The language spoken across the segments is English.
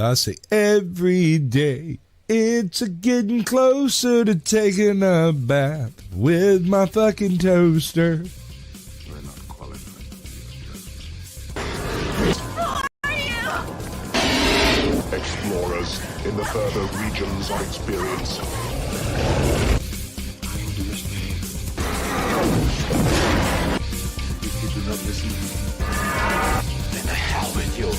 Well, I say every day. It's a getting closer to taking a bath with my fucking toaster. We're not qualified. Explorers in the further regions of experience. I will do this thing. If you do not listen, then the hell with you.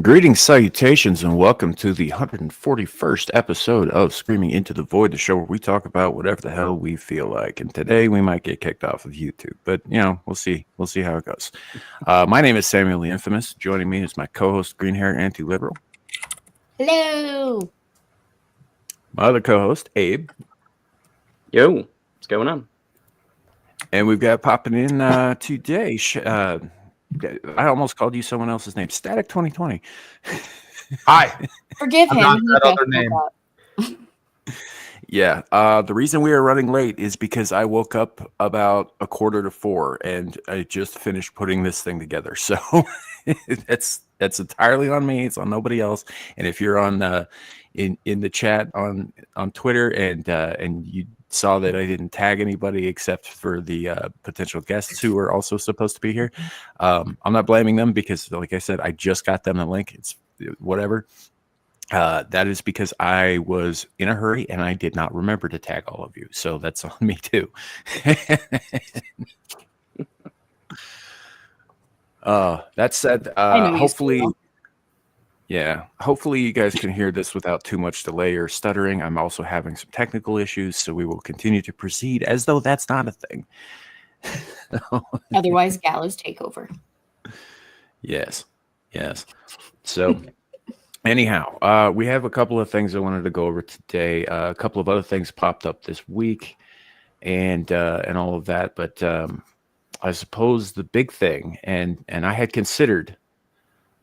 Greetings, salutations, and welcome to the 141st episode of Screaming Into the Void, the show where we talk about whatever the hell we feel like. And today we might get kicked off of YouTube, but you know, we'll see. We'll see how it goes. My name is Samuel the Infamous. Joining me is my co-host, Green Hair Anti-Liberal. Hello. My other co-host, Abe. Yo, what's going on? And we've got popping in today. I almost called you someone else's name. Static 2020. Hi. Forgive him. not that He other name. Yeah. The reason we are running late is because I woke up about 3:45 and I just finished putting this thing together. So that's entirely on me. It's on nobody else. And if you're on in the chat on Twitter and you saw that I didn't tag anybody except for the potential guests who are also supposed to be here, I'm not blaming them because, like I said, I just got them the link. It's whatever. That is because I was in a hurry and I did not remember to tag all of you. So that's on me too. That said, hopefully you guys can hear this without too much delay or stuttering. I'm also having some technical issues, so we will continue to proceed as though that's not a thing. Otherwise, gallows takeover. Yes. So anyhow, we have a couple of things I wanted to go over today. A couple of other things popped up this week and all of that. But I suppose the big thing, and I had considered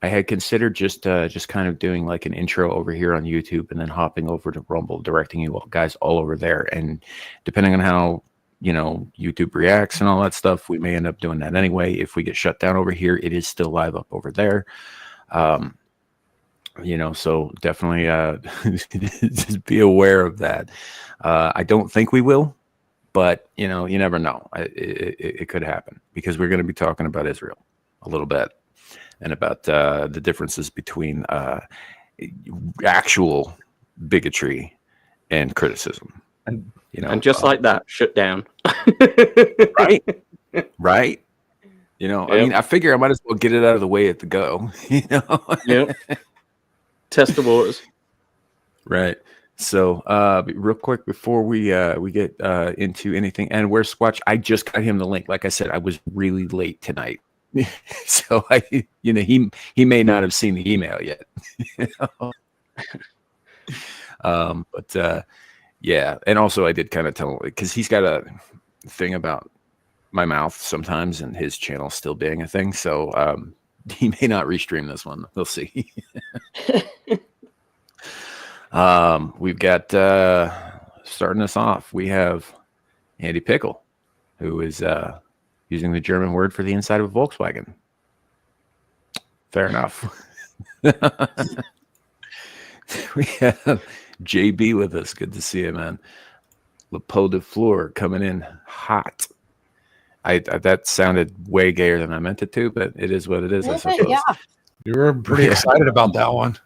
just kind of doing like an intro over here on YouTube and then hopping over to Rumble, directing you guys all over there. And depending on how, YouTube reacts and all that stuff, we may end up doing that anyway. If we get shut down over here, it is still live up over there. So definitely just be aware of that. I don't think we will, but you never know. It could happen because we're going to be talking about Israel a little bit and about the differences between actual bigotry and criticism. And just like that, shut down. Right. I mean, I figure I might as well get it out of the way at the go. Yep. Test the waters. Right. So, real quick before we get into anything, and where's Squatch? I just got him the link. Like I said, I was really late tonight, so he may not have seen the email yet. Yeah, and also I did kind of tell him because he's got a thing about my mouth sometimes, and his channel still being a thing. So he may not restream this one. We'll see. We've got starting us off. We have Andy Pickle, who is using the German word for the inside of a Volkswagen. Fair enough. We have JB with us. Good to see you, man. Le Pot de Fleur coming in hot. That sounded way gayer than I meant it to, but it is what it is, I suppose. Yeah. You were pretty excited about that one.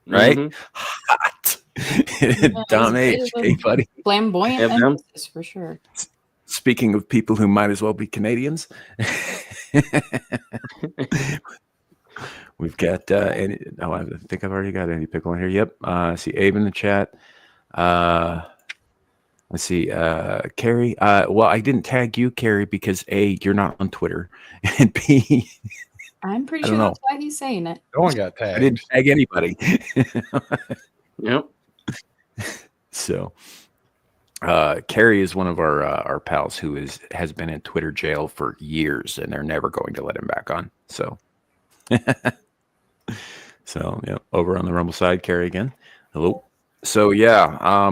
Right? Mm-hmm. Hot. Dom H. Hey, buddy. Flamboyant Yeah, man. emphasis for sure. Speaking of people who might as well be Canadians, we've got I think I've already got Andy Pickle in here. Yep. I see Abe in the chat. Let's see, Carrie. Well, I didn't tag you, Carrie, because A, you're not on Twitter, and B, I'm pretty I sure don't that's why he's saying it. No one got I tagged. didn't tag anybody. Yep. So, Carrie is one of our pals who has been in Twitter jail for years, and they're never going to let him back on. So, So yeah, over on the Rumble side, Carrie again. Hello. So yeah,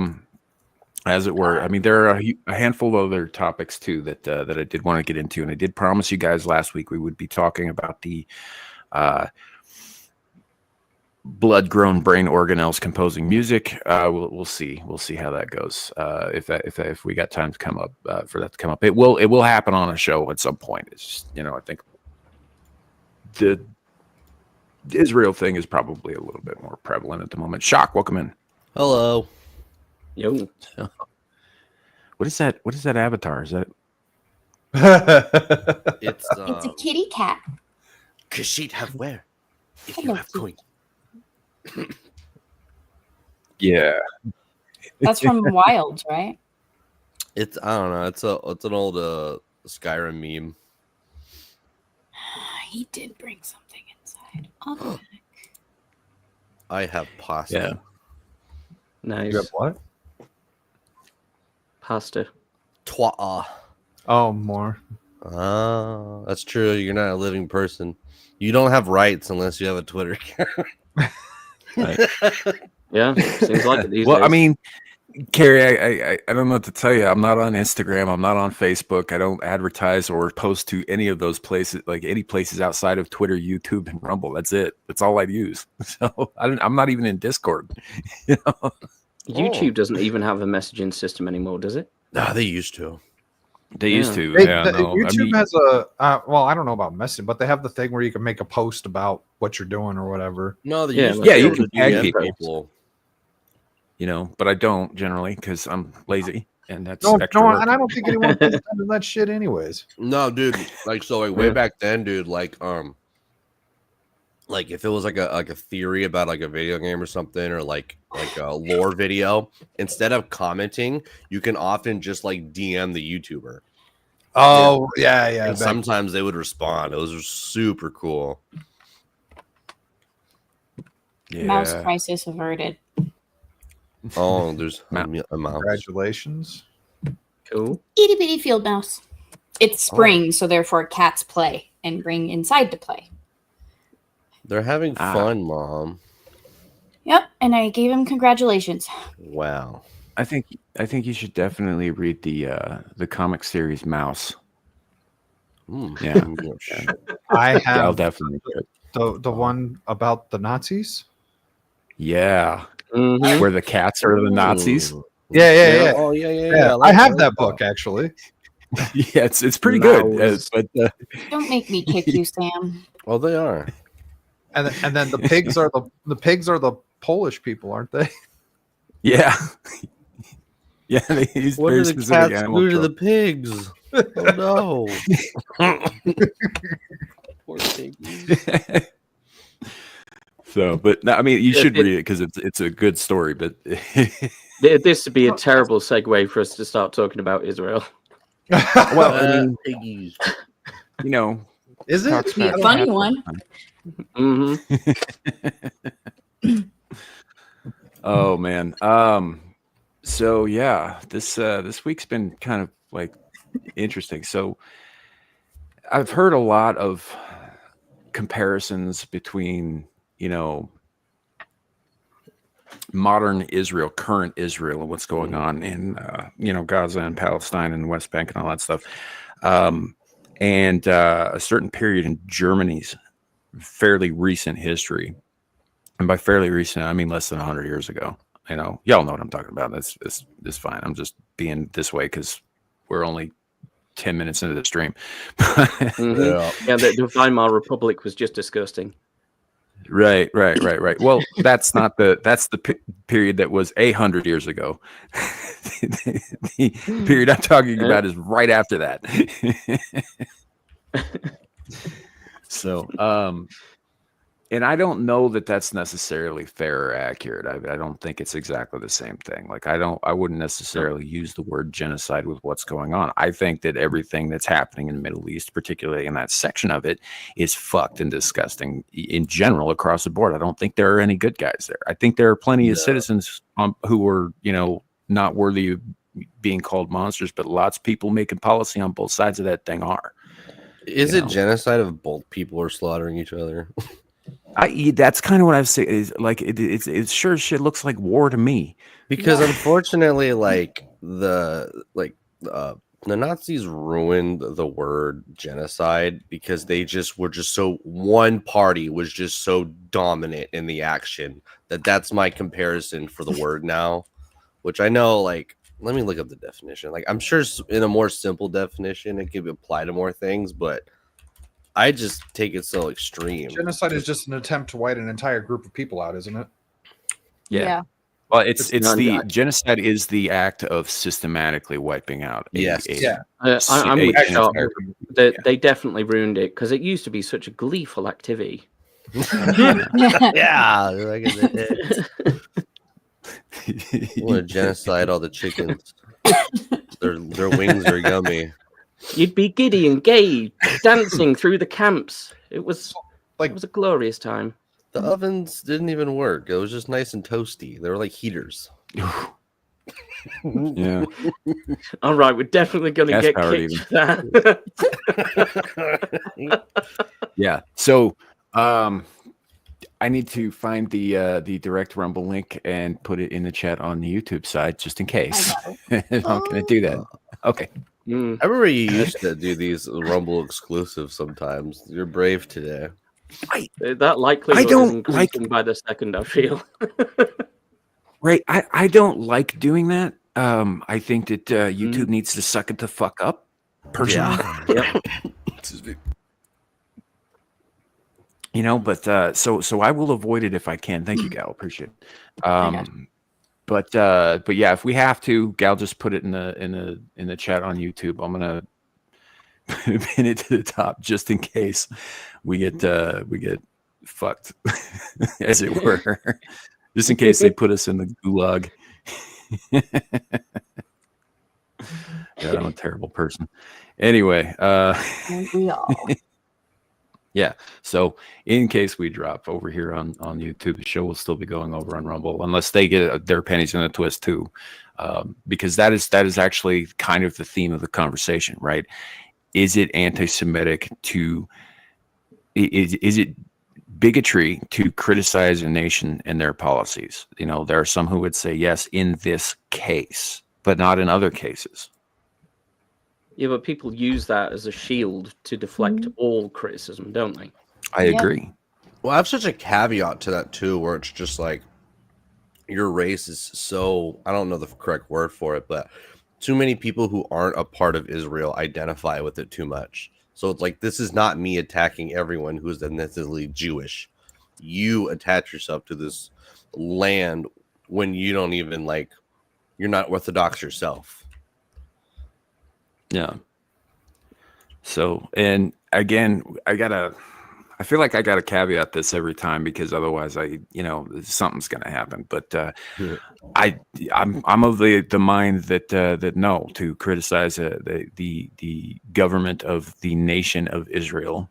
as it were. I mean, there are a handful of other topics too that that I did want to get into, and I did promise you guys last week we would be talking about the blood-grown brain organelles composing music. We'll see how that goes. If we got time to come up for that to come up, it will happen on a show at some point. It's just, I think the Israel thing is probably a little bit more prevalent at the moment. Shock, welcome in. Hello. Yo. What is that? What is that avatar? Is that? It's It's a kitty cat. Kashit have where? If I you love have you. coin. Yeah. That's from Wild, right? It's I don't know. It's an old Skyrim meme. He did bring something inside. I'll go back. I have pasta. Yeah. Nice. You have what? Pasta. Twa. Oh, more. Ah, that's true. You're not a living person. You don't have rights unless you have a Twitter account. Yeah, seems like it these Well, days. I mean, Carrie, I don't know what to tell you. I'm not on Instagram. I'm not on Facebook. I don't advertise or post to any of those places, like any places outside of Twitter, YouTube, and Rumble. That's it. That's all I use. So I'm not even in Discord. YouTube doesn't even have a messaging system anymore, does it? Nah, they used to. They used to. YouTube has a well, I don't know about messaging, but they have the thing where you can make a post about what you're doing or whatever. No, they Yeah, used like- to Yeah, be you able can to tag DM people. But I don't generally because I'm lazy, and that's No, extra no, work. and I don't think anyone pays attention to that shit anyways. No, dude. Like way back then, dude. Like if it was like a theory about like a video game or something, or like a lore video, instead of commenting, you can often just like DM the YouTuber. Oh, yeah. And sometimes they would respond. It was super cool. Yeah. Mouse crisis averted. Oh, there's a mouse. Congratulations. Cool. Itty bitty field mouse. It's spring, so therefore cats play and bring inside to play. They're having fun, Mom. Yep, and I gave him congratulations. Wow. I think you should definitely read the comic series Mouse. Yeah. I I'll have definitely do it. the one about the Nazis. Yeah. Mhm. Where the cats are the Nazis. Yeah. Oh, yeah. I have that book actually. Yeah, it's pretty good. Mouse. But Don't make me kick you, Sam. Oh, they are. And then the pigs are the pigs are the Polish people, aren't they? yeah. Yeah, he's What very are the specific cats animal do to trope. the pigs? Oh no. Poor piggies. So, but no, I mean, you should it- read it because it's a good story. But This would be a terrible segue for us to start talking about Israel. well, I mean, Piggies. Is it? talks Be a about funny cats. one. Mm-hmm. Oh man. So yeah, this week's been kind of like interesting. So I've heard a lot of comparisons between, modern Israel, current Israel, and what's going on in Gaza and Palestine and the West Bank and all that stuff. And a certain period in Germany's fairly recent history. And by fairly recent, I mean less than 100 years ago. Y'all know what I'm talking about. That's fine. I'm just being this way because we're only 10 minutes into the stream. Mm-hmm. Yeah, the Weimar Republic was just disgusting. Right. Well, that's the period that was 100 years ago. The period I'm talking about is right after that. So, and I don't know that that's necessarily fair or accurate. I don't think it's exactly the same thing. Like I wouldn't necessarily use the word genocide with what's going on. I think that everything that's happening in the Middle East, particularly in that section of it, is fucked and disgusting in general across the board. I don't think there are any good guys there. I think there are plenty of citizens who are, not worthy of being called monsters, but lots of people making policy on both sides of that thing are. Is it genocide if both people are slaughtering each other? That's kind of what I was saying. Is like it sure as shit looks like war to me. Because unfortunately, like the Nazis ruined the word genocide because they just were just so one party was just so dominant in the action that's my comparison for the word now, which I know, like, let me look up the definition. Like, I'm sure in a more simple definition it could apply to more things, but I just take it so extreme. Genocide is just an attempt to wipe an entire group of people out, isn't it? Yeah. Well, it's the genocide is the act of systematically wiping out. I'm with Sharp. They definitely ruined it because it used to be such a gleeful activity. Yeah, like want to genocide all the chickens. Their wings are yummy. You'd be giddy and gay, dancing through the camps. It was a glorious time. The ovens didn't even work. It was just nice and toasty. They were like heaters. Yeah. All right, we're definitely going to get kicked for that. Yeah. So, I need to find the direct Rumble link and put it in the chat on the YouTube side just in case. I'm going to do that. Okay. I remember you used to do these Rumble exclusives sometimes. You're brave today. That likelihood is increasing by the second, I feel. Right. I don't like doing that. I think that YouTube needs to suck it the fuck up, personally. Yeah. You know, but so I will avoid it if I can. Thank you, Gal. Appreciate it. But yeah, if we have to, Gal, just put it in the chat on YouTube. I'm gonna pin it to the top just in case we get fucked, as it were. Just in case they put us in the gulag. God, I'm a terrible person. Anyway, we all. yeah. So in case we drop over here on YouTube, the show will still be going over on Rumble unless they get their pennies in a twist too, because that is actually kind of the theme of the conversation, right? Is it anti-Semitic to? Is it bigotry to criticize a nation and their policies? You know, there are some who would say yes in this case, but not in other cases. Yeah, but people use that as a shield to deflect all criticism, don't they? I agree. Well, I have such a caveat to that too, where it's just like your race is so, I don't know the correct word for it, but too many people who aren't a part of Israel identify with it too much. So it's like, this is not me attacking everyone who is necessarily Jewish. You attach yourself to this land when you don't even you're not Orthodox yourself. Yeah. So, and again, I feel like I gotta caveat this every time because otherwise something's gonna happen. But I'm of the mind that no, to criticize the government of the nation of Israel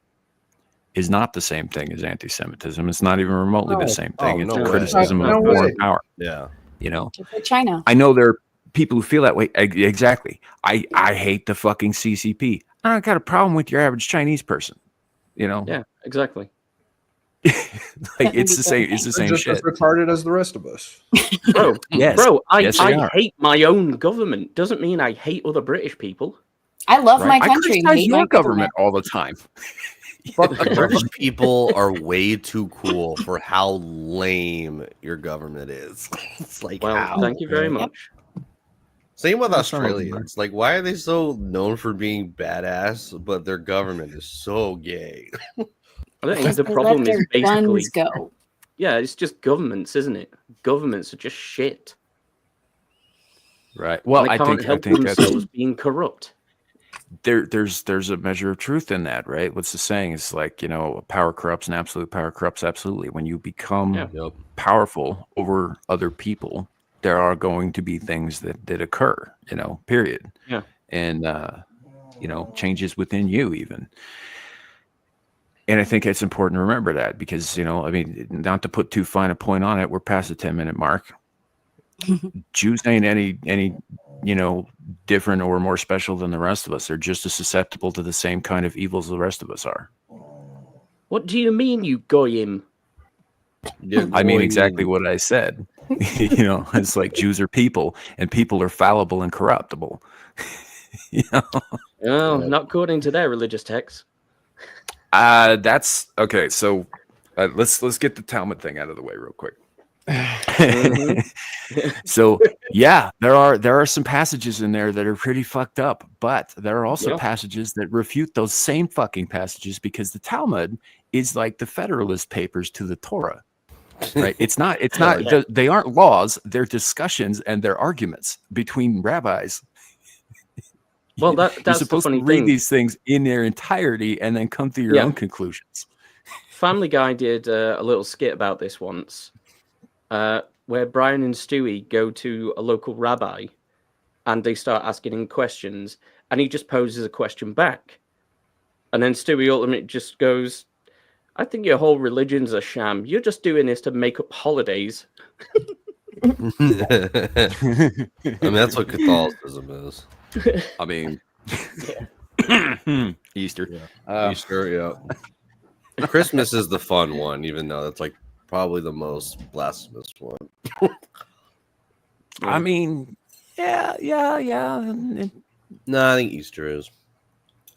is not the same thing as anti-Semitism. It's not even remotely the same thing. It's a criticism of foreign power. Yeah. You know, China. I know there are people who feel that way. Exactly. I hate the fucking CCP. I got a problem with your average Chinese person. You know. Yeah, exactly. It's the same. It's the same just shit. as retarded as the rest of us. Bro, Yes. I hate my own government. Doesn't mean I hate other British people. I love my I country and criticize hate your my government all the time. British people are way too cool for how lame your government is. It's like, Well, thank you very much. Same with Australians. Like, why are they so known for being badass, but their government is so gay? I don't think the They problem let is their basically guns go. Yeah, it's just governments, isn't it? Governments are just shit. Right. Well, And they I can't help think that's themselves being corrupt. there's a measure of truth in that, right? What's the saying? It's like, power corrupts and absolute power corrupts absolutely. When you become powerful over other people, there are going to be things that occur, period. Yeah. And changes within you even. And I think it's important to remember that because, not to put too fine a point on it, we're past the 10-minute mark. Jews ain't any different or more special than the rest of us. They're just as susceptible to the same kind of evils the rest of us are. What do you mean, you goyim? I mean exactly what I said. You know, it's like Jews are people, and people are fallible and corruptible. You know? Oh, not according to their religious texts. That's okay. So let's get the Talmud thing out of the way real quick. So yeah, there are some passages in there that are pretty fucked up, but there are also passages that refute those same fucking passages, because the Talmud is like the Federalist Papers to the Torah, right? It's not they aren't laws, they're discussions and they're arguments between rabbis. Well, that's you're supposed the funny to read thing. these things in their entirety and then come to your own conclusions. Family Guy did a little skit about this once, where Brian and Stewie go to a local rabbi and they start asking him questions, and he just poses a question back. And then Stewie ultimately just goes, I think your whole religion's a sham. You're just doing this to make up holidays. I mean, that's what Catholicism is. I mean, Easter. Easter, yeah. Christmas is the fun one, even though that's like probably the most blasphemous one. I mean, yeah. No, I think Easter is.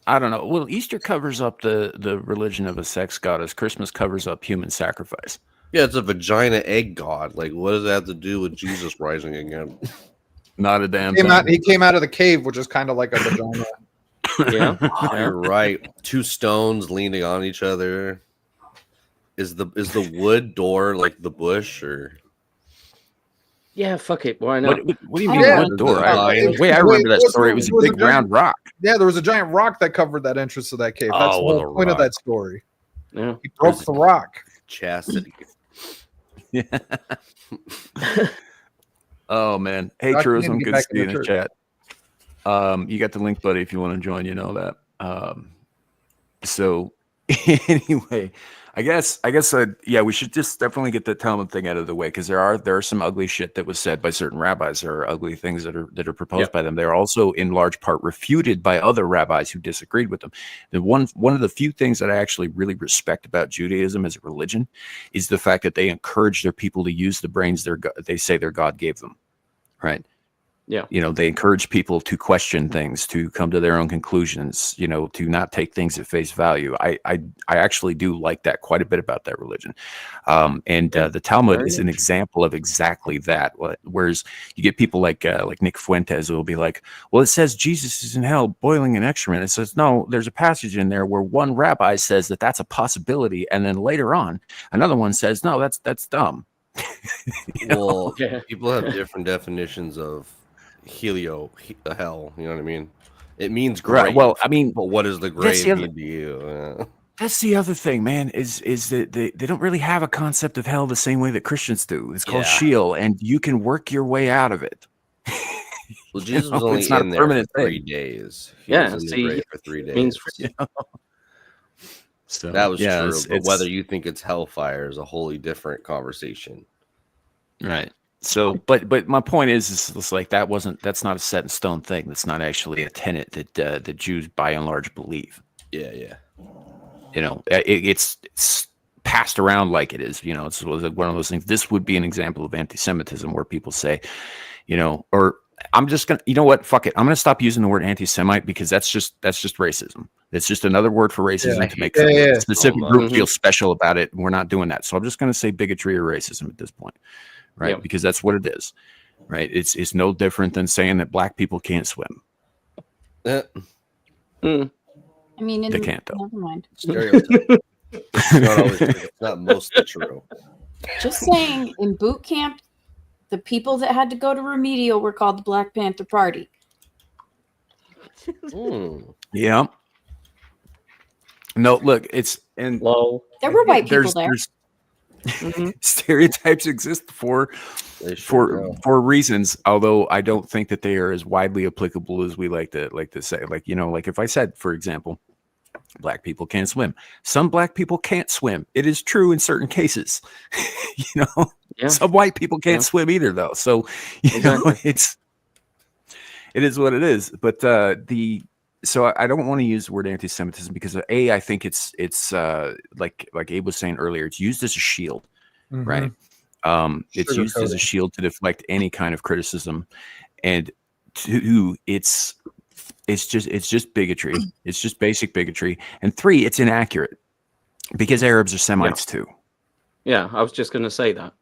I don't know. Well, Easter covers up the religion of a sex goddess. Christmas covers up human sacrifice. Yeah, it's a vagina egg god. Like, what does that have to do with Jesus rising again? Not a damn thing. He came out of the cave, which is kind of like a vagina. Yeah. Oh, you're right. Two stones leaning on each other. Is the wood door like the bush, or? Yeah, fuck it. Why not? What do you mean wood door? The way I remember that story, it was a big round rock. Yeah, there was a giant rock that covered that entrance of that cave. That's the whole point of that story. Yeah. He broke the rock. Chastity. Yeah. Oh man. Hey, Truism, good to see you in the chat. You got the link, buddy, if you want to join, you know that. So anyway, I guess yeah, we should just definitely get the Talmud thing out of the way, because there are some ugly shit that was said by certain rabbis. There are ugly things that are proposed by them. They're also in large part refuted by other rabbis who disagreed with them. The one of the few things that I actually really respect about Judaism as a religion is the fact that they encourage their people to use the brains they say their God gave them, right? Yeah. You know, they encourage people to question things, to come to their own conclusions, you know, to not take things at face value. I actually do like that quite a bit about that religion. The Talmud is an example of exactly that. Whereas you get people like Nick Fuentes who will be like, well, it says Jesus is in hell boiling in excrement. It says, no, there's a passage in there where one rabbi says that that's a possibility. And then later on, another one says, no, that's dumb. Well, people have different definitions of hell, you know what I mean? It means grave. Right. Well, I mean, but what does the grave mean to you? That's the other thing, man, is that they don't really have a concept of hell the same way that Christians do. It's called Sheol, and you can work your way out of it. Well, Jesus was only in there for 3 days. He was in the grave for 3 days. So that was true. But whether you think it's hellfire is a wholly different conversation. Right. So, but my point is it's like that's not a set in stone thing. That's not actually a tenet that the Jews by and large believe. Yeah. You know, it's passed around like it is. You know, it's one of those things. This would be an example of anti-Semitism where people say, you know, or I'm just gonna, you know what, fuck it, I'm gonna stop using the word anti-Semite because that's just racism. It's just another word for racism to make a specific group feel special about it. And we're not doing that. So I'm just gonna say bigotry or racism at this point. Right, because that's what it is, right? It's no different than saying that black people can't swim. I mean, they can't though. Never mind. It's not mostly true. Just saying, in boot camp, the people that had to go to remedial were called the Black Panther Party. Yeah. No, look, it's and there were white people there. Stereotypes exist for reasons, although I don't think that they are as widely applicable as we like to say. Like, you know, like if I said, for example, black people can't swim. Some black people can't swim. It is true in certain cases. You know, some white people can't swim either, though. So you know, it is what it is. But so I don't want to use the word anti-Semitism because I think it's like Abe was saying earlier, it's used as a shield, right? It's used as a shield to deflect any kind of criticism, and two, it's just bigotry. It's just basic bigotry, and three, it's inaccurate because Arabs are Semites too. Yeah, I was just going to say that.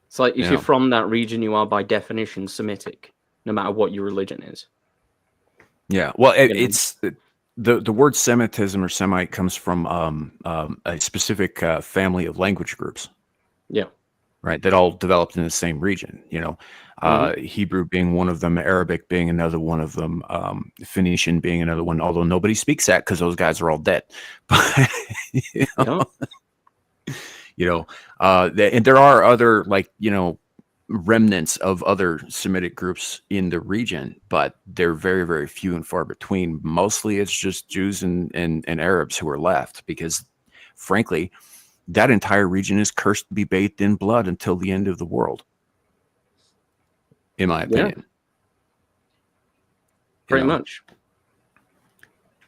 It's like if you're from that region, you are by definition Semitic, no matter what your religion is. Yeah, well, it's the word Semitism or Semite comes from a specific family of language groups. Yeah. Right, that all developed in the same region. Hebrew being one of them, Arabic being another one of them, Phoenician being another one. Although nobody speaks that because those guys are all dead. But and there are other remnants of other Semitic groups in the region, but they're very, very few and far between. Mostly, it's just Jews and Arabs who are left because, frankly, that entire region is cursed to be bathed in blood until the end of the world, in my opinion. Pretty much.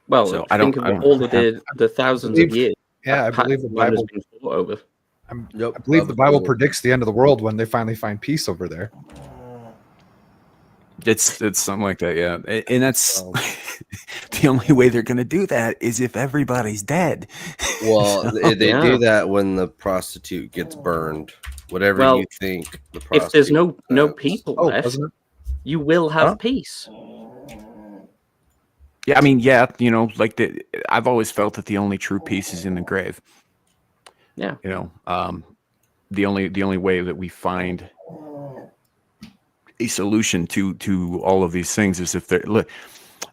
Well, so think of all they did, the thousands of years. Yeah, I believe the Bible. Been fought over. I believe the Bible predicts the end of the world when they finally find peace over there. It's something like that, yeah. And that's the only way they're going to do that is if everybody's dead. Well, they do that when the prostitute gets burned. Whatever you think. The prostitute if there's no people left, you will have peace. Yeah, I mean, I've always felt that the only true peace is in the grave. Yeah. The only way that we find a solution to all of these things is if they're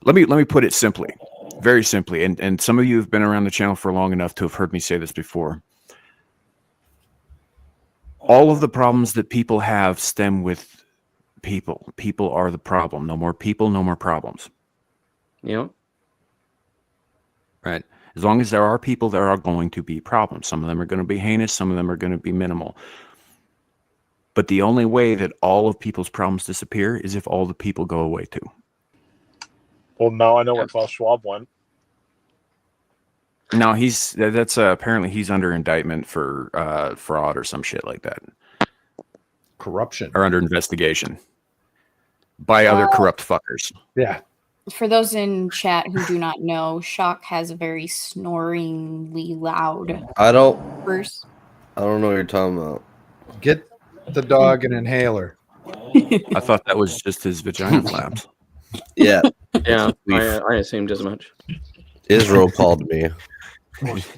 let me put it simply, very simply, and some of you have been around the channel for long enough to have heard me say this before. All of the problems that people have stem with people. People are the problem. No more people, no more problems. Yeah. Right. As long as there are people, there are going to be problems. Some of them are going to be heinous. Some of them are going to be minimal. But the only way that all of people's problems disappear is if all the people go away too. Well, now I know where Klaus Schwab went. No, that's apparently he's under indictment for fraud or some shit like that. Corruption. Or under investigation by other corrupt fuckers. Yeah. For those in chat who do not know, Shock has a very snoringly loud burst. I don't know what you're talking about. Get the dog an inhaler. I thought that was just his vagina flaps. Yeah. Yeah, I assumed as much. Israel called me.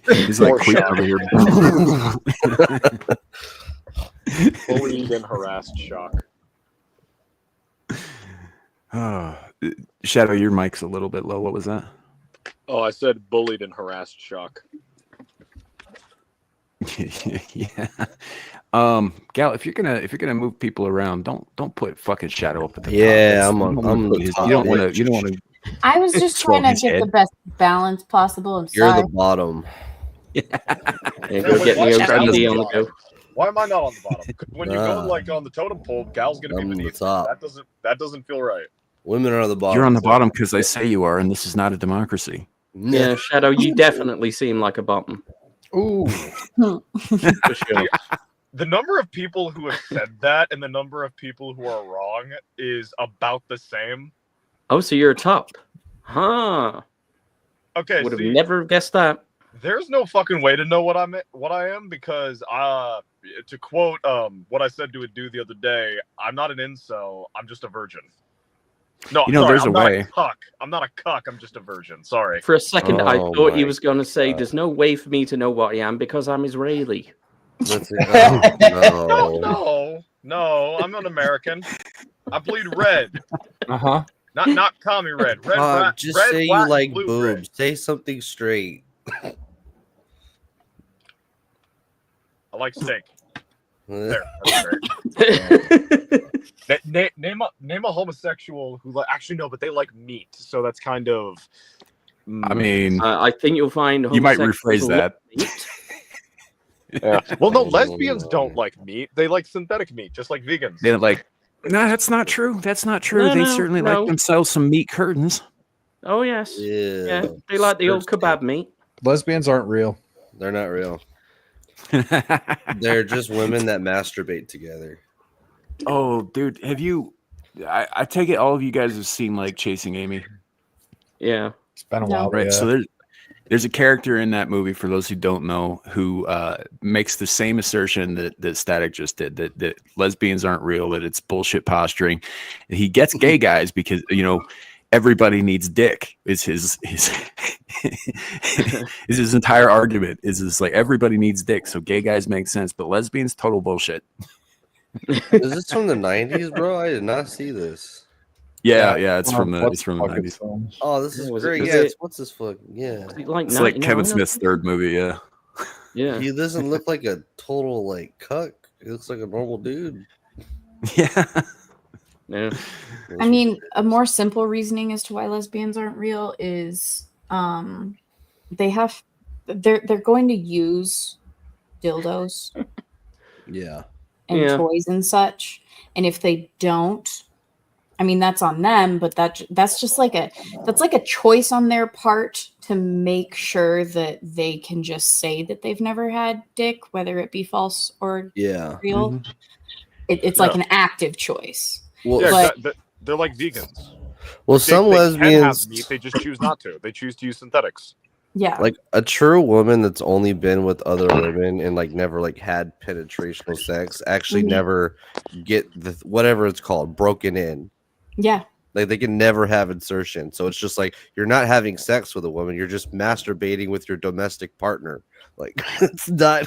He's like, queef over here. Bullied and harassed Shock. Shadow, your mic's a little bit low. What was that? Oh, I said bullied and harassed Shock. Yeah. Gal, if you're gonna move people around, don't put fucking Shadow up at the top. Yeah, I'm the top. You don't want to. I was just trying to get the best balance possible. I'm You're sorry. the bottom. Yeah, go get me OCD on the go. Why am I not on the bottom? When you go on the totem pole, Gal's gonna be beneath the top. That doesn't feel right. Women are the bottom. You're on the bottom because they say you are, and this is not a democracy. Yeah, Shadow, you definitely seem like a bottom. Ooh. For sure. The number of people who have said that and the number of people who are wrong is about the same. Oh, so you're a top. Huh. Okay, would have never guessed that. There's no fucking way to know what I am because to quote what I said to a dude the other day, I'm not an incel, I'm just a virgin. No, there's I'm a not way. a cuck. I'm not a cuck, I'm just a virgin. Sorry. For a second, I thought he was going to say, there's no way for me to know what I am because I'm Israeli. No, I'm an American. I bleed red. Uh-huh. Not commie red. Red, just red, say black, you like blue, boobs. red. Say something straight. I like steak. There, that's great. Name a homosexual who actually no, but they like meat, so that's kind of. I mean, I think you'll find you might rephrase that. Yeah. Well, no, lesbians don't like meat. They like synthetic meat, just like vegans. They're like, no, that's not true. That's not true. They certainly like themselves some meat curtains. Oh yes. Yeah. They like the old kebab meat. Lesbians aren't real. They're not real. They're just women that masturbate together. Oh, dude, have you? I take it all of you guys have seen like Chasing Amy. Yeah, It's been a No. while. Right. Yeah. So there's a character in that movie, for those who don't know, who makes the same assertion that Static just did, that lesbians aren't real, that it's bullshit posturing. He gets gay guys because, everybody needs dick is his is his entire argument is like everybody needs dick. So gay guys make sense, but lesbians, total bullshit. Is this from the 90s, bro? I did not see this. Yeah, it's from the What's 90s. films. Oh, this is Yeah, was great. it- Yeah, was it's what's this fuck? Yeah. Was it like It's like 99 Kevin or Smith's something? third movie. Yeah. Yeah. He doesn't look like a total like cuck. He looks like a normal dude. Yeah. Yeah. I mean, a more simple reasoning as to why lesbians aren't real is they're going to use dildos yeah. and Yeah. toys and such, and if they don't, I mean, that's on them, but that's just like a choice on their part to make sure that they can just say that they've never had dick, whether it be false or Yeah. real. Mhm. It's like an active choice. Well, Yeah, But- they're like vegans. well, They, some they can have lesbians meat, they just choose not to. They choose to use synthetics. Yeah. like a true woman that's only been with other women and like never like had penetrational sex actually Mhm. never get the whatever it's called broken in. Yeah. Like they can never have insertion. So it's just like you're not having sex with a woman, you're just masturbating with your domestic partner. Like it's not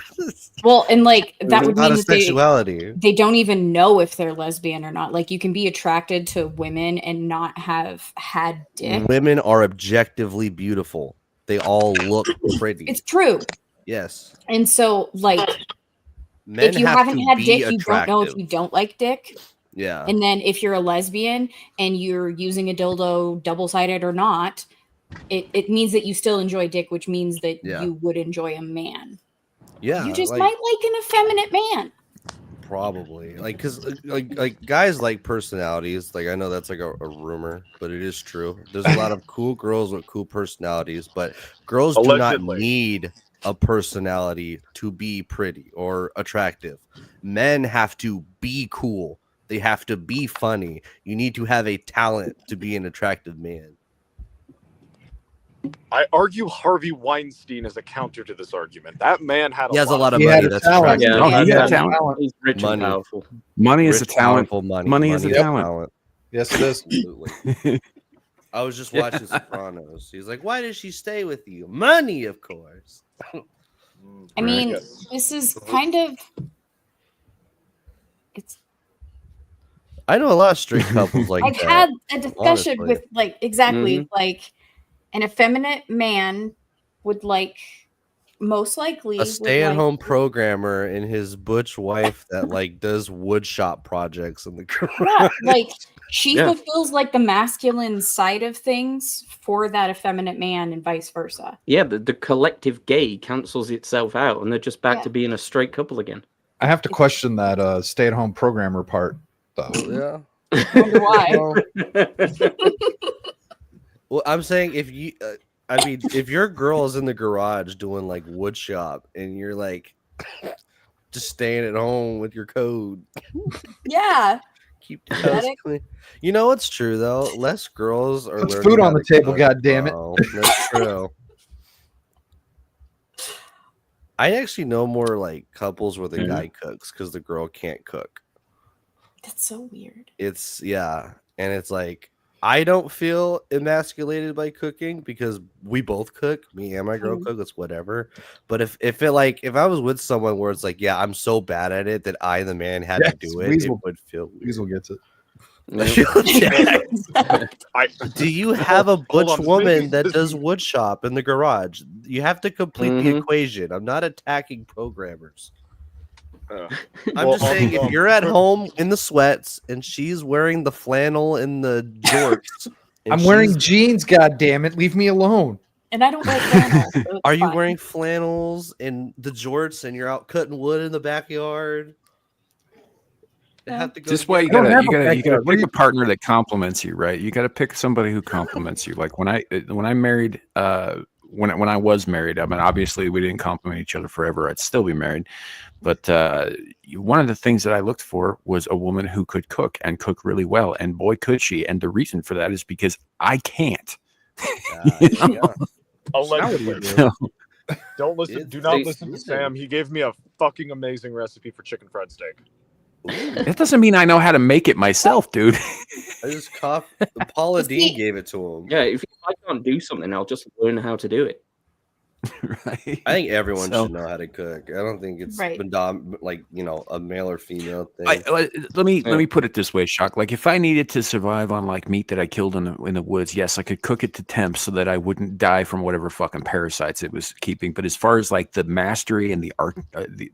Well, and like that would not mean a that sexuality. they don't even know if they're lesbian or not. Like you can be attracted to women and not have had dick. Women are objectively beautiful. They all look pretty. It's true. Yes. And so like Men if you have haven't to had be dick, you don't know if attractive. you don't like dick. Yeah. And then if you're a lesbian and you're using a dildo double-sided or not, it means that you still enjoy dick, which means that Yeah. you would enjoy a man. Yeah. You just like, might like an effeminate man. probably like because like guys like personalities. Like I know that's like a rumor, but it is true. There's a lot of cool girls with cool personalities, but girls do not Allegedly. need a personality to be pretty or attractive. Men have to be cool. They have to be funny. You need to have a talent to be an attractive man. I argue Harvey Weinstein is a counter to this argument. That man had He has a lot of He money. had a That's talent. attractive. Oh, he Yeah. had talent. He's rich Money. and powerful. Money is a Rich, talent. powerful money. Money is a talent. Yes, it is. Absolutely. I was just watching Sopranos. He's like, "Why does she stay with you? Money, of course." I mean, Yes. this is kind of it's I know a lot of straight couples like I've that. had a discussion honestly. with like exactly Mhm. like an effeminate man would like most likely A would stay-at-home like- programmer and his butch wife that like does wood shop projects in the garage. Yeah, like she Yeah. fulfills like the masculine side of things for that effeminate man and vice versa. Yeah, the collective gay cancels itself out, and they're just back Yeah. to being a straight couple again. I have to question that stay-at-home programmer part, though. Yeah. Wonder why. Well, I'm saying if you, I mean, if your girl is in the garage doing like wood shop and you're like just staying at home with your code, Yeah. keep the house Medic. clean. You know what's true though? Less girls are Puts learning food how on the to table, cook, goddammit. bro. That's true. I actually know more like couples where the Mhm. guy cooks because the girl can't cook. That's so weird. It's yeah, and it's like I don't feel emasculated by cooking because we both cook. Me and my girl Mhm. cook. It's whatever. But if it like if I was with someone where it's like, yeah, I'm so bad at it that I the man had to Yes, do it, Weasel- it would feel weird. Weasel gets it. I, Do you have a butch on, woman maybe that this- does wood shop in the garage? You have to complete the Mhm. equation. I'm not attacking programmers. uh, I'm Well, just saying if you're at home in the sweats and she's wearing the flannel and the jorts, and I'm wearing she's- jeans, goddammit. Leave me alone. And I don't like flannel. So it's Are you fine. wearing flannels and the jorts and you're out cutting wood in the backyard? They have to go This way, you together. don't gotta have a you gotta backyard. What pick do a partner that compliments you, right? You gotta pick somebody who compliments you. Like when I married when I was married, I mean, obviously we didn't compliment each other forever. I'd still be married, but one of the things that I looked for was a woman who could cook and cook really well, and boy, could she! And the reason for that is because I can't. Allegedly. So, Don't listen. Do not listen to Sam. He gave me a fucking amazing recipe for chicken fried steak. that doesn't mean I know how to make it myself, dude. I just Paula Dean gave it to him. Yeah, if I can't do something, I'll just learn how to do it. Right? I think everyone should know how to cook. I don't think it's been like a male or female thing. Let me put it this way, Shock. Like if I needed to survive on like meat that I killed in the woods, yes, I could cook it to temp so that I wouldn't die from whatever fucking parasites it was keeping. But as far as like the mastery and the art,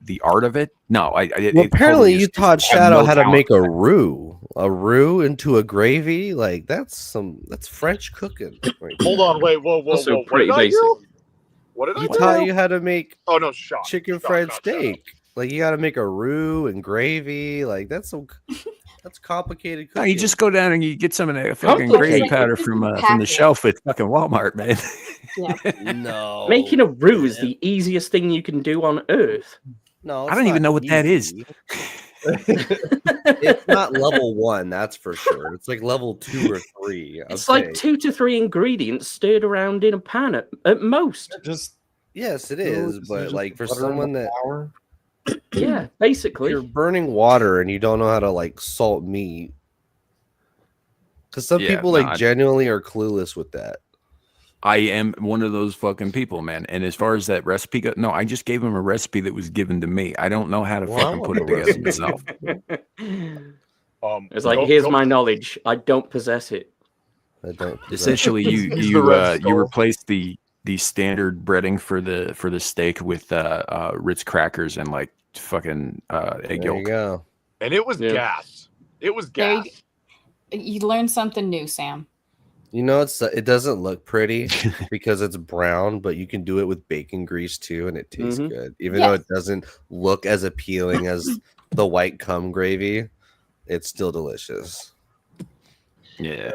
the art of it, no. Apparently totally you taught Shadow how to make a roux into a gravy. Like that's French cooking. Hold on, wait, whoa. Also What pretty did I basic. do? What did I He do? taught you how to make chicken fried steak. Like you got to make a roux and gravy. Like that's complicated cooking. No, you just go down and you get some of that fucking gravy powder from the shelf at fucking Walmart, man. Yeah. No, making a roux is the easiest thing you can do on earth. No, I don't even know what that is. It's not level 1, that's for sure. It's like level 2 or 3. It's like 2 to 3 ingredients stirred around in a pan at most. Yes, it is. But like for someone that yeah, basically you're burning water and you don't know how to like salt meat, because some people genuinely are clueless with that. I am one of those fucking people, man. And as far as that recipe goes, no, I just gave him a recipe that was given to me. I don't know how to fucking put it together myself. It's like, here's my knowledge. I don't possess it. I don't. Essentially, you replace the standard breading for the steak with Ritz crackers and like fucking egg yolk. There you go. And it was gas. It was gas. You learned something new, Sam. You know, it doesn't look pretty because it's brown, but you can do it with bacon grease too, and it tastes good. Even though it doesn't look as appealing as the white cum gravy, it's still delicious. Yeah.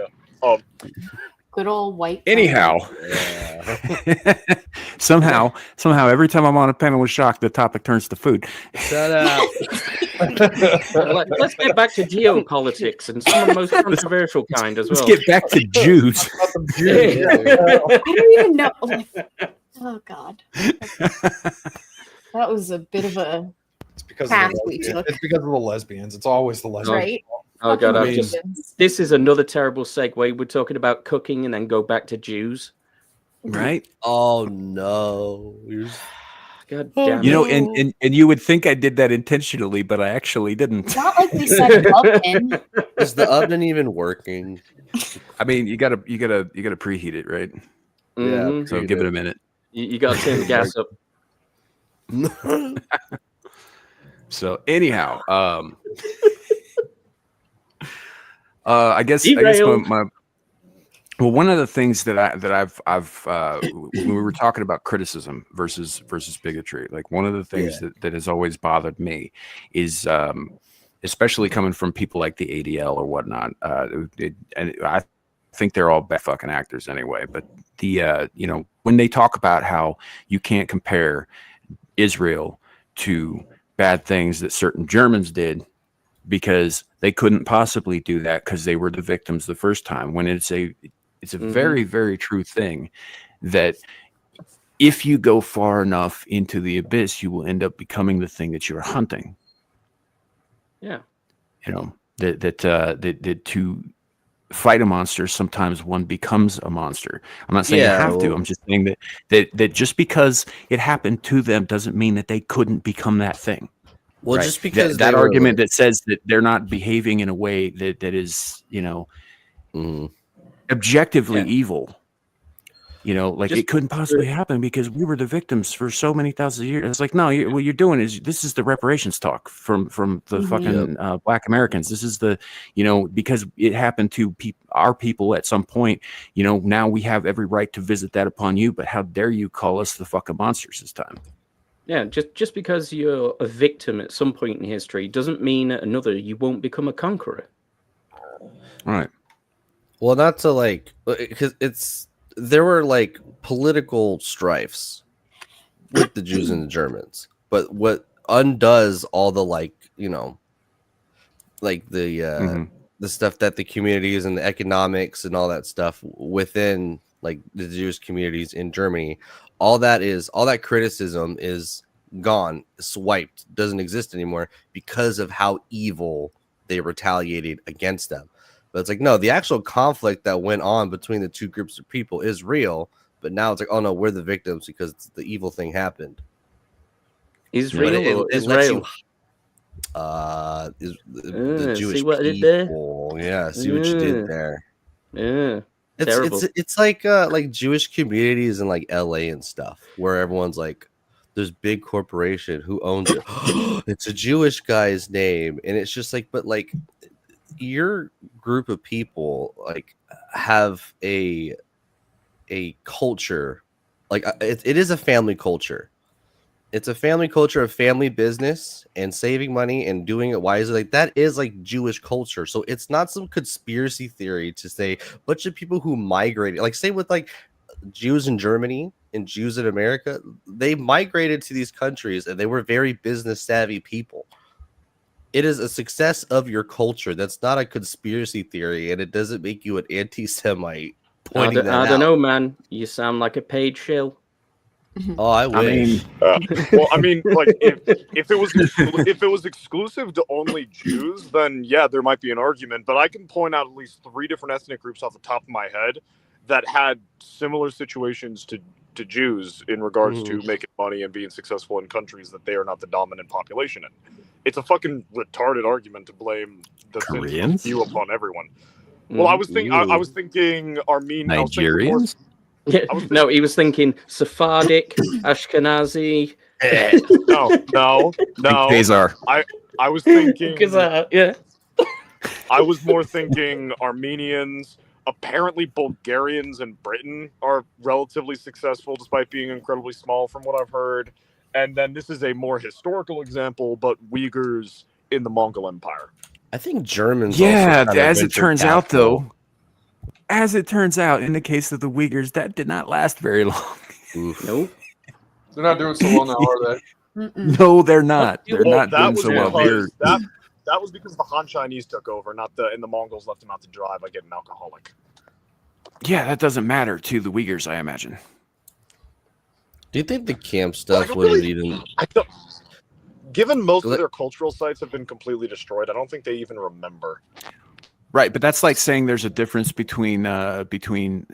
Good old white. Anyhow, somehow, every time I'm on a panel with Shock, the topic turns to food. Shut up. Let's get back to geopolitics and some of the most controversial kind as well. Let's get back to Jews. I don't even know. Oh God, that was a bit of a. It's because path of we took. It's because of the lesbians. It's always the lesbians. Right. Oh God, Fucking this is another terrible segue. We're talking about cooking and then go back to Jews. Right? Oh no. God damn. You know, and you would think I did that intentionally, but I actually didn't. It's not like we said oven. Is the oven even working? I mean, you gotta preheat it, right? Mhm. So give it a minute. You got to turn the gas up. So anyhow, I guess my one of the things that I've when we were talking about criticism versus bigotry, like one of the things that has always bothered me is especially coming from people like the ADL or whatnot, and I think they're all bad fucking actors anyway, but the when they talk about how you can't compare Israel to bad things that certain Germans did because they couldn't possibly do that because they were the victims the first time, when it's a very, very true thing that if you go far enough into the abyss, you will end up becoming the thing that you're hunting. Yeah. You know, that to fight a monster, sometimes one becomes a monster. I'm not saying you have to. I'm just saying that just because it happened to them doesn't mean that they couldn't become that thing. Well, right? just because that argument that says that they're not behaving in a way that is, objectively evil, like it couldn't possibly happen because we were the victims for so many thousands of years. It's like, no, what you're doing is, this is the reparations talk from the fucking Black Americans. This is the, because it happened to our people at some point, now we have every right to visit that upon you, but how dare you call us the fucking monsters this time? Yeah, just because you're a victim at some point in history doesn't mean at another you won't become a conqueror. All right. Well, not to because it's there were like political strifes with the Jews and the Germans, but what undoes all the like like the stuff that the communities and the economics and all that stuff within like the Jewish communities in Germany, all that criticism is gone, swiped, doesn't exist anymore because of how evil they retaliated against them. But it's like, no, the actual conflict that went on between the two groups of people is real, but now it's like, oh no, we're the victims because the evil thing happened. Israel or Israel? Is the Jewish see what I did there? people. Yeah, see what you did there. Yeah. Terrible. It's like Jewish communities in like LA and stuff where everyone's like, there's big corporation who owns it. It's a Jewish guy's name, and it's just like, but like your group of people like have a culture, like it is a family culture. It's a family culture of family business and saving money and doing it wisely. Like that is like Jewish culture. So it's not some conspiracy theory to say a bunch of people who migrated, like say with like Jews in Germany and Jews in America, they migrated to these countries and they were very business savvy people. It is a success of your culture. That's not a conspiracy theory, and it doesn't make you an anti-Semite. I don't know, man. You sound like a paid shill. Oh, I wish. Well, I mean, like if it was exclusive to only Jews, then yeah, there might be an argument. But I can point out at least 3 different ethnic groups off the top of my head that had similar situations to Jews in regards to making money and being successful in countries that they are not the dominant population in. It's a fucking retarded argument to blame the Koreans view upon everyone. Well, I was thinking Nigerians. No, he was thinking Sephardic, Ashkenazi. No. Khazar. I was thinking yeah. I was more thinking Armenians. Apparently, Bulgarians and Britain are relatively successful despite being incredibly small from what I've heard. And then this is a more historical example, but Uyghurs in the Mongol Empire. I think Germans. Yeah, as it turns out, though, in the case of the Uyghurs, that did not last very long. Nope. They're not doing so well now, are they? No, they're not. They're not doing so well. That was because the Han Chinese took over, and the Mongols left them out to dry by getting alcoholic. Yeah, that doesn't matter to the Uyghurs, I imagine. Do you think the camp stuff would even? Given most of their cultural sites have been completely destroyed, I don't think they even remember. Right, but that's like saying there's a difference between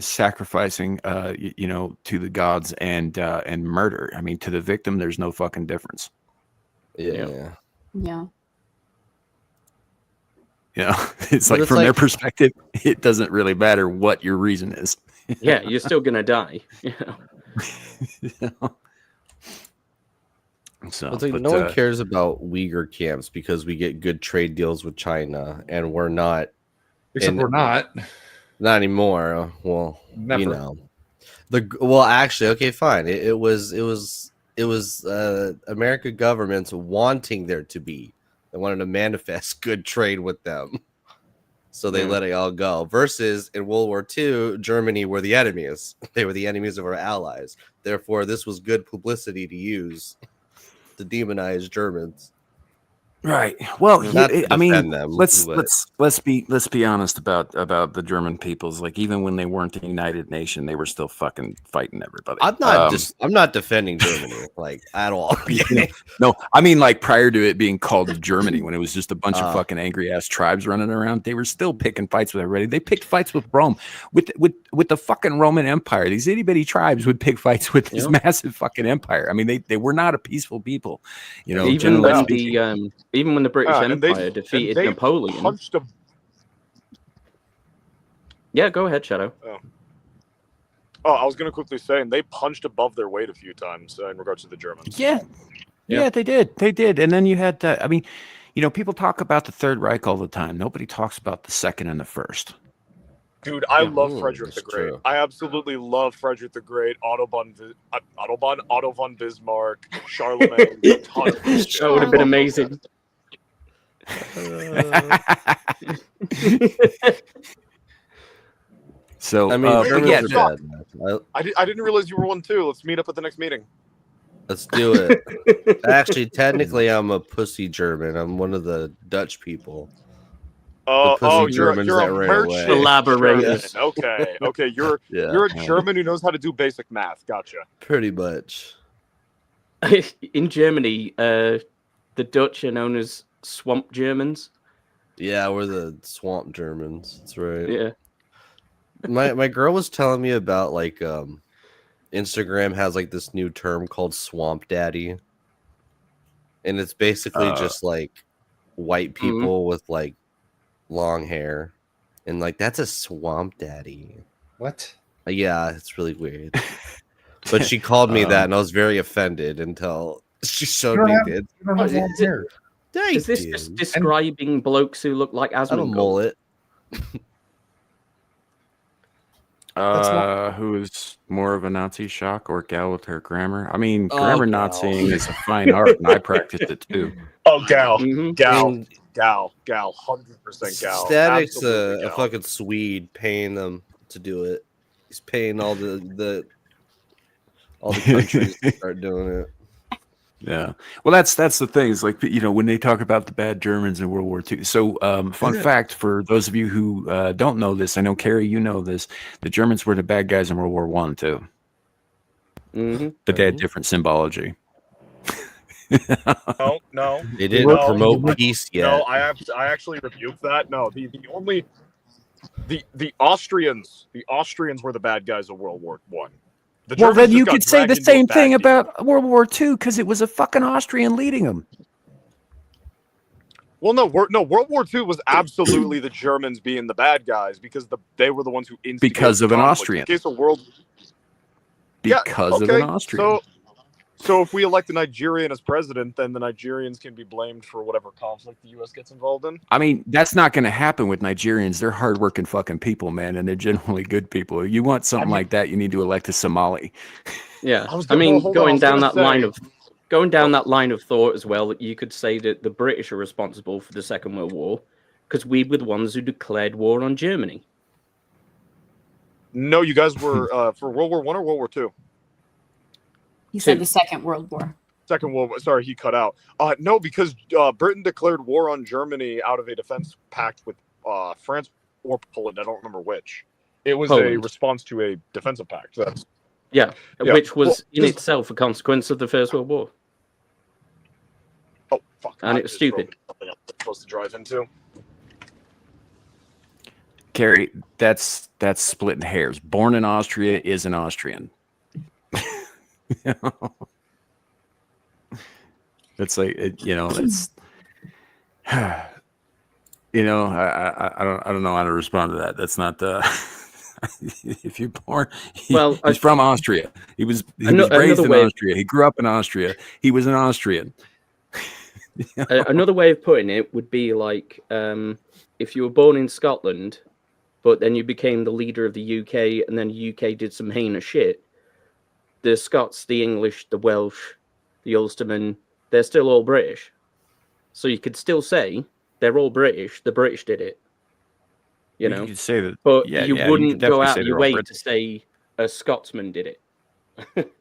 sacrificing, to the gods and murder. I mean, to the victim, there's no fucking difference. Yeah. It's like from their perspective, it doesn't really matter what your reason is. Yeah, you're still gonna die. So it's like no one cares about Uyghur camps because we get good trade deals with China, and we're not. Except we're not anymore. Well, never. Actually, okay, fine. It was American governments wanting there to be. They wanted to manifest good trade with them, so they let it all go. Versus in World War II, Germany were the enemies. They were the enemies of our allies. Therefore, this was good publicity to use to demonize Germans. Right. Well, I mean, them, let's be honest about the German peoples. Like, even when they weren't a united nation, they were still fucking fighting everybody. I'm not defending Germany like at all. No, I mean, like prior to it being called Germany, when it was just a bunch of fucking angry ass tribes running around, they were still picking fights with everybody. They picked fights with Rome, with the fucking Roman Empire. These itty bitty tribes would pick fights with this massive fucking empire. I mean, they were not a peaceful people. Even when the British Empire defeated Napoleon. Yeah, go ahead, Shadow. Oh, I was going to quickly say, and they punched above their weight a few times in regards to the Germans. Yeah, they did. And then you had, people talk about the Third Reich all the time. Nobody talks about the Second and the First. Dude, I love Frederick the Great. True. I absolutely love Frederick the Great, Otto von Bismarck, Charlemagne. That would have been amazing. So, I mean, I didn't realize you were one too. Let's meet up at the next meeting. Let's do it. Actually, technically, I'm a pussy German. I'm one of the Dutch people. Pussy You're Germans a that ran away. merchant Elaborate. German. Yes. Okay. You're a German who knows how to do basic math. Gotcha. Pretty much. In Germany, the Dutch are known as swamp Germans. Yeah, we're the swamp Germans. That's right. Yeah. My girl was telling me about like Instagram has like this new term called swamp daddy. And it's basically just like white people with like long hair. And like that's a swamp daddy. What? Yeah, it's really weird. But she called me that and I was very offended until she showed me it. You don't have long hair. Is this just describing blokes who look like I have a Asmongold? mullet. Who is more of a Nazi shock or gal with her grammar? I mean, grammar Naziing is a fine art, and I practiced it too. Oh, gal, Mhm. gal, 100% gal. Static's Absolutely a gal. fucking Swede paying them to do it. He's paying all the countries to start doing it. Yeah. Well, that's the thing. Is like, you know, when they talk about the bad Germans in World War II. So, fun fact for those of you who don't know this, I know Carrie, you know this. The Germans were the bad guys in World War I too, but they had different symbology. No. They didn't promote peace yet. No, I actually rebuke that. No, the Austrians were the bad guys of World War I. Well, then you could say the same thing about World War II because it was a fucking Austrian leading them. Well, no, World War II was absolutely the Germans being the bad guys because they were the ones who instigated Because of an conflict. Austrian. In case of World, Because of an Austrian. So if we elect a Nigerian as president, then the Nigerians can be blamed for whatever conflict the U.S. gets involved in. I mean, that's not going to happen with Nigerians. They're hardworking fucking people, man, and they're generally good people. You want something like that, you need to elect a Somali. Yeah, hold going on, down that line of thought as well, you could say that the British are responsible for the Second World War because we were the ones who declared war on Germany. No, you guys were for World War I or World War II? He said the Second World War. Second World War. Sorry, he cut out. No, because Britain declared war on Germany out of a defense pact with France or Poland. I don't remember which. It was a response to a defensive pact. Which was in itself a consequence of the First World War. Oh, fuck. And it was stupid. Something I'm supposed to drive into. Carrie, that's splitting hairs. Born in Austria is an Austrian. It's like it's I don't know how to respond to that. That's not if you're born he's from Austria. He was raised in Austria. He grew up in Austria. He was an Austrian. Another way of putting it would be like if you were born in Scotland but then you became the leader of the UK and then the UK did some heinous shit. The Scots, the English, the Welsh, the Ulstermen, they're still all British. So you could still say they're all British. The British did it. You know? You could say that. But you wouldn't go out say your way to say a Scotsman did it.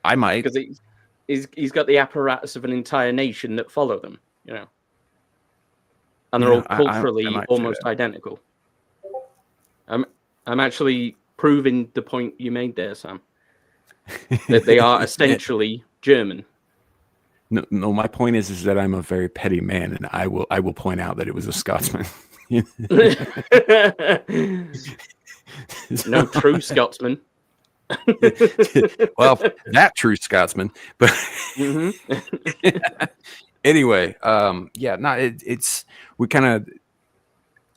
I might. Because he's got the apparatus of an entire nation that follow them, you know? And they're all culturally almost identical. I'm actually proving the point you made there, Sam. That they are essentially German. No, my point is that I'm a very petty man, and I will point out that it was a Scotsman. No true Scotsman. Well, that true Scotsman, but anyway, it's we kind of.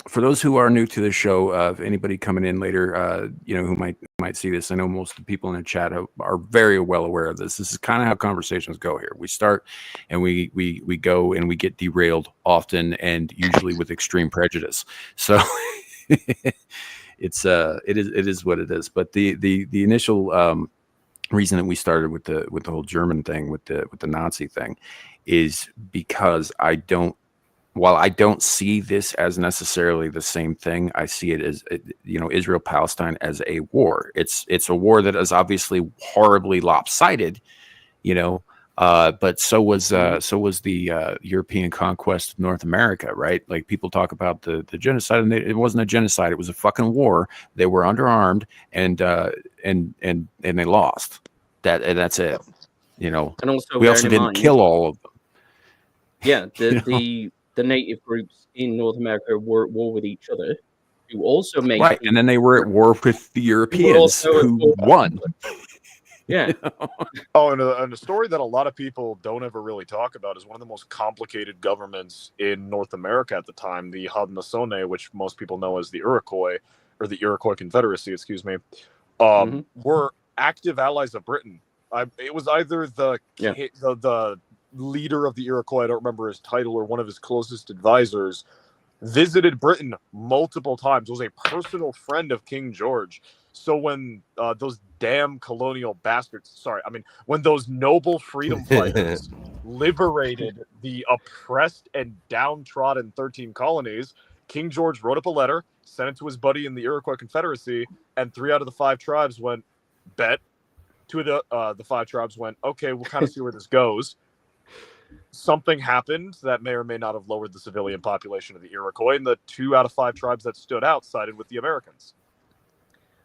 For those who are new to the show, if anybody coming in later, who might see this, I know most of the people in the chat are very well aware of this. This is kind of how conversations go here. We start and we go and we get derailed often and usually with extreme prejudice. So it is what it is. But the initial reason that we started with the whole German thing with the Nazi thing is because I don't while I don't see this as necessarily the same thing, I see it as, Israel-Palestine as a war. It's a war that is obviously horribly lopsided, but so was the European conquest of North America, right? Like, people talk about the genocide, and it wasn't a genocide; it was a fucking war. They were underarmed, and they lost. That's it. And also, we also didn't kill all of them. Yeah, the native groups in North America were at war with each other, who also made right, and then they were at war with the Europeans, who won. Yeah. Oh, and a story that a lot of people don't ever really talk about is one of the most complicated governments in North America at the time, the Haudenosaunee, which most people know as the Iroquois, or the Iroquois Confederacy, excuse me, were active allies of Britain. It was either the leader of the Iroquois, I don't remember his title, or one of his closest advisors, visited Britain multiple times, was a personal friend of King George. So when those damn colonial bastards, when those noble freedom fighters liberated the oppressed and downtrodden 13 colonies, King George wrote up a letter, sent it to his buddy in the Iroquois Confederacy, and 3 out of the 5 tribes went, bet. 2 of the 5 tribes went, okay, we'll kind of see where this goes. Something happened that may or may not have lowered the civilian population of the Iroquois, and the 2 out of 5 tribes that stood out sided with the Americans.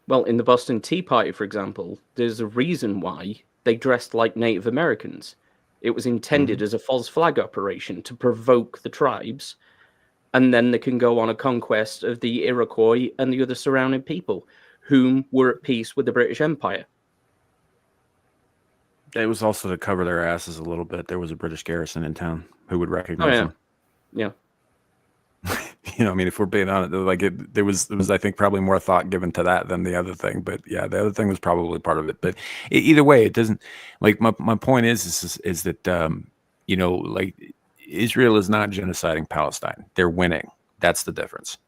Well, in the Boston Tea Party, for example, there's a reason why they dressed like Native Americans. It was intended as a false flag operation to provoke the tribes, and then they can go on a conquest of the Iroquois and the other surrounding people, whom were at peace with the British Empire. It was also to cover their asses a little bit. There was a British garrison in town who would recognize them. Yeah. If we're being honest, there was I think probably more thought given to that than the other thing. But yeah, the other thing was probably part of it. But either way, it doesn't. Like, my point is that Israel is not genociding Palestine. They're winning. That's the difference.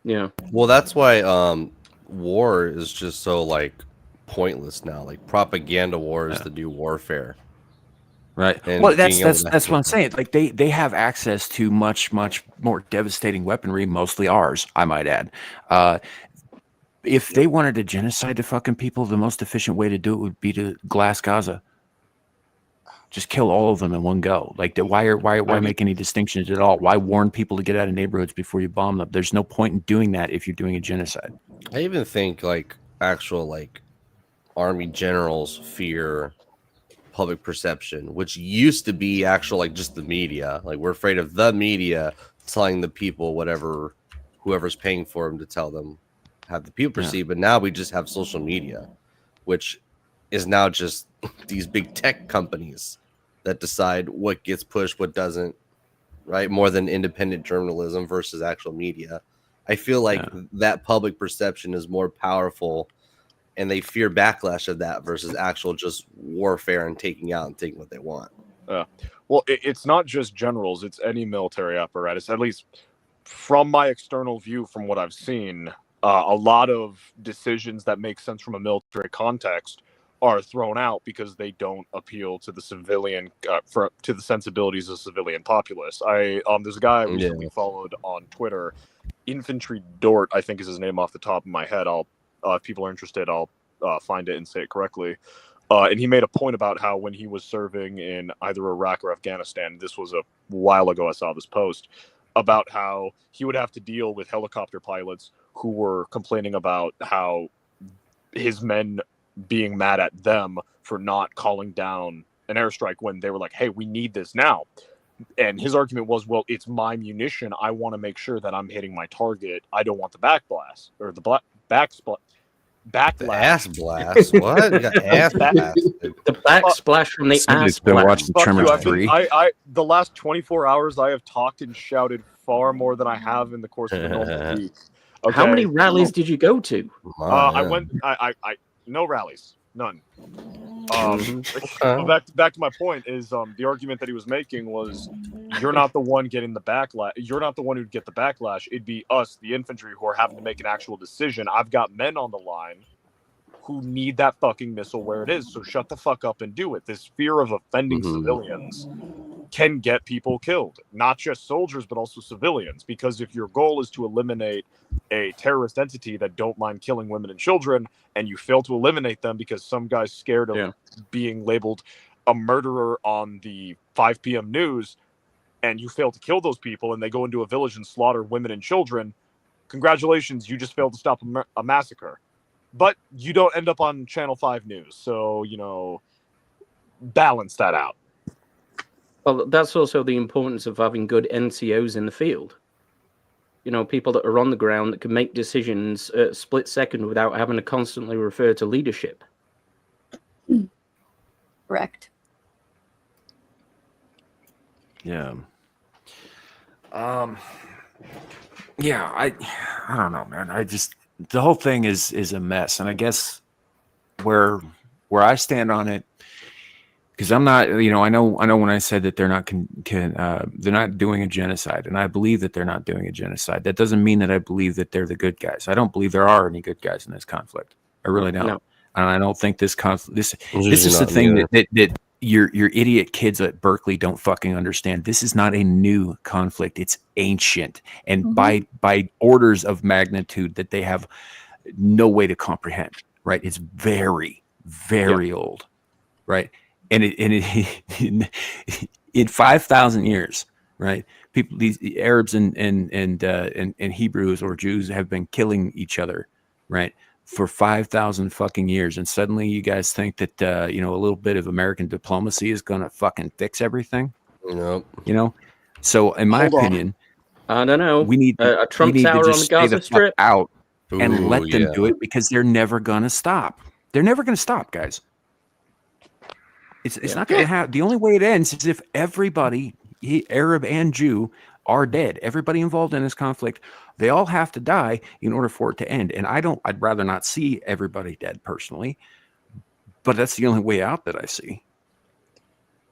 Yeah. Well, that's why war is just so pointless now. Like, propaganda war is the new warfare. Right. And well, that's what I'm saying. Like, they have access to much more devastating weaponry, mostly ours, I might add. If they wanted to genocide the fucking people, the most efficient way to do it would be to glass Gaza. Just kill all of them in one go. Like, why make any distinctions at all? Why warn people to get out of neighborhoods before you bomb them? There's no point in doing that if you're doing a genocide. I even think actual army generals fear public perception, which used to be actual just the media. Like, we're afraid of the media telling the people whoever's paying for them to tell them how the people perceive. But now we just have social media, which is now just these big tech companies that decide what gets pushed, what doesn't, right? More than independent journalism versus actual media. I feel like that public perception is more powerful, and they fear backlash of that versus actual just warfare and taking what they want. Well, it's not just generals, it's any military apparatus. At least from my external view, from what I've seen, a lot of decisions that make sense from a military context are thrown out because they don't appeal to the civilian, to the sensibilities of the civilian populace. There's a guy I recently followed on Twitter, Infantry Dort, I think is his name off the top of my head. If people are interested, I'll find it and say it correctly. And he made a point about how when he was serving in either Iraq or Afghanistan, this was a while ago, I saw this post, about how he would have to deal with helicopter pilots who were complaining about how his men being mad at them for not calling down an airstrike when they were like, hey, we need this now. And his argument was, well, it's my munition. I want to make sure that I'm hitting my target. I don't want the backblast or the backlash. The ass blast. What? You got ass blast. The backsplash from the ass been blast. watching Tremors 3. The last 24 hours, I have talked and shouted far more than I have in the course of a normal week. Okay. How many rallies did you go to? I went. No rallies, none. Back to my point is the argument that he was making was you're not the one getting the backlash. You're not the one who'd get the backlash. It'd be us, the infantry, who are having to make an actual decision. I've got men on the line who need that fucking missile where it is. So shut the fuck up and do it. This fear of offending civilians can get people killed, not just soldiers, but also civilians. Because if your goal is to eliminate a terrorist entity that don't mind killing women and children, and you fail to eliminate them because some guy's scared of being labeled a murderer on the 5 p.m. news, and you fail to kill those people, and they go into a village and slaughter women and children, congratulations, you just failed to stop a massacre. But you don't end up on Channel 5 News. So, balance that out. Well, that's also the importance of having good NCOs in the field. People that are on the ground that can make decisions at a split second without having to constantly refer to leadership. Correct. Yeah. Yeah, I don't know, man. The whole thing is a mess, and I guess where I stand on it, because I'm not, I know when I said that they're not they're not doing a genocide, and I believe that they're not doing a genocide. That doesn't mean that I believe that they're the good guys. I don't believe there are any good guys in this conflict. I really don't. No. And I don't think this conflict. This is the thing that your idiot kids at Berkeley don't fucking understand. This is not a new conflict. It's ancient, and by orders of magnitude that they have no way to comprehend. Right? It's very, very old. Right? And in 5,000 years, right? People, these Arabs and Hebrews or Jews have been killing each other, right, for 5,000 fucking years. And suddenly, you guys think that a little bit of American diplomacy is gonna fucking fix everything? Nope. So in my opinion, I don't know. We need a Trump tower on the Gaza Strip out and let them do it, because they're never gonna stop. They're never gonna stop, guys. It's not going to happen. The only way it ends is if everybody, Arab and Jew, are dead. Everybody involved in this conflict, they all have to die in order for it to end. And I'd rather not see everybody dead personally, but that's the only way out that I see.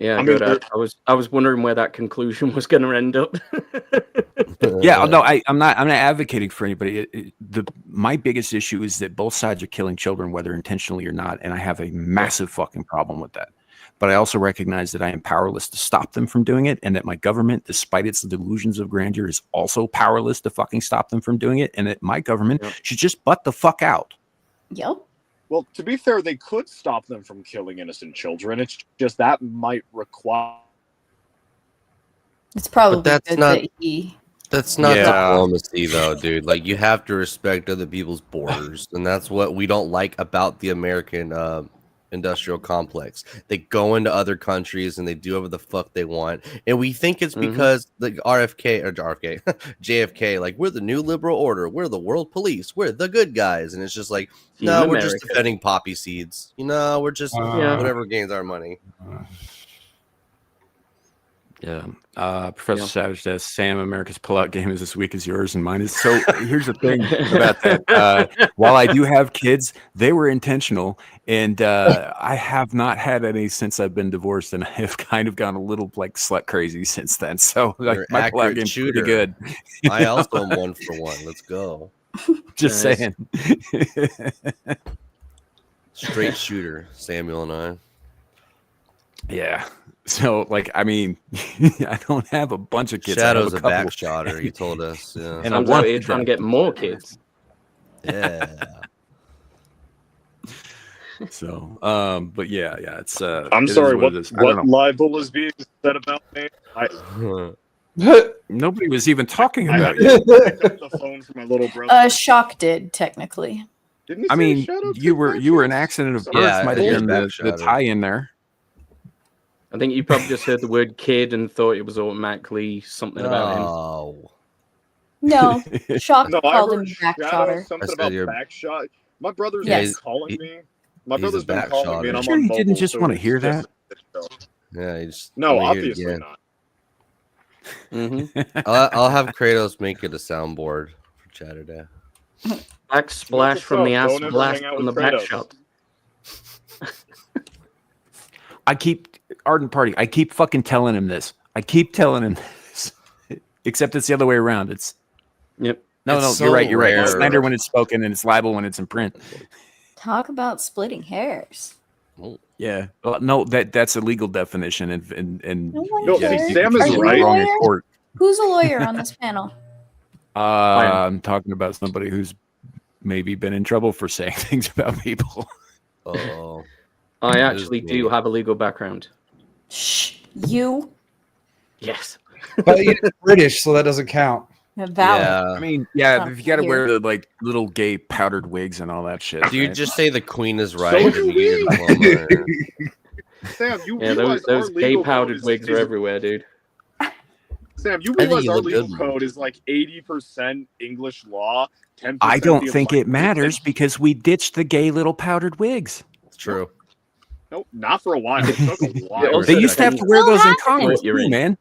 Yeah, I was wondering where that conclusion was going to end up. Yeah, no, I'm not advocating for anybody. My biggest issue is that both sides are killing children, whether intentionally or not, and I have a massive fucking problem with that. But I also recognize that I am powerless to stop them from doing it, and that my government, despite its delusions of grandeur, is also powerless to fucking stop them from doing it, and that my government should just butt the fuck out. Yep. Well, to be fair, they could stop them from killing innocent children. It's just that might require... It's probably that's good not, that he... That's not diplomacy, though, dude. Like, you have to respect other people's borders, and that's what we don't like about the American industrial complex. They go into other countries and they do whatever the fuck they want, and we think it's because the JFK, like, we're the new liberal order, we're the world police, we're the good guys, and it's just like, no, we're just defending poppy seeds. We're just whatever gains our money. Professor Savage says, Sam, America's pullout game is as weak as yours and mine is. So here's the thing about that. While I do have kids, they were intentional, and I have not had any since I've been divorced, and I have kind of gone a little like slut crazy since then. So like, my pullout game's pretty good. I also am 1 for 1. Let's go. Just saying. Straight shooter, Samuel and I. Yeah. So, like, I mean, I don't have a bunch of kids. Shadow's a back shotter, you told us. Yeah. And I'm trying to get more kids. Yeah. So, but yeah, it's. I'm sorry. What libel is being said about me? Nobody was even talking about you. I picked up the phone from my little brother. Shock did technically. Didn't he I mean, Shadow you were an accident of birth. Might have been the tie in there. I think you probably just heard the word kid and thought it was automatically something about him. No, Shock called him backshotter. Something about backshot. My brother's been calling me. My brother's been calling me, and I'm sure he didn't just want to hear that. Yeah, just no, obviously not. I'll have Kratos make it a soundboard for Saturday. Backsplash from the ass blast on the back shot. I keep Ardent Party. I keep fucking telling him this. Except it's the other way around. It's No, so you're right. You're rare. right. It's slander when it's spoken and it's libel when it's in print. Talk about splitting hairs. Yeah. Well, no, that's a legal definition, and No one No, cares. Sam Are is you right. a wrong in lawyer? court. Who's a lawyer on this panel? I'm talking about somebody who's maybe been in trouble for saying things about people. Oh, I It actually is do me. have a legal background. Shh, you. Yes. But you're British, so that doesn't count. Valid. yeah. I mean, yeah, Oh, if you got to here. wear the like little gay powdered wigs and all that shit. Do you right? just say the queen is right do and you get your we. diploma? or- Sam, you Yeah, realize those our gay legal powdered code wigs are everywhere, dude. Sam, you I think realize you our look legal good. code is like 80% English law, 10%. I don't the think it enlightenment, matters and- because we ditched the gay little powdered wigs. It's true. No, not for a while. It took a while. also They used to have to wear Still those in happening. Congress You're too, in. man.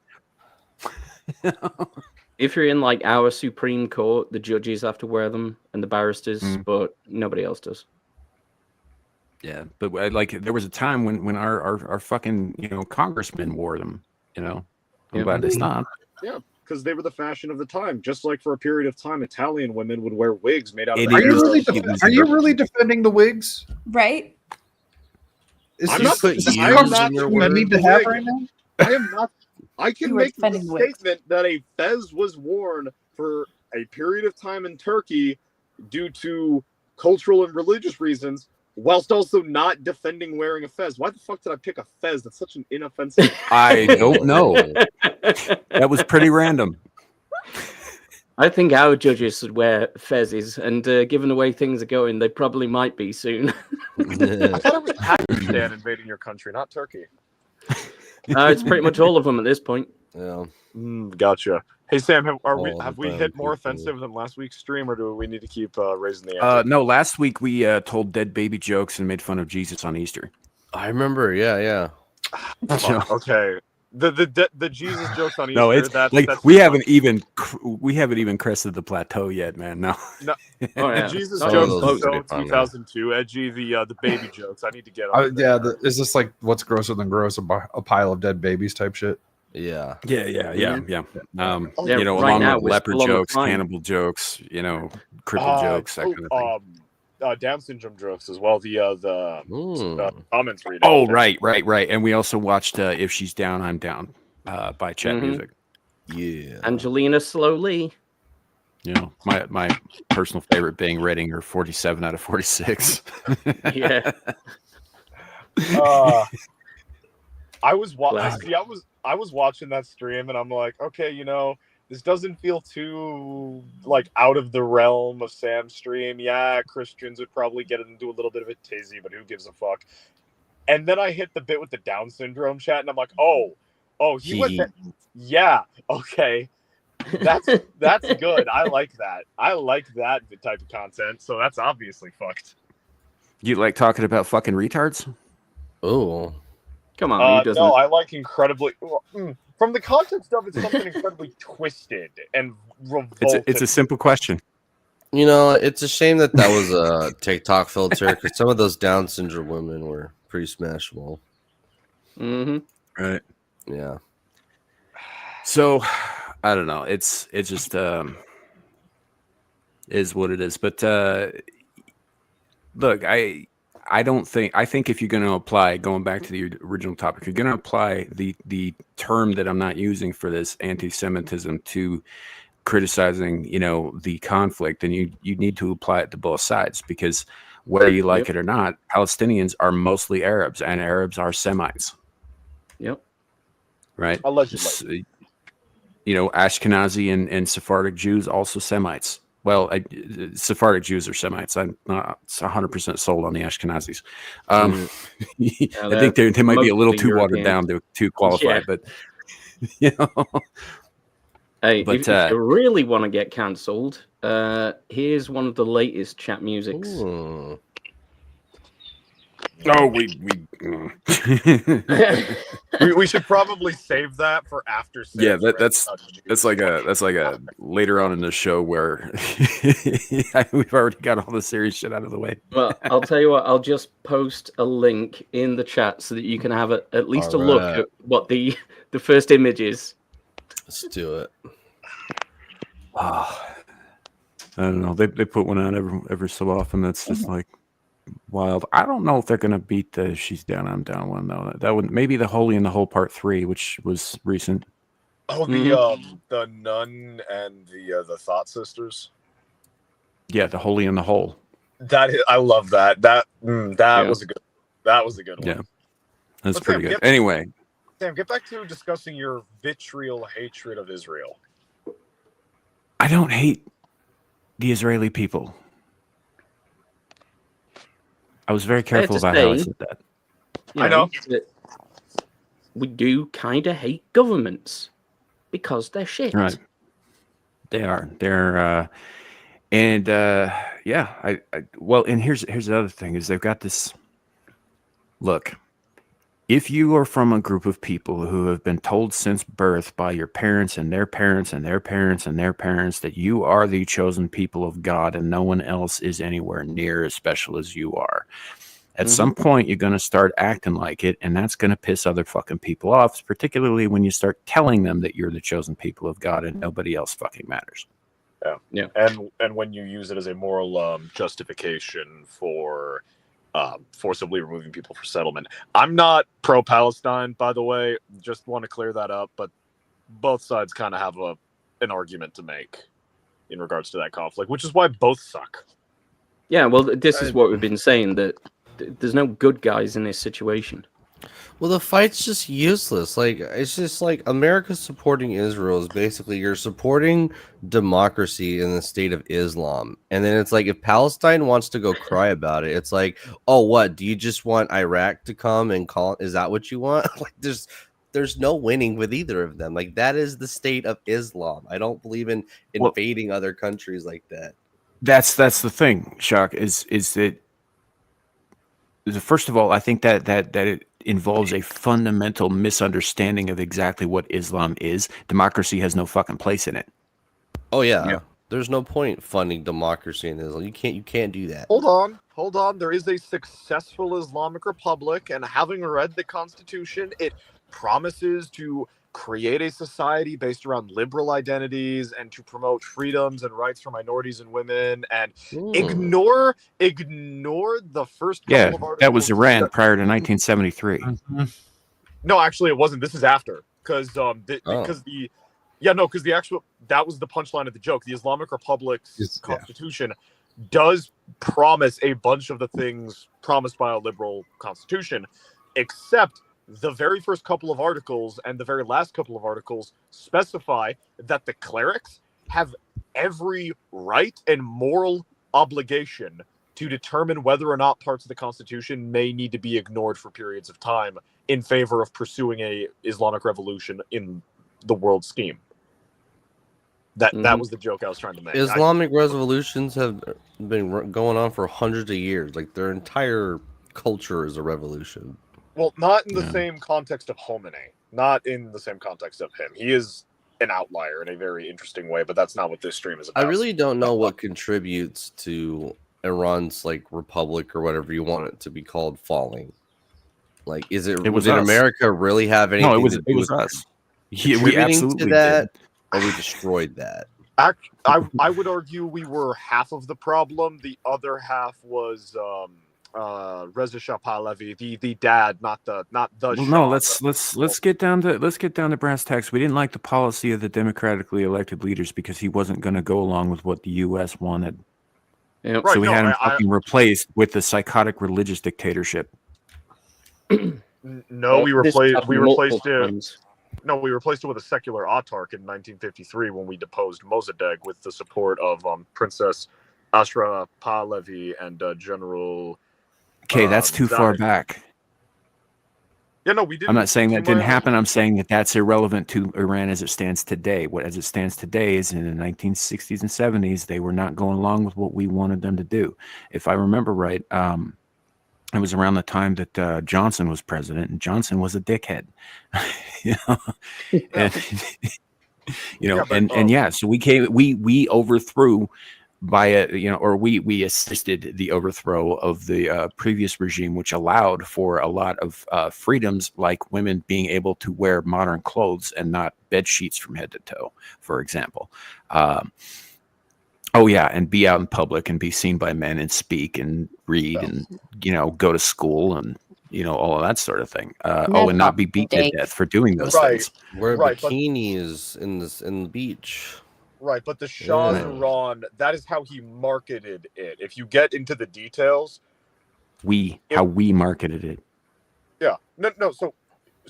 If you're in like our Supreme Court, the judges have to wear them and the barristers, but nobody else does. Yeah, but like there was a time when our fucking congressmen wore them. I'm Yeah. glad they stopped. Yeah, because they were the fashion of the time. Just like for a period of time, Italian women would wear wigs made out of. It Are you is- really? it was- Are you really defending the wigs? Right? Is I'm this, not- is this I am a not conversation I need to defending have the right now? I am not. I can You were make the defending wigs. statement that a fez was worn for a period of time in Turkey due to cultural and religious reasons, whilst also not defending wearing a fez. Why the fuck did I pick a fez? That's such an inoffensive. I don't know. That was pretty random. I think our judges should wear fezzes, and given the way things are going, they probably might be soon. I thought it was Pakistan invading your country, not Turkey. It's pretty much all of them at this point. Yeah. Gotcha. Hey Sam, have All we the hit more people. offensive than last week's stream, or do we need to keep raising the ante? No, last week we told dead baby jokes and made fun of Jesus on Easter. I remember. Yeah. Fuck, okay. The Jesus jokes on Easter. No, it's that's, like that's we too haven't much. even crested the plateau yet, man. No. Oh, The yeah. Jesus Some of jokes those are are so pretty fun, 2002 edgy. The baby jokes. I need to get on. Yeah. Is this like what's grosser than gross? A pile of dead babies type shit. Yeah. Yeah. Yeah, right Along now with we're leper still on the jokes, climb. cannibal jokes, cripple jokes, that kind of thing. Down syndrome jokes as well. The comments reading. Oh, right. And we also watched If She's Down, I'm Down by Chat Mhm. Music. Yeah. Angelina Slowly. My personal favorite being rating her 47 out of 46. Yeah. I was Classic. see, I was watching that stream and I'm like, okay, this doesn't feel too like out of the realm of Sam's stream. Yeah, Christians would probably get into a little bit of a tizzy, but who gives a fuck? And then I hit the bit with the Down syndrome chat, and I'm like, oh, he went. Yeah, okay, that's good. I like that. I like that type of content. So that's obviously fucked. You like talking about fucking retards? Oh. Come on, who doesn't? No, I like incredibly. From the context of it's something incredibly twisted and revolting. It's a simple question. It's a shame that was a TikTok filter because some of those Down syndrome women were pretty smashable. Mm-hmm. Right. Yeah. So, I don't know. It's just is what it is. But look, I think if you're going to apply, going back to the original topic, if you're going to apply the term that I'm not using for this anti-Semitism to criticizing, the conflict, then you need to apply it to both sides, because whether you like it or not, Palestinians are mostly Arabs, and Arabs are Semites. Yep. Right. Allegedly. Ashkenazi and Sephardic Jews also Semites. Well, Sephardic Jews are Semites. I'm not 100% sold on the Ashkenazis. I think they might be a little too watered down to qualify, but Hey, But, if you really want to get cancelled, here's one of the latest chat musics. Ooh. we we should probably save that for after. Yeah, Sam's that's like a later on in the show where we've already got all the serious shit out of the way. Well, I'll tell you what, I'll just post a link in the chat so that you can have at least a look at what the first image is. Let's do it. I don't know. They put one out every so often. That's just like wild. I don't know if they're going to beat the She's Down, I'm Down one, though. That would maybe the Holy in the Hole Part 3, which was recent. Oh, the Nun and the Thought Sisters. Yeah, the Holy in the Hole. I love that. That was a good. That was a good one. Yeah, that's But pretty Sam, good. Anyway, Sam, get back to discussing your vitriol hatred of Israel. I don't hate the Israeli people. I was very careful about how I said that. I know. We do kind of hate governments because they're shit. Right. They are. They're yeah. Well, and here's the other thing is they've got this. Look, if you are from a group of people who have been told since birth by your parents and their parents and their parents and their parents that you are the chosen people of God and no one else is anywhere near as special as you are, at some point you're going to start acting like it, and that's going to piss other fucking people off, particularly when you start telling them that you're the chosen people of God and nobody else fucking matters. Yeah. And when you use it as a moral justification for forcibly removing people for settlement. I'm not pro-Palestine, by the way. Just want to clear that up. But both sides kind of have an argument to make in regards to that conflict, which is why both suck. Yeah, well, this is what we've been saying, that there's no good guys in this situation. Well, the fight's just useless. Like, it's just like America supporting Israel is basically you're supporting democracy in the state of Islam. And then it's like if Palestine wants to go cry about it, it's like, oh, what? Do you just want Iraq to come and call? Is that what you want? Like, there's no winning with either of them. Like, that is the state of Islam. I don't believe in invading other countries like that. That's the thing, Shock, is that first of all, I think that it involves a fundamental misunderstanding of exactly what Islam is. Democracy has no fucking place in it. Oh yeah. There's no point funding democracy in Islam. You can't do that. Hold on. There is a successful Islamic Republic, and having read the Constitution, it promises to create a society based around liberal identities and to promote freedoms and rights for minorities and women, and ignore the first couple of articles. That was Iran prior to 1973. No, actually it wasn't. This is after, because that was the punchline of the joke. The Islamic Republic's constitution does promise a bunch of the things promised by a liberal constitution, except the very first couple of articles and the very last couple of articles specify that the clerics have every right and moral obligation to determine whether or not parts of the Constitution may need to be ignored for periods of time in favor of pursuing a Islamic revolution in the world scheme. That was the joke I was trying to make. Islamic revolutions have been going on for hundreds of years. Like, their entire culture is a revolution. Well, not in the same context of Khomeini. Not in the same context of him. He is an outlier in a very interesting way, but that's not what this stream is about. I really don't know what contributes to Iran's republic or whatever you want it to be called falling. Like, did America really have anything? No, it was us. We absolutely did. Or we destroyed that. I would argue we were half of the problem. The other half was Reza Shah Pahlavi, the dad, not the. Well, Shah, no, let's get down to brass tacks. We didn't like the policy of the democratically elected leaders because he wasn't going to go along with what the U.S. wanted. Yep. So we had him fucking replaced with the psychotic religious dictatorship. No, we replaced it. No, we replaced it with a secular autarch in 1953 when we deposed Mossadegh with the support of Princess Ashra Pahlavi and General. Okay, that's too far back. Yeah, no, we didn't. I'm not saying that didn't happen. I'm saying that that's irrelevant to Iran as it stands today. As it stands today is in the 1960s and 70s, they were not going along with what we wanted them to do. If I remember right, it was around the time that Johnson was president, and Johnson was a dickhead. So we overthrew we assisted the overthrow of the previous regime, which allowed for a lot of freedoms, like women being able to wear modern clothes and not bed sheets from head to toe, for example. Oh yeah, and be out in public and be seen by men and speak and read and go to school and all of that sort of thing. And not be beaten to death for doing those things. Wear Right, but- bikinis in the beach. Right, but the Shah's Iran, that is how he marketed it. If you get into the details, how we marketed it. Yeah, no. So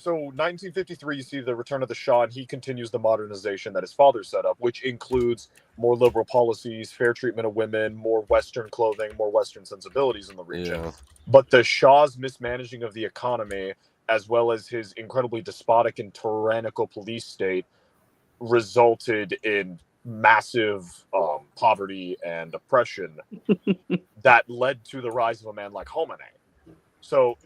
1953, you see the return of the Shah, and he continues the modernization that his father set up, which includes more liberal policies, fair treatment of women, more Western clothing, more Western sensibilities in the region. Yeah. But the Shah's mismanaging of the economy, as well as his incredibly despotic and tyrannical police state, resulted in massive poverty and oppression that led to the rise of a man like Khomeini. So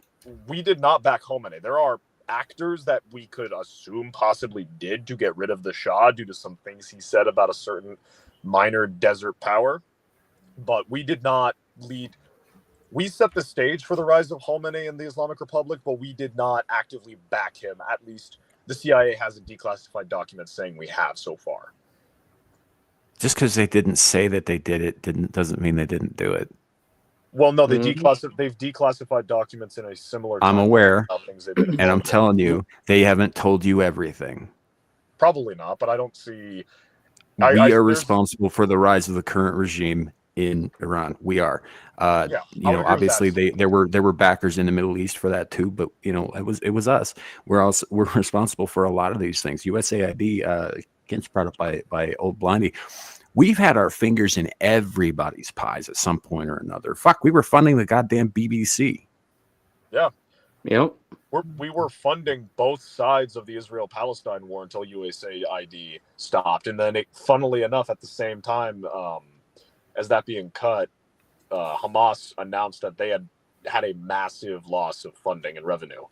we did not back Khomeini. There are actors that we could assume possibly did to get rid of the Shah due to some things he said about a certain minor desert power, but we did not lead. We set the stage for the rise of Khomeini in the Islamic Republic, but we did not actively back him. At least the CIA hasn't declassified documents saying we have so far. Just because they didn't say that they did it doesn't mean they didn't do it. Well, no, they've declassified documents in a similar. I'm aware, and I'm telling you, they haven't told you everything. Probably not, but I don't see. We are responsible for the rise of the current regime in Iran. We are. Obviously there were backers in the Middle East for that too, but it was us. We're responsible for a lot of these things. USAID gets brought up by Old Blindy. We've had our fingers in everybody's pies at some point or another. Fuck, we were funding the goddamn BBC. Yeah. Yep. We were funding both sides of the Israel-Palestine war until USAID stopped. And then, funnily enough, at the same time as that being cut, Hamas announced that they had a massive loss of funding and revenue.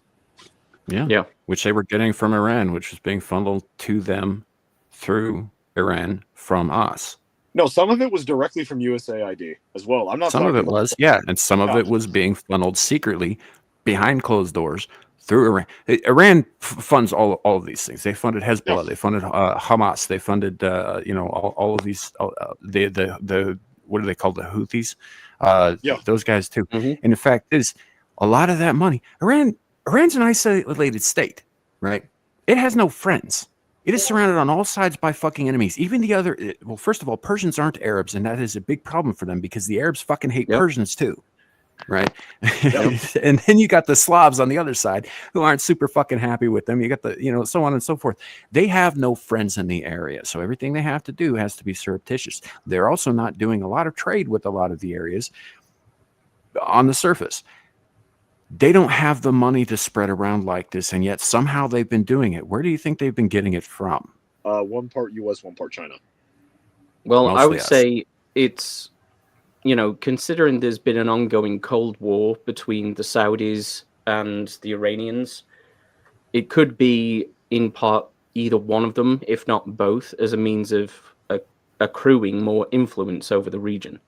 Yeah. Which they were getting from Iran, which was being funneled to them through Iran from us. No, some of it was directly from USAID as well. I'm not. Some of it was, and some of it was being funneled secretly behind closed doors through Iran. Iran funds all of these things. They funded Hezbollah. They funded Hamas. They funded all of these. The what are they called? The Houthis. Those guys too. Mm-hmm. And in fact, is a lot of that money. Iran's an isolated state, right? It has no friends. It is surrounded on all sides by fucking enemies. Even the other, well, first of all, Persians aren't Arabs, and that is a big problem for them because the Arabs fucking hate Persians too, right? And then you got the Slavs on the other side who aren't super fucking happy with them. You got the, so on and so forth. They have no friends in the area, so everything they have to do has to be surreptitious. They're also not doing a lot of trade with a lot of the areas on the surface. They don't have the money to spread around like this, and yet somehow they've been doing it. Where do you think they've been getting it from? One part U.S., one part China. Well, mostly I would say it's, considering there's been an ongoing Cold War between the Saudis and the Iranians, it could be in part either one of them, if not both, as a means of accruing more influence over the region.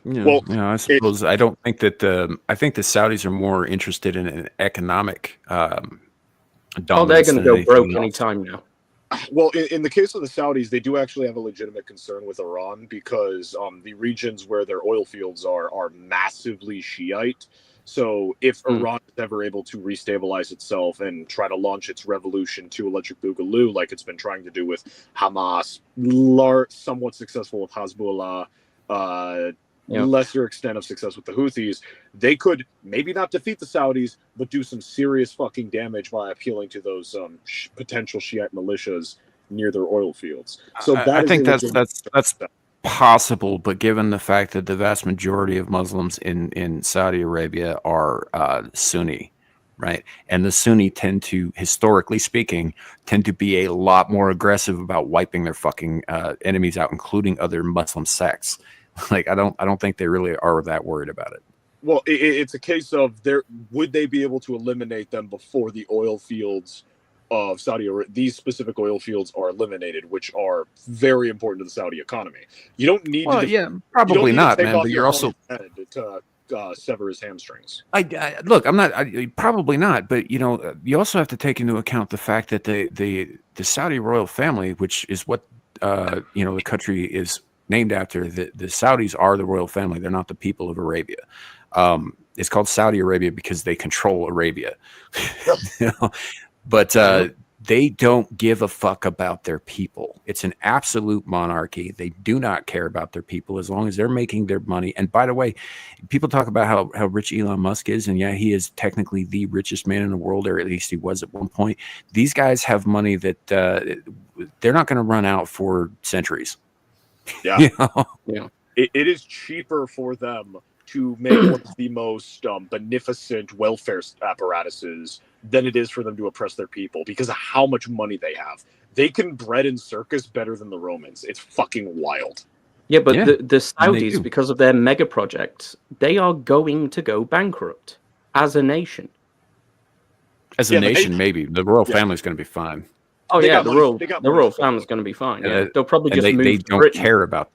I suppose I don't think that I think the Saudis are more interested in an economic dominance. Oh, they're going to go broke anytime now. Well, in the case of the Saudis, they do actually have a legitimate concern with Iran because the regions where their oil fields are massively Shiite. So if Iran is ever able to restabilize itself and try to launch its revolution to Electric Boogaloo, like it's been trying to do with Hamas, somewhat successful with Hezbollah, lesser extent of success with the Houthis, they could maybe not defeat the Saudis, but do some serious fucking damage by appealing to those potential Shiite militias near their oil fields. So I think that's possible, but given the fact that the vast majority of Muslims in Saudi Arabia are Sunni, right? And the Sunni tend to, historically speaking, be a lot more aggressive about wiping their fucking enemies out, including other Muslim sects. Like I don't think they really are that worried about it. Well, it's a case of would they be able to eliminate them before the oil fields of Saudi Arabia? These specific oil fields are eliminated, which are very important to the Saudi economy. You don't need probably not, man. But you're also to sever his hamstrings. Look, I'm not. Probably not, but you also have to take into account the fact that the Saudi royal family, which is what the country is named after. The Saudis are the royal family. They're not the people of Arabia. It's called Saudi Arabia because they control Arabia. But they don't give a fuck about their people. It's an absolute monarchy. They do not care about their people as long as they're making their money. And by the way, people talk about how rich Elon Musk is, and yeah, he is technically the richest man in the world, or at least he was at one point. These guys have money that they're not going to run out for centuries. Yeah. It is cheaper for them to make one of the most beneficent welfare apparatuses than it is for them to oppress their people because of how much money they have. They can bread and circus better than the Romans. It's fucking wild. Yeah, but the Saudis, because of their mega projects, they are going to go bankrupt as a nation. As a nation, maybe. The royal family's going to be fine. Oh, yeah, the royal family's going to be fine. Yeah. They'll probably just move they to don't Britain. care about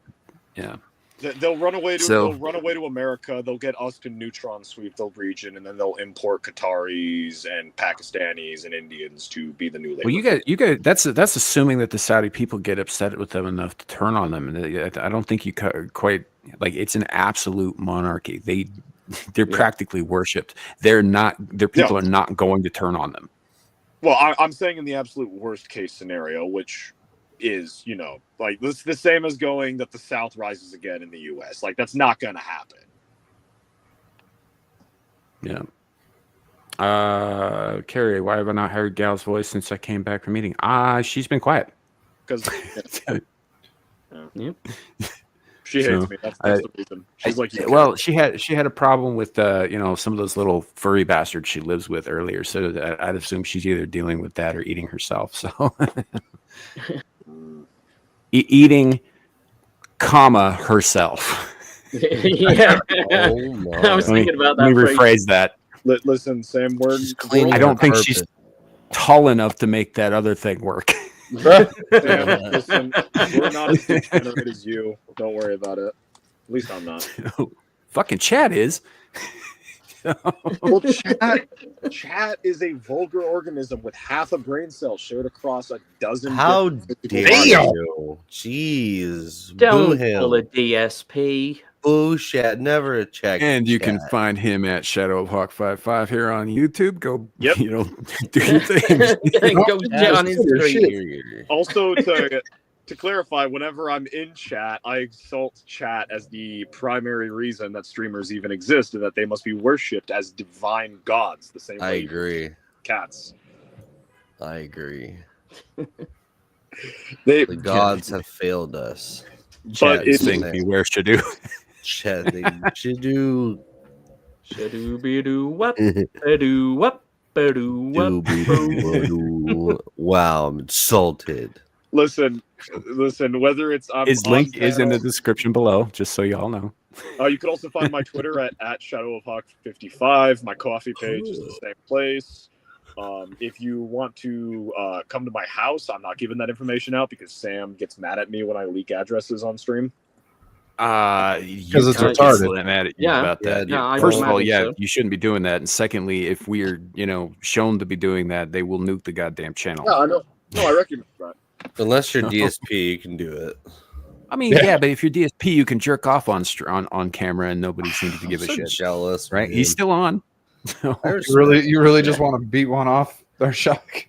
They'll run away to America. They'll get us to neutron sweep the region, and then they'll import Qataris and Pakistanis and Indians to be the new labor. Well, you guys. That's assuming that the Saudi people get upset with them enough to turn on them, and I don't think you quite like. It's an absolute monarchy. They're practically worshipped. Their people are not going to turn on them. Well, I'm saying in the absolute worst case scenario, which is, like this the same as going that the South rises again in the U.S. Like that's not going to happen. Yeah. Carrie, why have I not heard Gal's voice since I came back from meeting? She's been quiet. Because she hates me. That's the reason. She's like, she had a problem with some of those little furry bastards she lives with earlier. So I'd assume she's either dealing with that or eating herself. So eating, herself. Yeah. I was thinking about that. Let me rephrase that. Listen, Sam, I don't think she's tall enough to make that other thing work. Sam, listen, we're not as degenerate as you. Don't worry about it. At least I'm not. Fucking Chad is. Well, chat is a vulgar organism with half a brain cell shared across a dozen. How dare you? Jeez. Don't pull a DSP. Bullshit. Never a check. And you can find him at Shadow of Hawk 55 here on YouTube. Go, do your thing. Go on his stream. Also, to clarify, whenever I'm in chat, I exalt chat as the primary reason that streamers even exist, and that they must be worshipped as divine gods. The same way. I agree. Cats. I agree. The gods have failed us. But it's beware Shadu. Chat, Shadu. Shadu be-doo wop, be-doo wop, be-doo wop. Wow, I'm insulted. Listen. Whether it's his link is in the description below, just so y'all know. You can also find my Twitter at Shadow of Hawk 55. My coffee page is the same place. If you want to come to my house, I'm not giving that information out because Sam gets mad at me when I leak addresses on stream. Because it's retarded. Mad at you about that. Yeah, first of all, you shouldn't be doing that. And secondly, if we're shown to be doing that, they will nuke the goddamn channel. Yeah, I know. No, I recognize that. Unless you're DSP, you can do it. I mean, yeah, but if you're DSP, you can jerk off on camera and nobody seems to give a shit. Jealous, right? He's still on. You really just want to beat one off their shock.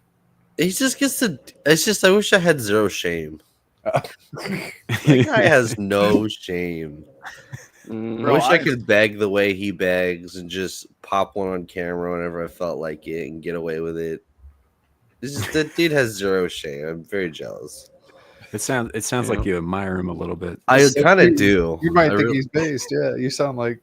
He just gets to. It's just I wish I had zero shame. That guy has no shame. I wish I could beg the way he begs and just pop one on camera whenever I felt like it and get away with it. That dude has zero shame. I'm very jealous. It sounds like you admire him a little bit. I kind of do. You might think he's based. Yeah, you sound like.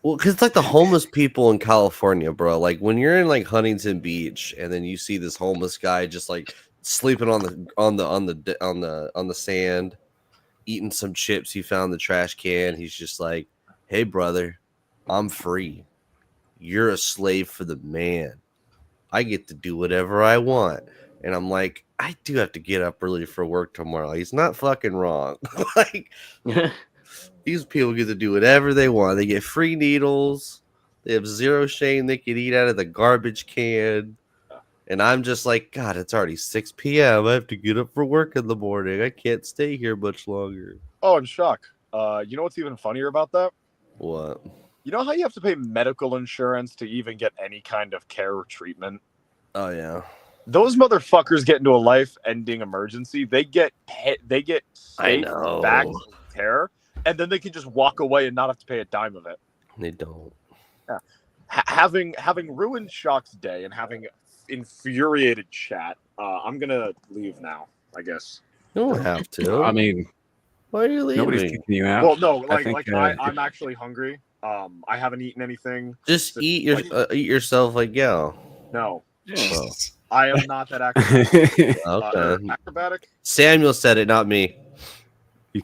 Well, because it's like the homeless people in California, bro. Like when you're in like Huntington Beach, and then you see this homeless guy just like sleeping on the sand, eating some chips he found in the trash can. He's just like, "Hey, brother, I'm free. You're a slave for the man. I get to do whatever I want." And I'm like, I do have to get up early for work tomorrow. He's not fucking wrong. Like, these people get to do whatever they want. They get free needles. They have zero shame. They can eat out of the garbage can. And I'm just like, God, it's already 6 p.m. I have to get up for work in the morning. I can't stay here much longer. Oh, I'm shocked. You know what's even funnier about that? What? You know how you have to pay medical insurance to even get any kind of care or treatment? Oh, yeah. Those motherfuckers get into a life-ending emergency. They get I safe know. bags of care, and then they can just walk away and not have to pay a dime of it. They don't. Yeah. Having ruined Shock's day and having infuriated chat, I'm gonna leave now, I guess. You don't have to. I mean, why are you leaving? nobody's kicking you out. Well, no, I think, I'm actually hungry. I haven't eaten anything. Just eat yourself like yeah. No, Oh. I am not that acrobatic. Okay. Acrobatic. Samuel said it, not me.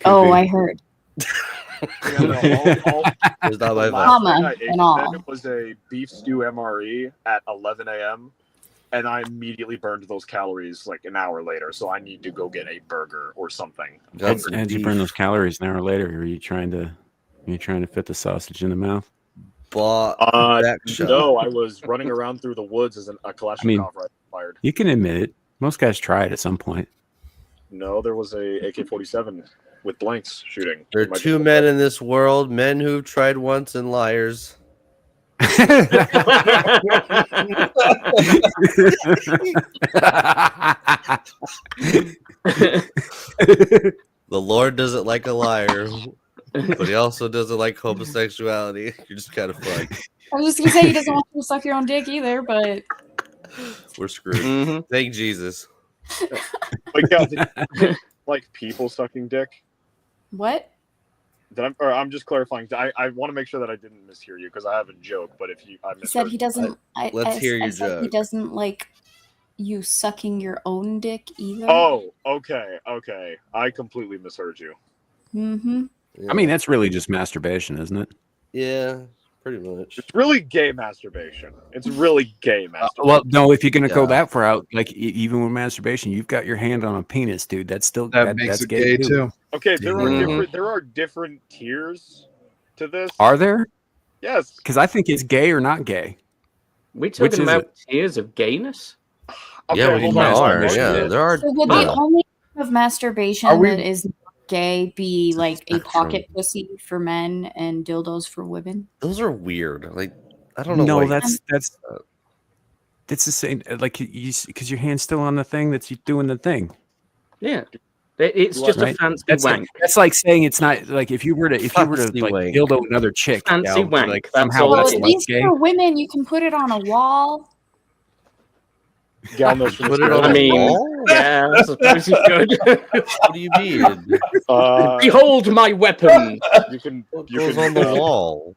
Oh, I heard. Yeah, no, It's not my the last fault. thing I ate and all. then was a beef stew MRE at 11 a.m. and I immediately burned those calories like an hour later. So I need to go get a burger or something. How'd you burn those calories an hour later? Or are you trying to fit the sausage in the mouth? No, I was running around through the woods as a Kalashnikov rifle fired. You can admit it. Most guys try it at some point. No, there was a AK-47 with blanks shooting. There are two men in this world, men who've tried once and liars. The Lord doesn't like a liar, but he also doesn't like homosexuality. You're just kind of fun. I was just gonna say he doesn't want you to suck your own dick either, but We're screwed. Thank Jesus. Like, yeah, like people sucking dick. what? I'm just clarifying. I want to make sure that I didn't mishear you because I have a joke. But if you, I He said he doesn't. Let's hear your said he joke. doesn't like you sucking your own dick either. Oh, okay. I completely misheard you. Mm-hmm. Yeah. I mean, that's really just masturbation, isn't it? Yeah, pretty much. It's really gay masturbation. It's really gay masturbation. Well, no, if you're gonna go Yeah. that far out, like even with masturbation, you've got your hand on a penis, dude. That's still That makes that's it gay too. Okay, there are Mhm. different tiers to this. Are there? Yes. Because I think it's gay or not gay. We're Which talking is about it? tiers of gayness. Okay, Yeah, we hold might on. as well are. mention Yeah, it. there are. So would yeah. the only type of masturbation Are we- that is gay be like a spectrum. pocket pussy for men and dildos for women? Those are weird. Like, I don't know. No, why- that's the same. Like you, because your hand's still on the thing that's you doing the thing. Yeah. It's just Right? a fancy That's wank. like, that's like saying it's not like if you were to Fancy like wank. dildo another chick, Fancy wank, like that's somehow all Well, that's at less least gay. for women, you can put it on a wall. Gal knows from Put this it on I a mean, wall? yeah, I suppose you could. What do you mean? Behold my weapon, You can. What You goes can. on the wall?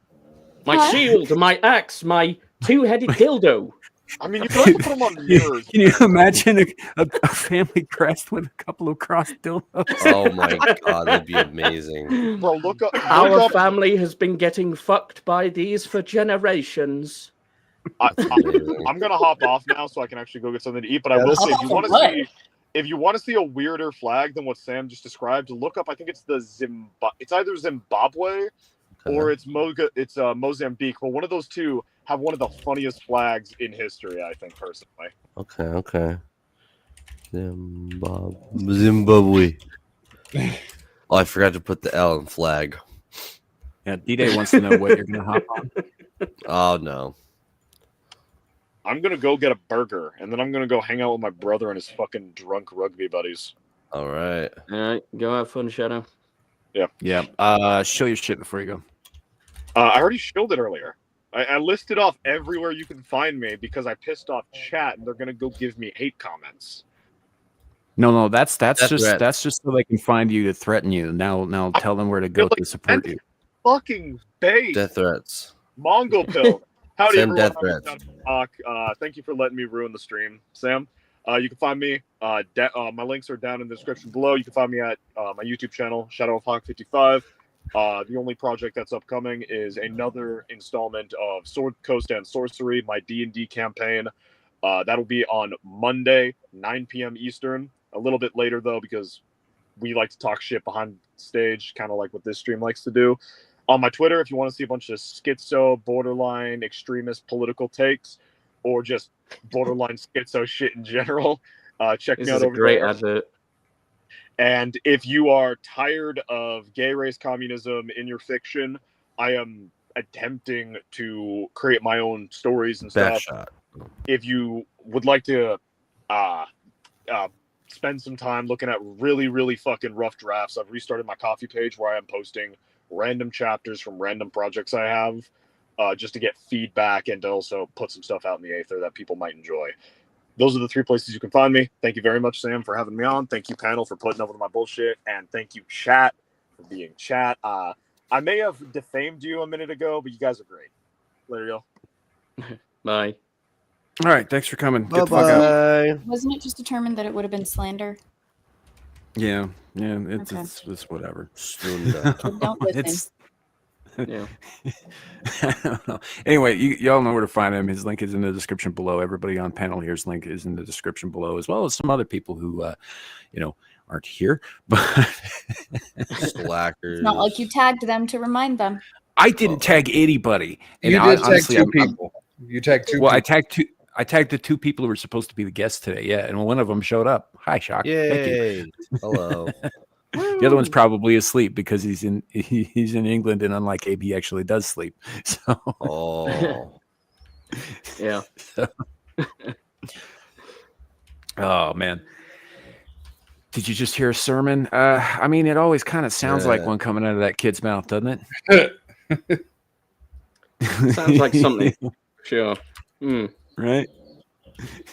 my Huh? shield, my axe, my two-headed dildo. I mean, you can also put them on mirrors. Can you imagine a family crest with a couple of crossed dildos? Oh my god, that'd be amazing. Bro, look up. Our Look up family has been getting fucked by these for generations. I'm gonna hop off now so I can actually go get something to eat. But I Yeah, will this say, is if you want to what? see, if you want to see a weirder flag than what Sam just described, look up. I think it's the It's either Zimbabwe or it's Mozambique. But one of those two have one of the funniest flags in history. I think personally. Okay. Zimbabwe. Oh, I forgot to put the L in flag. Yeah, D-Day wants to know what you're gonna hop on. Oh no. I'm gonna go get a burger, and then I'm gonna go hang out with my brother and his fucking drunk rugby buddies. All right. All right, go have fun, Shadow. Yeah. Show your shit before you go. I already shilled it earlier. I listed off everywhere you can find me because I pissed off chat, and they're gonna go give me hate comments. No, that's Death just threats. that's just so they can find you to threaten you. Now tell them where to go like, to support you. Fucking base. Death threats. Mongol pill. Howdy, Send everyone. death I'm threats. down to talk. Thank you for letting me ruin the stream, Sam. You can find me. My links are down in the description below. You can find me at my YouTube channel, Shadow of Hawk 55. The only project that's upcoming is another installment of Sword Coast and Sorcery, my D&D campaign. That'll be on Monday, 9 p.m. Eastern. A little bit later, though, because we like to talk shit behind stage, kind of like what this stream likes to do. On my Twitter, if you want to see a bunch of schizo, borderline, extremist political takes, or just borderline schizo shit in general, check This me is out a over great there. advert. And if you are tired of gay race communism in your fiction, I am attempting to create my own stories and stuff. Backshot. If you would like to spend some time looking at really, really fucking rough drafts, I've restarted my coffee page where I am posting random chapters from random projects I have, just to get feedback and to also put some stuff out in the aether that people might enjoy. Those are the 3 places you can find me. Thank you very much, Sam, for having me on. Thank you, panel, for putting up with my bullshit. And thank you, chat, for being chat. I may have defamed you a minute ago, but you guys are great. There you go. Bye. All right, thanks for coming. Bye Get the fuck out. bye. Wasn't it just determined that it would have been slander? Yeah, it's, Okay. it's whatever. So don't listen. It's Yeah. I don't know. Anyway, y'all know where to find him. His link is in the description below. Everybody on panel here's link is in the description below, as well as some other people who aren't here. But Slackers. It's not like you tagged them to remind them. I didn't tag anybody. And You did honestly, tag 2 people. You tagged 2 Well, people. I tagged the 2 people who were supposed to be the guests today. Yeah, and one of them showed up. Hi, Shock. Thank you. Yay. Hello. The other one's probably asleep because he's in England, and unlike Abe, he actually does sleep. So, Oh. Yeah. oh man, did you just hear a sermon? I mean, it always kind of sounds like one coming out of that kid's mouth, doesn't it? Sounds like something. Sure. Right?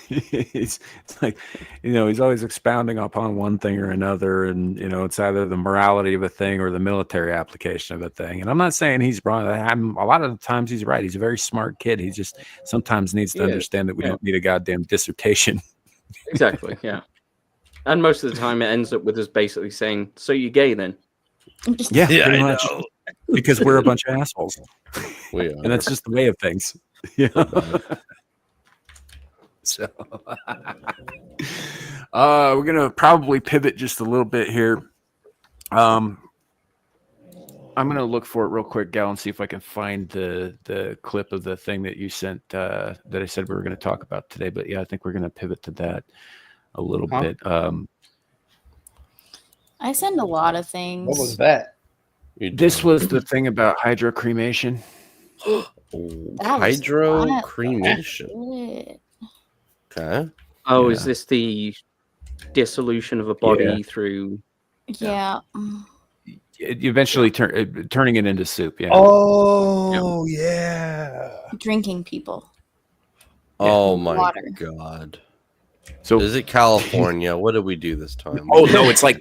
It's like, he's always expounding upon one thing or another, and it's either the morality of a thing or the military application of a thing. And I'm not saying he's wrong. A lot of the times he's right. He's a very smart kid. He just sometimes needs to understand that we don't need a goddamn dissertation. Exactly. Yeah. And most of the time, it ends up with us basically saying, "So you're gay then?" Yeah, Yeah, pretty I much. know. Because we're a bunch of assholes, We are. and that's just the way of things. Yeah. So, we're gonna probably pivot just a little bit here. I'm gonna look for it real quick, Gal, and see if I can find the clip of the thing that you sent that I said we were going to talk about today. But yeah, I think we're gonna pivot to that a little bit. I send a lot of things. What was that? This was the thing about hydrocremation. That was Hydro wild. cremation. Shit. Okay. Oh, Yeah. is this the dissolution of a body through? Yeah. Eventually turning it into soup. Yeah. Oh, yeah. Drinking people. Oh my Water. god. So Is it California? What did we do this time? oh no, it's like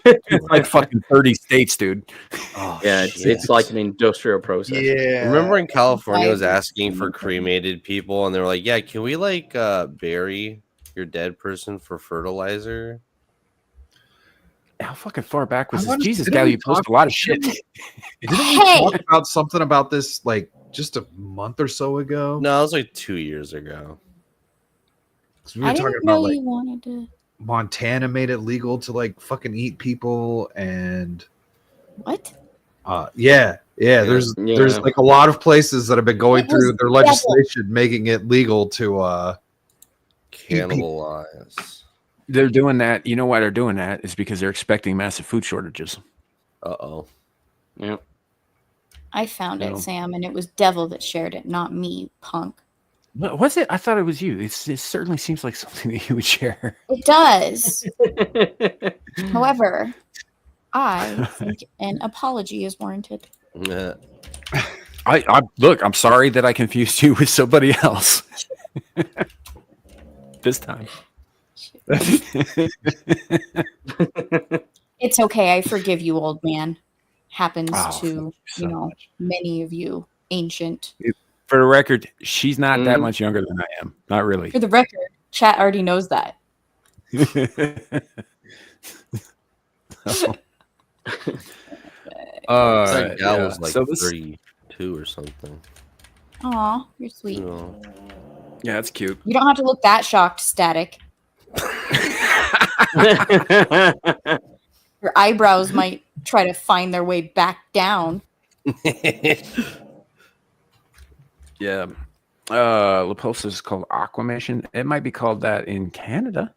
fucking 30 states, dude. Oh, Yeah, it's like an industrial process. Yeah. Remember when California was Right. asking for cremated people and they were like, yeah, can we bury your dead person for fertilizer? How fucking far back was I this? wanted- Jesus, didn't Gal, we you post talk- a lot of shit. Didn't we Hey! talk about something about this like just a month or so ago? No, it was like 2 years ago. 'Cause we were I talking didn't about know like you wanted to. Montana made it legal to like fucking eat people, and What? there's like a lot of places that have been going It was through their devil. legislation making it legal to Cannibalize. They're doing that. You know why they're doing that is because they're expecting massive food shortages. Uh-oh. Yeah. I found No. it, Sam, and it was Devil that shared it, not me, punk. What was it? I thought it was you. It certainly seems like something that you would share. It does. However, I think an apology is warranted. Yeah. I look. I'm sorry that I confused you with somebody else. This time. It's okay. I forgive you, old man. Happens Oh, thank to, you so much. many of you ancient. For the record, she's not that Mhm. much younger than I am. Not really. For the record, chat already knows that. That gal yeah. was like So this- 32 or something. Aw, you're sweet. You know. yeah, that's cute. You don't have to look that shocked, Static. Your eyebrows might try to find their way back down. Yeah. Lipolysis is called aquamation. It might be called that in Canada.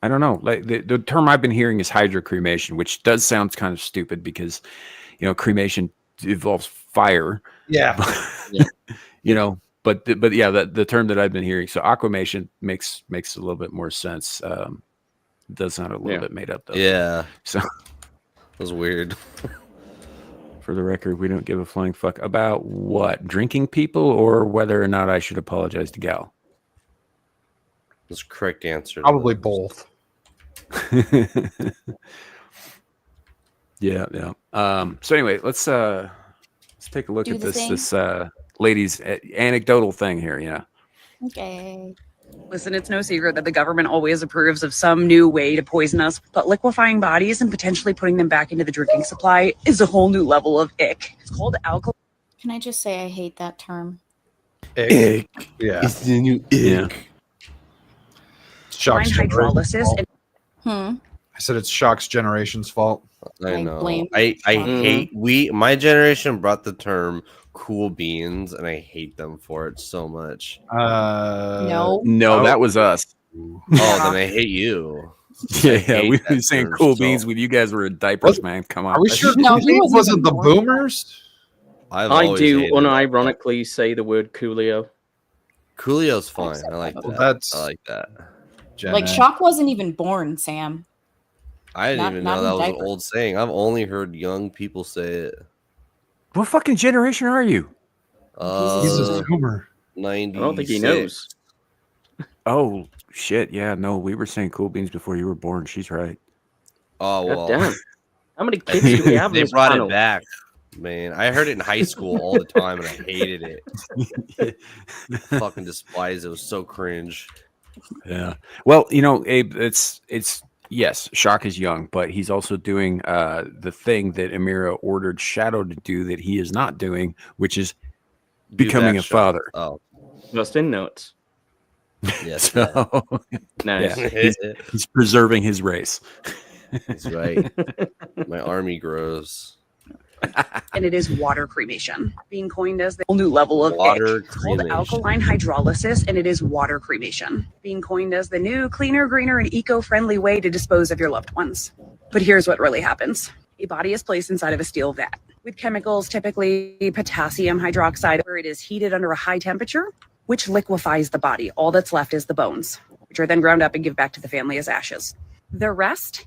I don't know. Like the term I've been hearing is hydrocremation, which does sound kind of stupid because, cremation involves fire. Yeah. But yeah, the term that I've been hearing. So aquamation makes a little bit more sense. It does sound a little bit made up though. Yeah. So that was weird. For the record, we don't give a flying fuck about what, drinking people or whether or not I should apologize to Gal. That's the correct answer. Probably both. Yeah. So anyway, let's take a look at this lady's anecdotal thing here. Yeah. Okay. Listen, it's no secret that the government always approves of some new way to poison us, but liquefying bodies and potentially putting them back into the drinking supply is a whole new level of ick. It's called alkaline. Can I just say I hate that term? Ick. Yeah. It's the new ick. Yeah. Shock's hydrolysis. I said it's Shock's generation's fault. I know. blame I Shock. hate my generation brought the term cool beans, and I hate them for it so much. No. No, that was us. Oh, then I hate you. Yeah, we were saying cool beans when you guys were in diapers, man. Come on. Are we sure No, cool he beans wasn't wasn't the even born. boomers? I do unironically say the word Coolio. Coolio's fine. I like that. That's I like that. Like Shock wasn't even born, Sam. I didn't even not know in that was an diapers. old saying. I've only heard young people say it. What fucking generation are you? He's a zoomer. 90. I don't think he knows. Oh shit! Yeah, no, we were saying cool beans before you were born. She's right. Oh God well. damn. How many kids do we have? They in this brought panel? it back, man. I heard it in high school all the time, and I hated it. Fucking despise it. It was so cringe. Yeah. Well, Abe, it's yes, Shock is young, but he's also doing the thing that Amira ordered Shadow to do that he is not doing, which is becoming a father. Oh, Just in notes. yes. So, Nice. yeah, he's preserving his race. That's right. My army grows. And it is water cremation, being coined as the whole new level of Water ick. It's called cremation. alkaline hydrolysis, and it is water cremation, being coined as the new, cleaner, greener, and eco-friendly way to dispose of your loved ones. But here's what really happens. A body is placed inside of a steel vat with chemicals, typically potassium hydroxide, where it is heated under a high temperature, which liquefies the body. All that's left is the bones, which are then ground up and give back to the family as ashes. The rest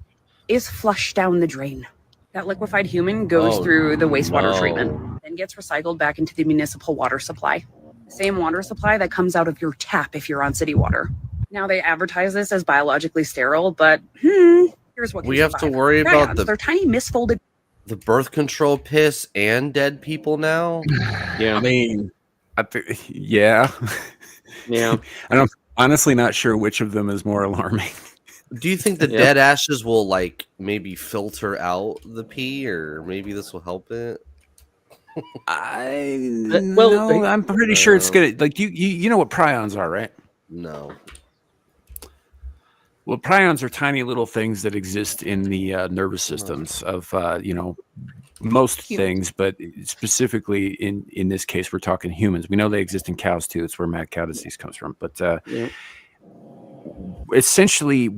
is flushed down the drain. That liquefied human goes through the wastewater treatment, then gets recycled back into the municipal water supply. The same water supply that comes out of your tap if you're on city water. Now they advertise this as biologically sterile, but here's what We can have to survive. worry about Prions, they're tiny misfolded. the birth control piss and dead people now. Yeah. I mean, yeah. Yeah. I'm honestly not sure which of them is more alarming. Do you think the Yeah. dead ashes will maybe filter out the pee, or maybe this will help it? I'm pretty sure it's gonna you know what prions are, right? No. Well, prions are tiny little things that exist in the nervous systems of most things, but specifically in this case, we're talking humans. We know they exist in cows too. It's where mad cow disease comes from. But essentially,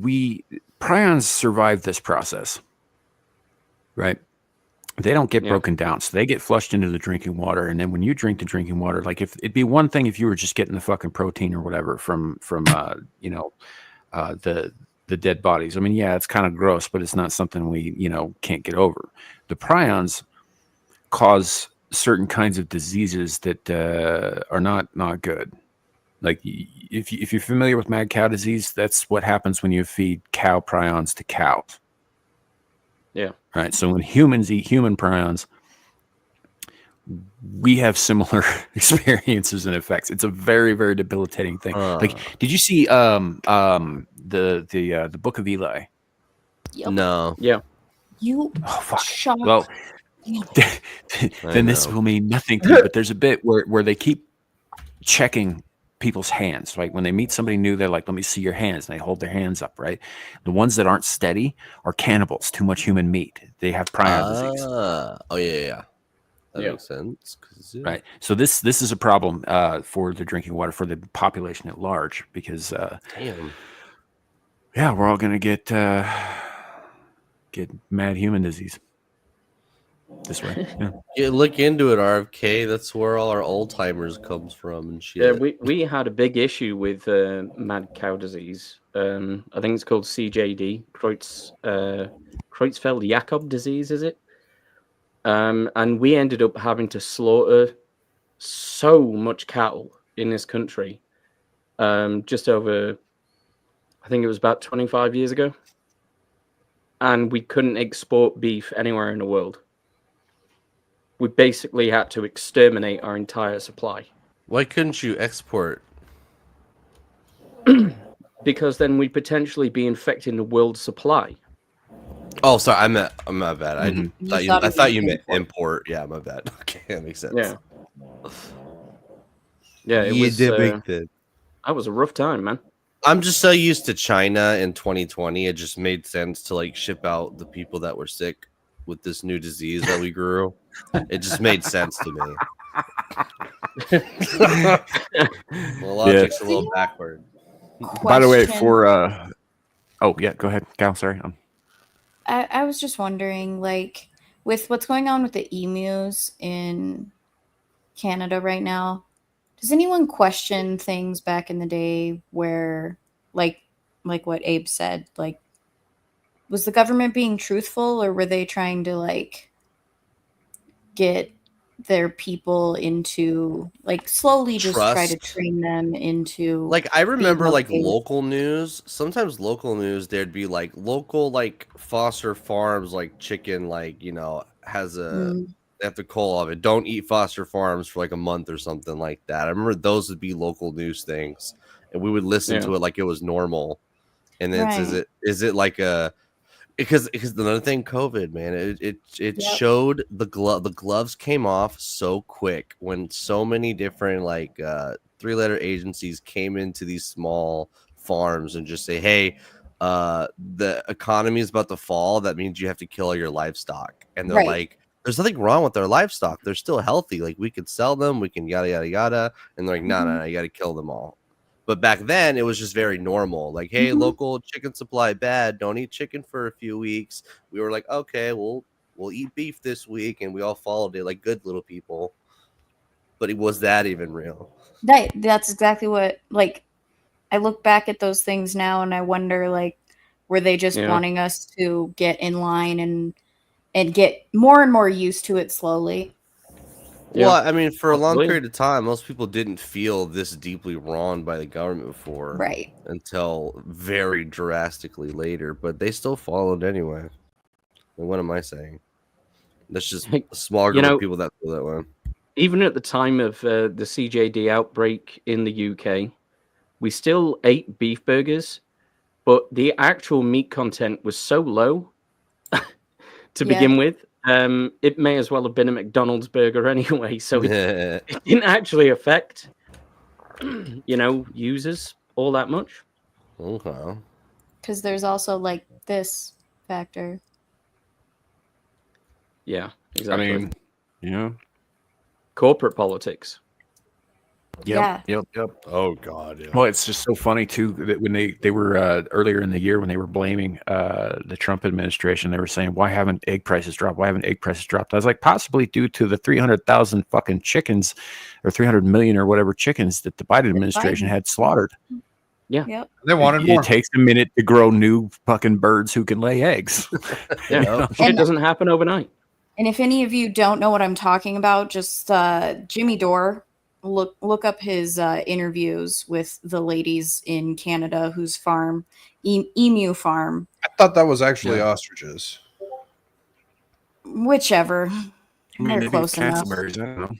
prions survive this process, right? They don't get broken down, so they get flushed into the drinking water. And then when you drink the drinking water, like if it'd be one thing if you were just getting the fucking protein or whatever from the dead bodies. I mean, yeah, it's kind of gross, but it's not something we can't get over. The prions cause certain kinds of diseases that are not good. Like if you're familiar with mad cow disease, that's what happens when you feed cow prions to cows. Yeah. Right. So when humans eat human prions, we have similar experiences and effects. It's a very, very debilitating thing. Like, did you see the Book of Eli? Yep. No. Yeah. You Shock. Well, then this will mean nothing to you. But there's a bit where they keep checking people's hands. Like when they meet somebody new, they're like, "Let me see your hands," and they hold their hands up. Right. The ones that aren't steady are cannibals. Too much human meat. They have prion disease. Oh yeah. That Yeah. makes sense. Right. So this is a problem for the drinking water for the population at large because Damn. yeah, we're all gonna get mad human disease this way. Yeah. Yeah, look into it, RFK. That's where all our old timers comes from and shit. Yeah, we had a big issue with mad cow disease. I think it's called CJD, Creutzfeldt-Jakob disease, is it? And we ended up having to slaughter so much cattle in this country. Just over, I think it was about 25 years ago, and we couldn't export beef anywhere in the world. We basically had to exterminate our entire supply. Why couldn't you export? Because then we'd potentially be infecting the world's supply. Oh, sorry. I'm not bad. Mhm. I thought you meant import. Yeah, my bad. Okay, that makes sense. Yeah. Yeah, it was. That was a rough time, man. I'm just so used to China in 2020. It just made sense to like ship out the people that were sick with this new disease that we grew. It just made sense to me. The logic's a little backward. By the way, Question. for oh yeah, go ahead, Cal. Sorry. I was just wondering, like, with what's going on with the emus in Canada right now, does anyone question things back in the day where, like what Abe said, like, was the government being truthful, or were they trying to like get their people into, like, slowly just try to Trust. train them into, Like I remember being like okay with- local news. Sometimes local news there'd be like local like Foster Farms like chicken like has a they have to call of it. Don't eat Foster Farms for like a month or something like that. I remember those would be local news things, and we would listen to it like it was normal. And then Right. is it like a because another thing, COVID, man, it Yep. showed the gloves came off so quick when so many different like 3-letter agencies came into these small farms and just say, hey, the economy is about to fall. That means you have to kill all your livestock. And they're Right. like, there's nothing wrong with their livestock. They're still healthy. Like we could sell them. We can yada yada yada. And they're like, no, you got to kill them all. But back then, it was just very normal. Like, hey, local chicken supply bad. Don't eat chicken for a few weeks. We were like, okay, we'll eat beef this week, and we all followed it like good little people. But was that even real? That's exactly what, like, I look back at those things now and I wonder, like, were they just wanting us to get in line and get more and more used to it slowly? Well, I mean, for a long period of time, most people didn't feel this deeply wronged by the government before. Right. Until very drastically later, but they still followed anyway. And what am I saying? That's just a small group of people that feel that way. Even at the time of the CJD outbreak in the UK, we still ate beef burgers, but the actual meat content was so low to begin with. It may as well have been a McDonald's burger anyway, so it didn't actually affect users all that much. Okay. Because there's also like this factor. Yeah, exactly. I mean, corporate politics. Yep. Oh God. Yeah. Well, it's just so funny too that when they were earlier in the year when they were blaming the Trump administration, they were saying, "Why haven't egg prices dropped? Why haven't egg prices dropped?" I was like, possibly due to the 300,000 fucking chickens, or 300 million or whatever chickens that the Biden administration had slaughtered. Yeah, they wanted more. It takes a minute to grow new fucking birds who can lay eggs. It doesn't happen overnight. And if any of you don't know what I'm talking about, just Jimmy Dore. Look up his interviews with the ladies in Canada whose farm, emu farm. I thought that was actually ostriches. Whichever. I mean, They're close enough. I don't know.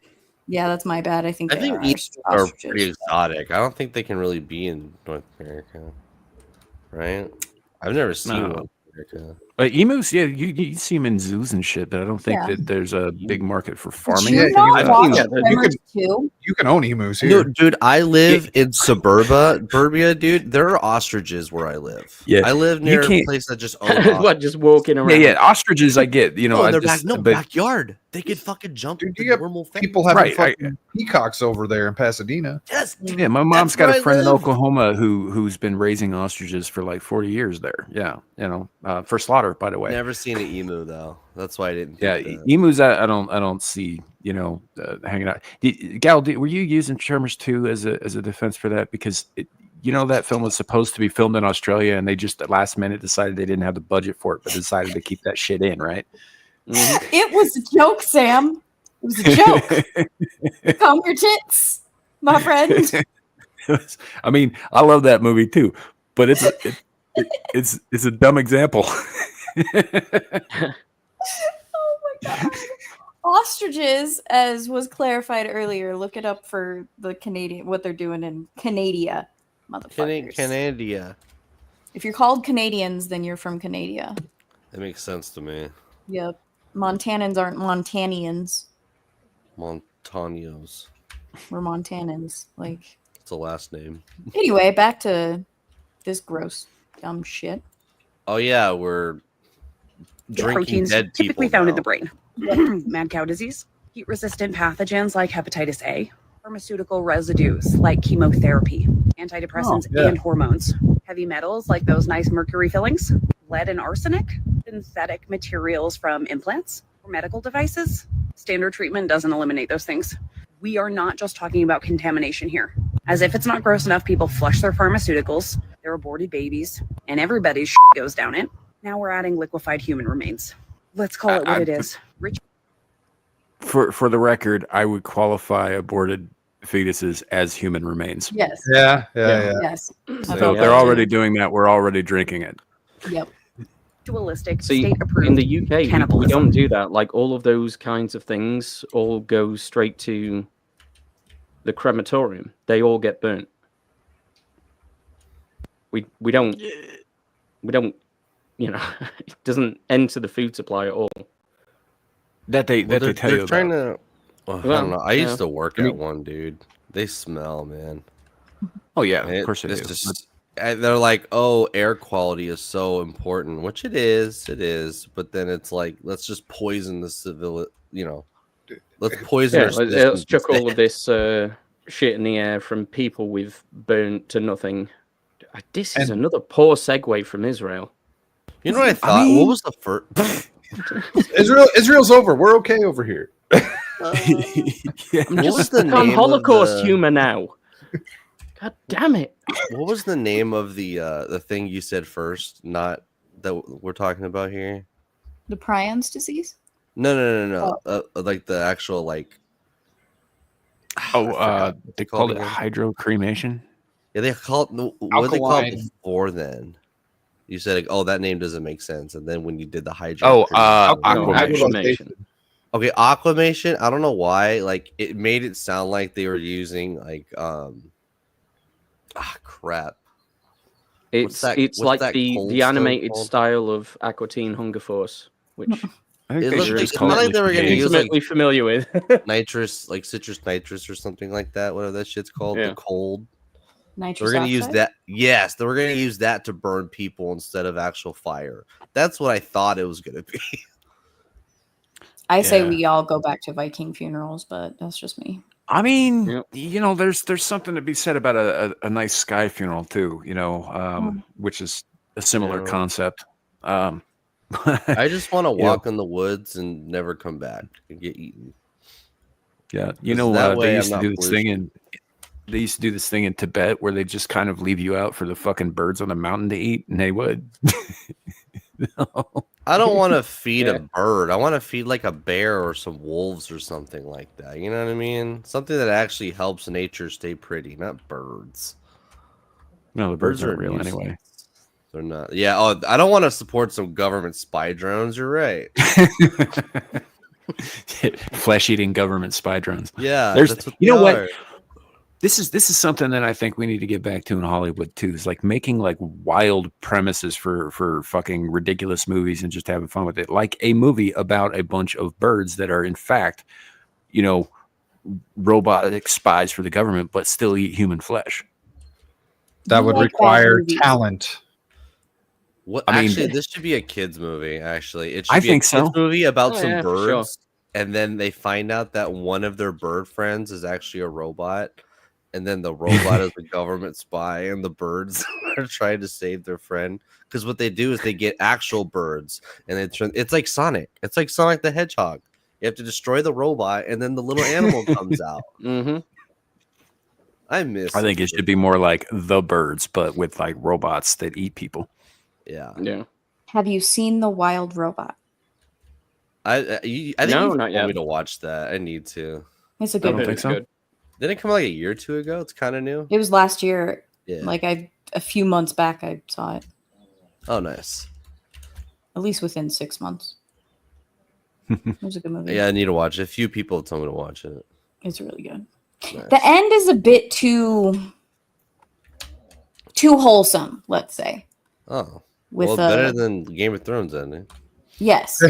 Yeah, that's my bad. I think emus are pretty exotic. I don't think they can really be in North America, right? I've never seen one in America. Emus, yeah, you see them in zoos and shit, but I don't think Yeah. that there's a big market for Did farming. you Yeah, not I've watch seen that. Tremors 2? You can own emus No, here. dude, I live in suburbia, dude. There are ostriches where I live. Yeah, I live you near a can't- place that just owns ostriches. What, just walking Yeah, around? yeah, ostriches I get, you know, No, in I their just, back, but backyard. They could fucking jump Dude, the you got normal fence. people having Right, fucking peacocks over there in Pasadena. Yes, yeah, my mom's That's got where a I friend in live. Oklahoma who's been raising ostriches for like 40 years there. Yeah, you know, for slaughter, by the way. Never seen an emu though. That's why I didn't. Yeah, Think that. emus I don't see, you know, hanging out. Gal, were you using Tremors 2 as a defense for that? Because you know that film was supposed to be filmed in Australia, and they just at last minute decided they didn't have the budget for it, but decided to keep that shit in, right? Mhm. It was a joke, Sam. It was a joke. Calm your tits, my friend. I mean, I love that movie too, but it's a dumb example. Oh my god. Ostriches, as was clarified earlier, look it up for the Canadian, what they're doing in Canada, motherfuckers. Canada. If you're called Canadians, then you're from Canada. That makes sense to me. Yep. Montanans aren't Montanians. Montaños. We're Montanans. Like, It's a last name. anyway, back to this gross, dumb shit. Oh yeah, we're drinking Proteins dead people. typically found in the now. brain. Mad cow disease, heat-resistant pathogens like hepatitis A, pharmaceutical residues like chemotherapy, antidepressants and hormones, heavy metals like those nice mercury fillings, lead and arsenic, synthetic materials from implants or medical devices. Standard treatment doesn't eliminate those things. We are not just talking about contamination here. As if it's not gross enough, people flush their pharmaceuticals, their aborted babies, and everybody's goes down it. Now we're adding liquefied human remains. Let's call it what it is. Rich. For the record, I would qualify aborted fetuses as human remains. Yes. Yeah. Yes. I So thought if they're that already too. doing that, we're already drinking it. Yep. Dualistic, See, state-approved in the UK, we cannibalism. don't do that. Like all of those kinds of things all go straight to the crematorium. They all get burnt. We don't, you know, it doesn't enter the food supply at all. That they They're tell you trying about. to. Well, I Well, don't know. I yeah. used to work I mean- at one, dude. They smell, man. Oh yeah, It- of course they it's do. just- they're like, oh, air quality is so important, which it is. But then it's like, let's just poison the civil, you know, let's poison. Yeah, our let's citizens chuck all of instead. this shit in the air from people we've burnt to nothing. This is And- another poor segue from Israel. You know what I thought? mean- What was the first? Israel's over. We're okay over here. Yeah. I'm What was just the on name of Holocaust the- humor now. God damn it! What was the name of the thing you said first? Not that we're talking about here. The prions disease? No. Like the actual like. I forgot what they called it again. hydrocremation. Yeah, they called. What did they call it Alkaline. before then? You said, like, "Oh, that name doesn't make sense," and then when you did the hydro. No, Aquamation. aquamation. Okay, aquamation. I don't know why. Like, it made it sound like they were using like crap. It's that- it's what's like that the cold stone animated called? style of Aqua Teen Hunger Force, which I think It they looked should like- just it's call not it like they were gonna liquefaction. use, like- intimately familiar with. nitrous, like citrus nitrous or something like that. Whatever that shit's called. Yeah. The cold. Nitrous We're gonna use oxide? that. Yes, they were gonna use that to burn people instead of actual fire. That's what I thought it was gonna be. I say Yeah. we all go back to Viking funerals, but that's just me. I mean, Yep. you know, there's something to be said about a nice sky funeral too. You know, which is a similar Yeah. concept. I just want to Yeah. walk in the woods and never come back and get eaten. Yeah, you Because know, that way they I'm used to not do this thing pollution. they used to do this thing in Tibet where they just kind of leave you out for the fucking birds on the mountain to eat, and they would. I don't want to feed Yeah. a bird. I want to feed like a bear or some wolves or something like that. You know what I mean? Something that actually helps nature stay pretty, not birds. No, the birds are aren't a real nuisance. anyway. They're not. Yeah. Oh, I don't want to support some government spy drones. You're right. Flesh-eating government spy drones. Yeah. There's- that's what you know they what? are. This is something that I think we need to get back to in Hollywood too. Is like making like wild premises for fucking ridiculous movies and just having fun with it. Like a movie about a bunch of birds that are in fact, you know, robotic spies for the government, but still eat human flesh. That would like bad require movies. talent. What? I mean- Actually, this should be a kids movie. Actually, it should I be think a kids so. movie about Oh, some yeah, for sure. birds, and then they find out that one of their bird friends is actually a robot, and then the robot is a government spy, and the birds are trying to save their friend. Because what they do is they get actual birds, and it's like Sonic. It's like Sonic the Hedgehog. You have to destroy the robot, and then the little animal comes out. Mm-hmm. I miss. I think it should be more like The Birds, but with like robots that eat people. Yeah. Yeah. Have you seen The Wild Robot? I think No, you not told yet. me to watch that. I need to. It's a I good don't movie. think so. Good. Didn't it come out like a year or two ago? It's kind of new. It was last year. Yeah. Like a few months back, I saw it. Oh, nice. At least within 6 months. It was a good movie. Yeah, I need to watch it. A few people told me to watch it. It's really good. Nice. The end is a bit too wholesome, let's say. Oh, With well, better than Game of Thrones ending. yes.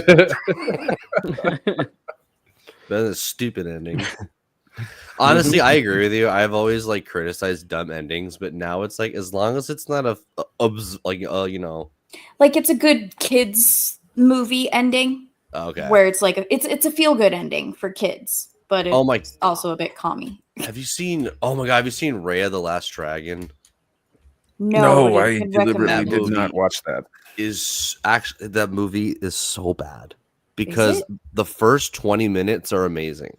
Better than stupid ending. Honestly, I agree with you. I've always like criticized dumb endings, but now it's like as long as it's not you know. Like it's a good kids movie ending Okay. where it's like it's a feel good ending for kids, but it's Oh my- also a bit calmy. Have you seen? Oh my god! Have you seen Raya the Last Dragon? No, but I it's been deliberately recommended. did movie. not watch that. Is actually that movie is so bad because it? the first 20 minutes are amazing.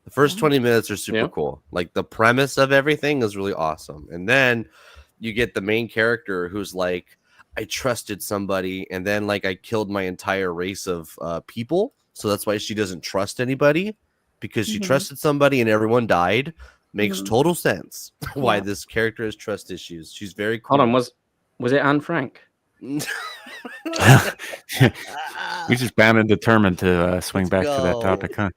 The first 20 minutes are super Yeah. cool. Like the premise of everything is really awesome. And then you get the main character who's like, I trusted somebody and then like I killed my entire race of people. So that's why she doesn't trust anybody because she Mhm. trusted somebody and everyone died. Makes Mhm. total sense why Yeah. this character has trust issues. She's very cool. Hold on, was it Anne Frank? We just bound and determined to swing Let's back to that go. topic, huh?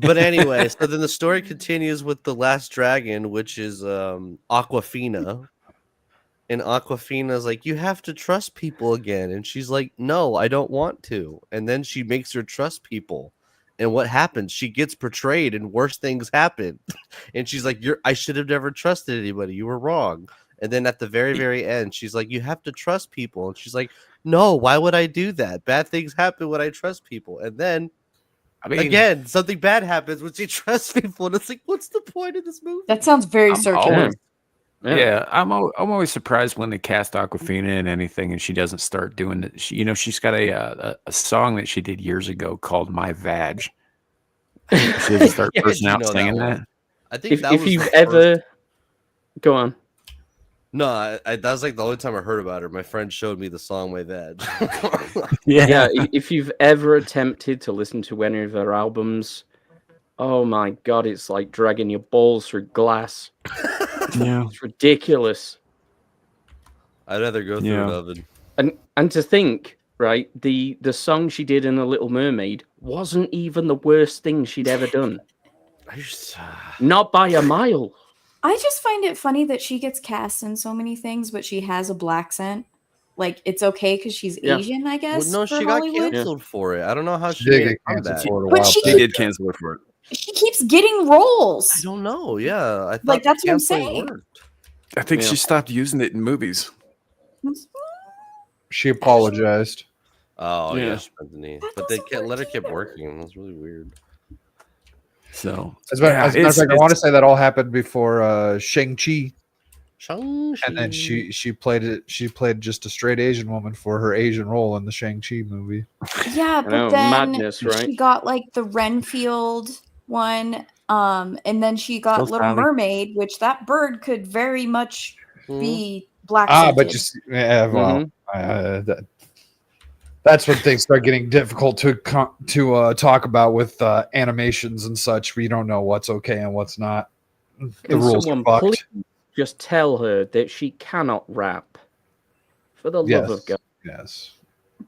But anyway, so then the story continues with the last dragon, which is Aquafina. And Aquafina's like, you have to trust people again. And she's like, no, I don't want to. And then she makes her trust people. And what happens? She gets betrayed and worse things happen. And she's like, I should have never trusted anybody. You were wrong. And then at the very, very end, she's like, you have to trust people. And she's like, no, why would I do that? Bad things happen when I trust people. And then I mean, again, something bad happens when she trusts people. And it's like, what's the point of this movie? That sounds very I'm circular. always- Yeah, I'm always surprised when they cast Aquafina in anything and she doesn't start doing it. She's got a song that she did years ago called "My Vag." She doesn't start Yeah, bursting you out know that singing one. that. I think If, that if was you've the ever first- go on. No, that was like the only time I heard about her. My friend showed me the song "My Veg." Yeah, if you've ever attempted to listen to any of her albums, oh my god, it's like dragging your balls through glass. Yeah. It's ridiculous. I'd rather go through an oven. And to think, right, the song she did in The Little Mermaid wasn't even the worst thing she'd ever done. Not by a mile. I just find it funny that she gets cast in so many things, but she has a black accent. Like it's okay because she's Yeah. Asian, I guess. Well, no, for she got Hollywood. canceled for it. I don't know how she She did made a get canceled comeback. for it a But while. she They did cancel her for it. She keeps getting roles. I don't know. Yeah, I thought Like, that's what I'm canceling saying. worked. I think Yeah. she stopped using it in movies. She apologized. Oh yeah, Yeah. she bent the knee. That But they doesn't kept, let her work keep either. working. That's really weird. So As a matter of fact, I want to it's- say that all happened before Shang-Chi. Shang-Chi. And then she played it. She played just a straight Asian woman for her Asian role in the Shang-Chi movie. Yeah, but know, then madness, right? she got like the Renfield one, and then she got Still Little Sally. Mermaid, which that bird could very much Mhm. be black. But just well, that's when things start getting difficult to talk about with animations and such. We don't know what's okay and what's not. The Can rules are someone fucked. please just tell her that she cannot rap? For the love Yes. of God. Yes.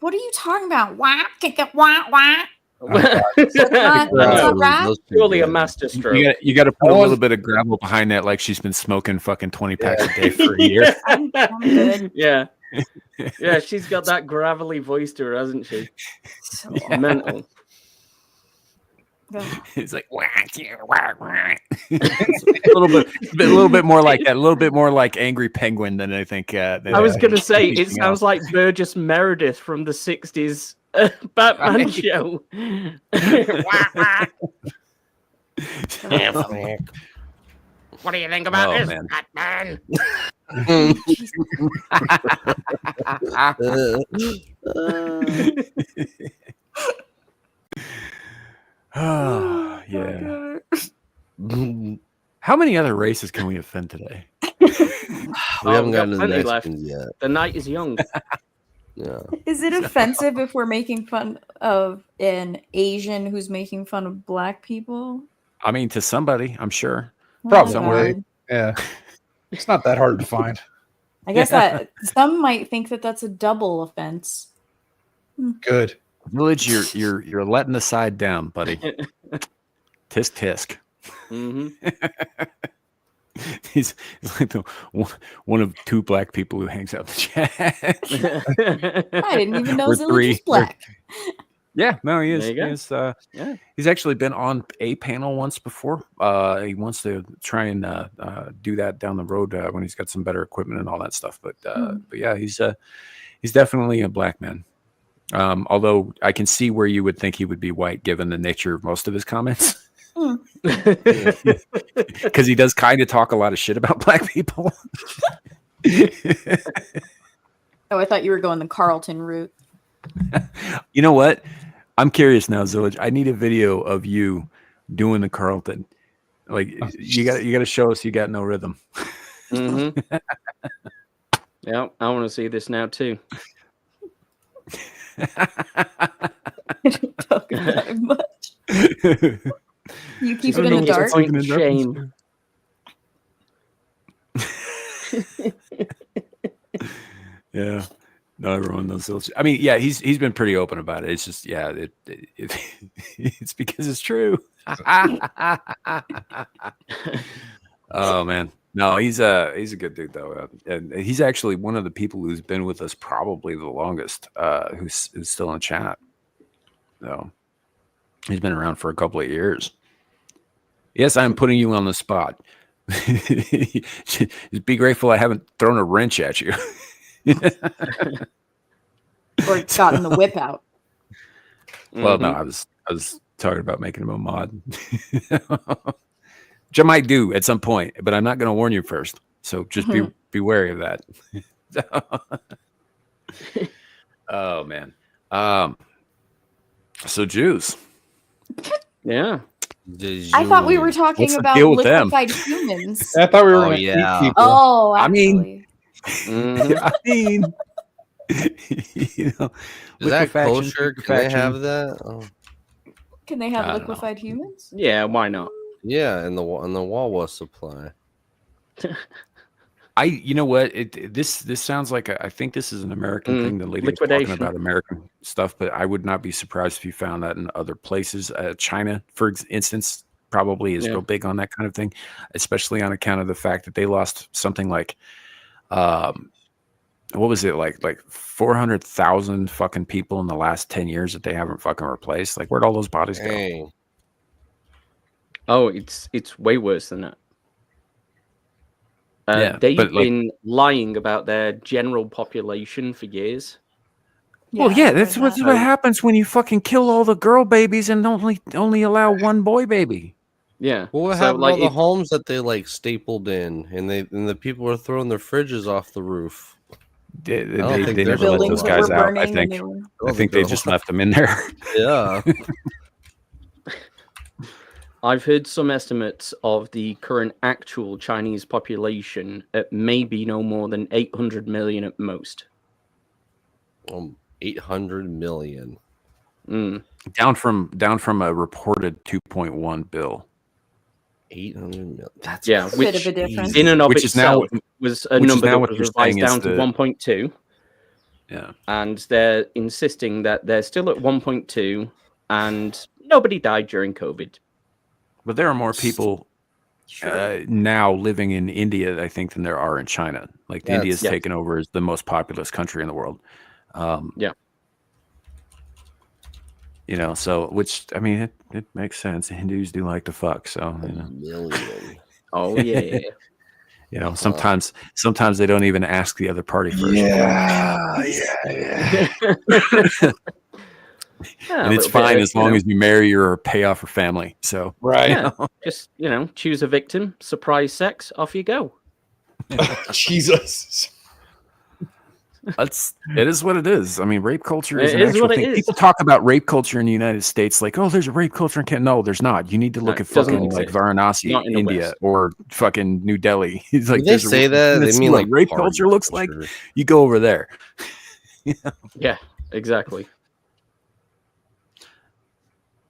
What are you talking about? Wah, kick it, wah, wah. That's not rat. Those two Surely a good. master stroke. You got to put a little bit of gravel behind that, like she's been smoking fucking 20 packs a day for a year. I'm good. Yeah. Yeah, she's got that gravelly voice to her, hasn't she? So Mental. It's like a little bit more like that, a little bit more like Angry Penguin than I think. I was going to say, it sounds like Burgess Meredith from the 60s Batman show. What do you think about this, man. Batman? Oh, yeah. How many other races can we offend today? We haven't gotten to the plenty next left. ones yet. The night is young. Yeah. Is it offensive if we're making fun of an Asian who's making fun of black people? I mean, to somebody, I'm sure. Probably. Somewhere. Yeah. It's not that hard to find. I guess that some might think that that's a double offense. Good. Village, you're letting the side down, buddy. Tisk tisk. Mm-hmm. He's like the one of two black people who hangs out in the chat. I didn't even know Or Zillage three. was black. Yeah, no, he is. There you go. He is he's actually been on a panel once before. He wants to try and do that down the road when he's got some better equipment and all that stuff. But yeah, he's definitely a black man. Although I can see where you would think he would be white given the nature of most of his comments. Because he does kind of talk a lot of shit about black people. Oh, I thought you were going the Carlton route. You know what? I'm curious now, Zillage. I need a video of you doing the Carlton. Like you got to show us you got no rhythm. Mm-hmm. Yeah, I want to see this now too. I don't talk that much. You keep it in the dark. Shame. Yeah. No, everyone knows Zillage. I mean, yeah, he's been pretty open about it. It's just, yeah, it's because it's true. Oh man, no, he's a good dude though, and he's actually one of the people who's been with us probably the longest. Who's still in chat. So he's been around for a couple of years. Yes, I'm putting you on the spot. Just be grateful I haven't thrown a wrench at you. Or gotten the whip out. Well, no, I was talking about making him a mod, which I might do at some point, but I'm not going to warn you first. So just be wary of that. Oh man. So Jews. Yeah. I thought we were talking What's the about deal with them? liquefied humans. I thought we were Oh, going to yeah. eat people. Oh, I mean- actually. I mean, you know, Is that liquefaction, kosher? Can they have that? Oh. Can they I have don't liquefied humans? Yeah, why not? Yeah, in the Wawa supply. you know what? This sounds like I think this is an American thing. The lady was talking Liquidation. about American stuff, but I would not be surprised if you found that in other places. China, for instance, probably is real big on that kind of thing, especially on account of the fact that they lost something like, what was it like 400,000 fucking people in the last 10 years that they haven't fucking replaced. Like, where'd all those bodies go? Dang. Oh, it's way worse than that. Yeah, they've but, like- been lying about their general population for years. Well, yeah, I've that's heard what that. happens when you fucking kill all the girl babies and only allow one boy baby. Yeah. Well, what So, happened to all the it- homes that they like stapled in, and the people were throwing their fridges off the roof? They don't think never there's let Buildings those that were guys out. I burning and think. they were- I think they just left them in there. Yeah. I've heard some estimates of the current actual Chinese population at maybe no more than 800 million at most. 800 million. Mm. down from a reported 2.1 bill. 800 million. That's Yeah, Bit which of a difference. in and of Which is now- itself was a which is number now that what was you're revised saying is down to the- 1.2. Yeah. And they're insisting that they're still at 1.2 and nobody died during COVID. But there are more people now living in India, I think, than there are in China. Like India's taken over as the most populous country in the world. Yeah. You know, so which I mean, it makes sense. Hindus do like to fuck, so you know. Million. Oh yeah. You know, sometimes they don't even ask the other party first. Yeah. And it's fine as long as you marry or pay off her family. So right. Yeah. Just choose a victim, surprise sex, off you go. Jesus. It is what it is. I mean, rape culture is an It is actual what it thing. is. People talk about rape culture in the United States like, oh, there's a rape culture in Canada. No, there's not. You need to look at it doesn't fucking like exist. Varanasi, Not in the India, West. or fucking New Delhi. It's like When they say that, they mean like rape party culture looks like. culture. You go over there. Yeah, exactly.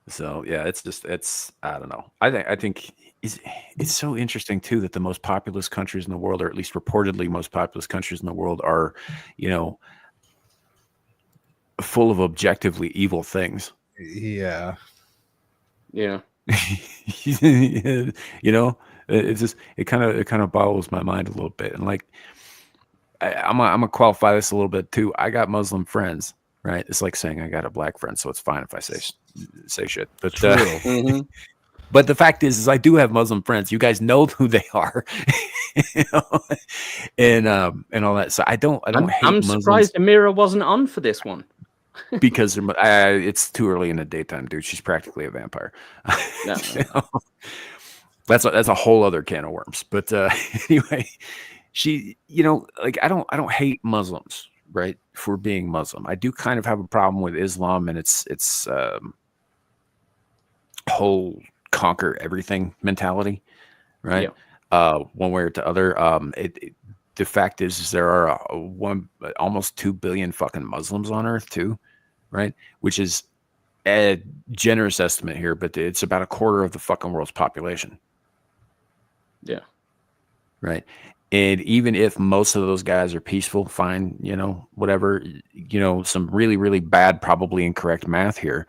So yeah, it's I don't know. I think it's so interesting too that the most populous countries in the world, or at least reportedly most populous countries in the world, are, full of objectively evil things. Yeah. Yeah. It kind of boggles my mind a little bit. And like, I'm gonna qualify this a little bit too. I got Muslim friends, right? It's like saying I got a black friend, so it's fine if I say shit. But but the fact is I do have Muslim friends. You guys know who they are, and all that. So I don't hate I'm Muslims surprised Amira wasn't on for this one. because it's too early in the daytime, dude. She's practically a vampire. No. That's a whole other can of worms. But anyway, she, like I don't hate Muslims, right? For being Muslim. I do kind of have a problem with Islam and its whole conquer everything mentality, right? Yeah. One way or the other. The fact is there are almost 2 billion fucking Muslims on earth too, right? Which is a generous estimate here, but it's about a quarter of the fucking world's population. Yeah. Right. And even if most of those guys are peaceful, fine, whatever, some really, really bad, probably incorrect math here,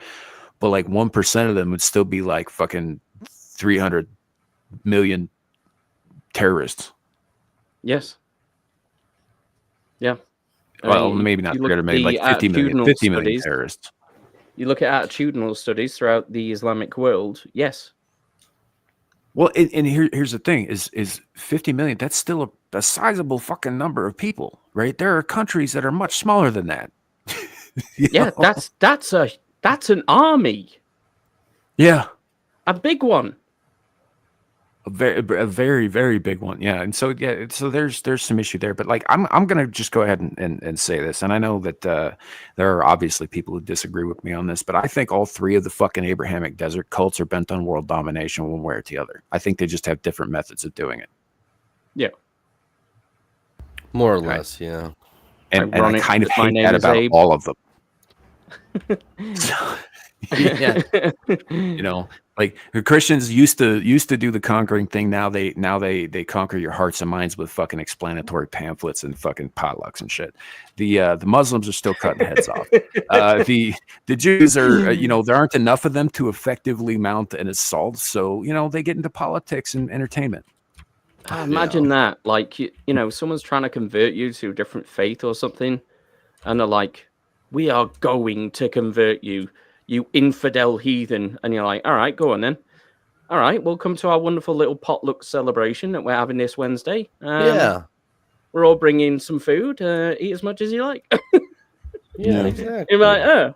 but like 1% of them would still be like fucking 300 million terrorists. Yes. Yeah. Well, maybe not 300 million, like 50 million terrorists. You look at attitudinal studies throughout the Islamic world. Yes. Well, and here's the thing: is 50 million? That's still a sizable fucking number of people, right? There are countries that are much smaller than that. Yeah, that's an army. Yeah, a big one. A very, very big one. Yeah, and so there's some issue there, but like I'm gonna just go ahead and say this, and I know that there are obviously people who disagree with me on this, but I think all three of the fucking Abrahamic desert cults are bent on world domination one way or the other. I think they just have different methods of doing it. Yeah, more or less. Yeah, and I kind of hate that about all of them. Yeah, like the Christians used to do the conquering thing. Now they conquer your hearts and minds with fucking explanatory pamphlets and fucking potlucks and shit. The Muslims are still cutting heads off. The Jews are there aren't enough of them to effectively mount an assault, so they get into politics and entertainment. Imagine that, like someone's trying to convert you to a different faith or something, and they're like, "We are going to convert you, you infidel heathen," and you're like, "All right, go on then. All right, we'll come to our wonderful little potluck celebration that we're having this Wednesday. Yeah, we're all bringing some food. Eat as much as you like." Yeah, exactly. You're like, "Oh,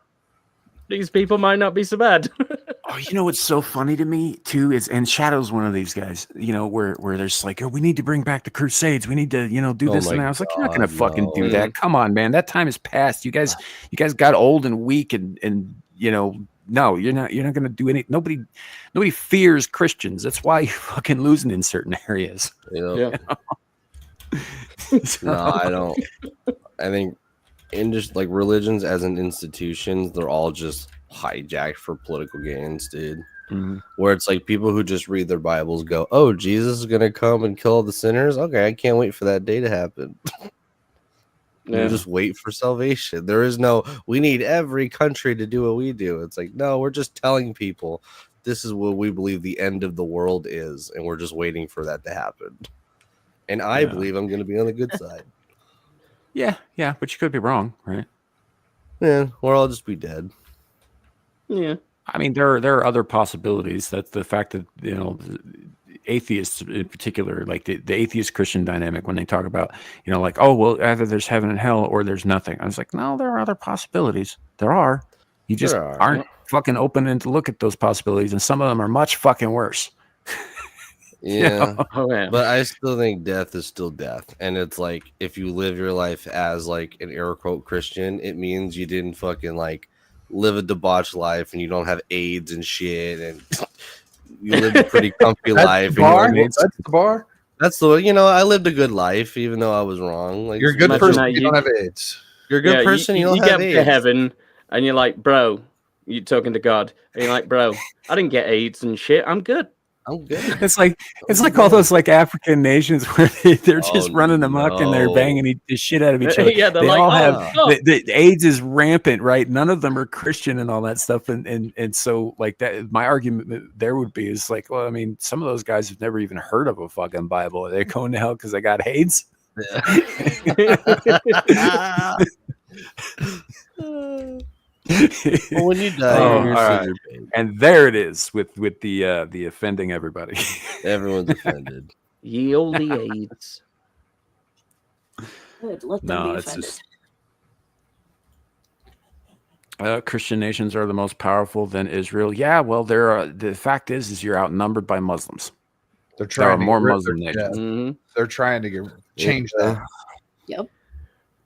these people might not be so bad." Oh, what's so funny to me too is, and Shadow's one of these guys, where there's like, oh, we need to bring back the Crusades. We need to, do this and that. I was like, you're not gonna fucking do that. Come on, man. That time is past. You guys got old and weak and no, you're not gonna do any. Nobody fears Christians. That's why you're fucking losing in certain areas. Yeah. No, I don't. I think in just like religions as an institution, they're all just hijacked for political gains, dude. Mm-hmm. Where it's like people who just read their Bibles go, "Oh, Jesus is gonna come and kill all the sinners." Okay, I can't wait for that day to happen. You just wait for salvation. There is no, we need every country to do what we do. It's like, no, we're just telling people this is what we believe the end of the world is, and we're just waiting for that to happen. And I believe I'm going to be on the good side. Yeah, but you could be wrong, right? Yeah, or I'll just be dead. Yeah. I mean, there are other possibilities. That's the fact that, atheists in particular, like the atheist Christian dynamic, when they talk about, like, oh, well, either there's heaven and hell or there's nothing. I was like, no, there are other possibilities. There are. You just aren't fucking open to look at those possibilities, and some of them are much fucking worse. Yeah. But I still think death is still death. And it's like, if you live your life as like an air quote Christian, it means you didn't fucking like live a debauched life and you don't have AIDS and shit, and you lived a pretty comfy life. That's the bar. That's the I lived a good life, even though I was wrong. Like, you're a good person. You don't have AIDS. You're a good person. You don't get have AIDS. to heaven, and you're like, bro, you're talking to God, and you're like, bro, I didn't get AIDS and shit. I'm good. I'm good. It's like all those like African nations where they're just running amok and they're banging the shit out of each other. Yeah, they all have the AIDS is rampant, right? None of them are Christian and all that stuff, and so like that. My argument there would be is like, well, I mean, some of those guys have never even heard of a fucking Bible. Are they going to hell because they got AIDS? Well, when you die, and there it is with the offending everybody. Everyone's offended. Ye olde AIDS. Good. Let them be offended. Christian nations are the most powerful than Israel. Yeah, well, the fact is you're outnumbered by Muslims. They're trying more Muslim nations. Mm-hmm. They're trying to change that. Yep.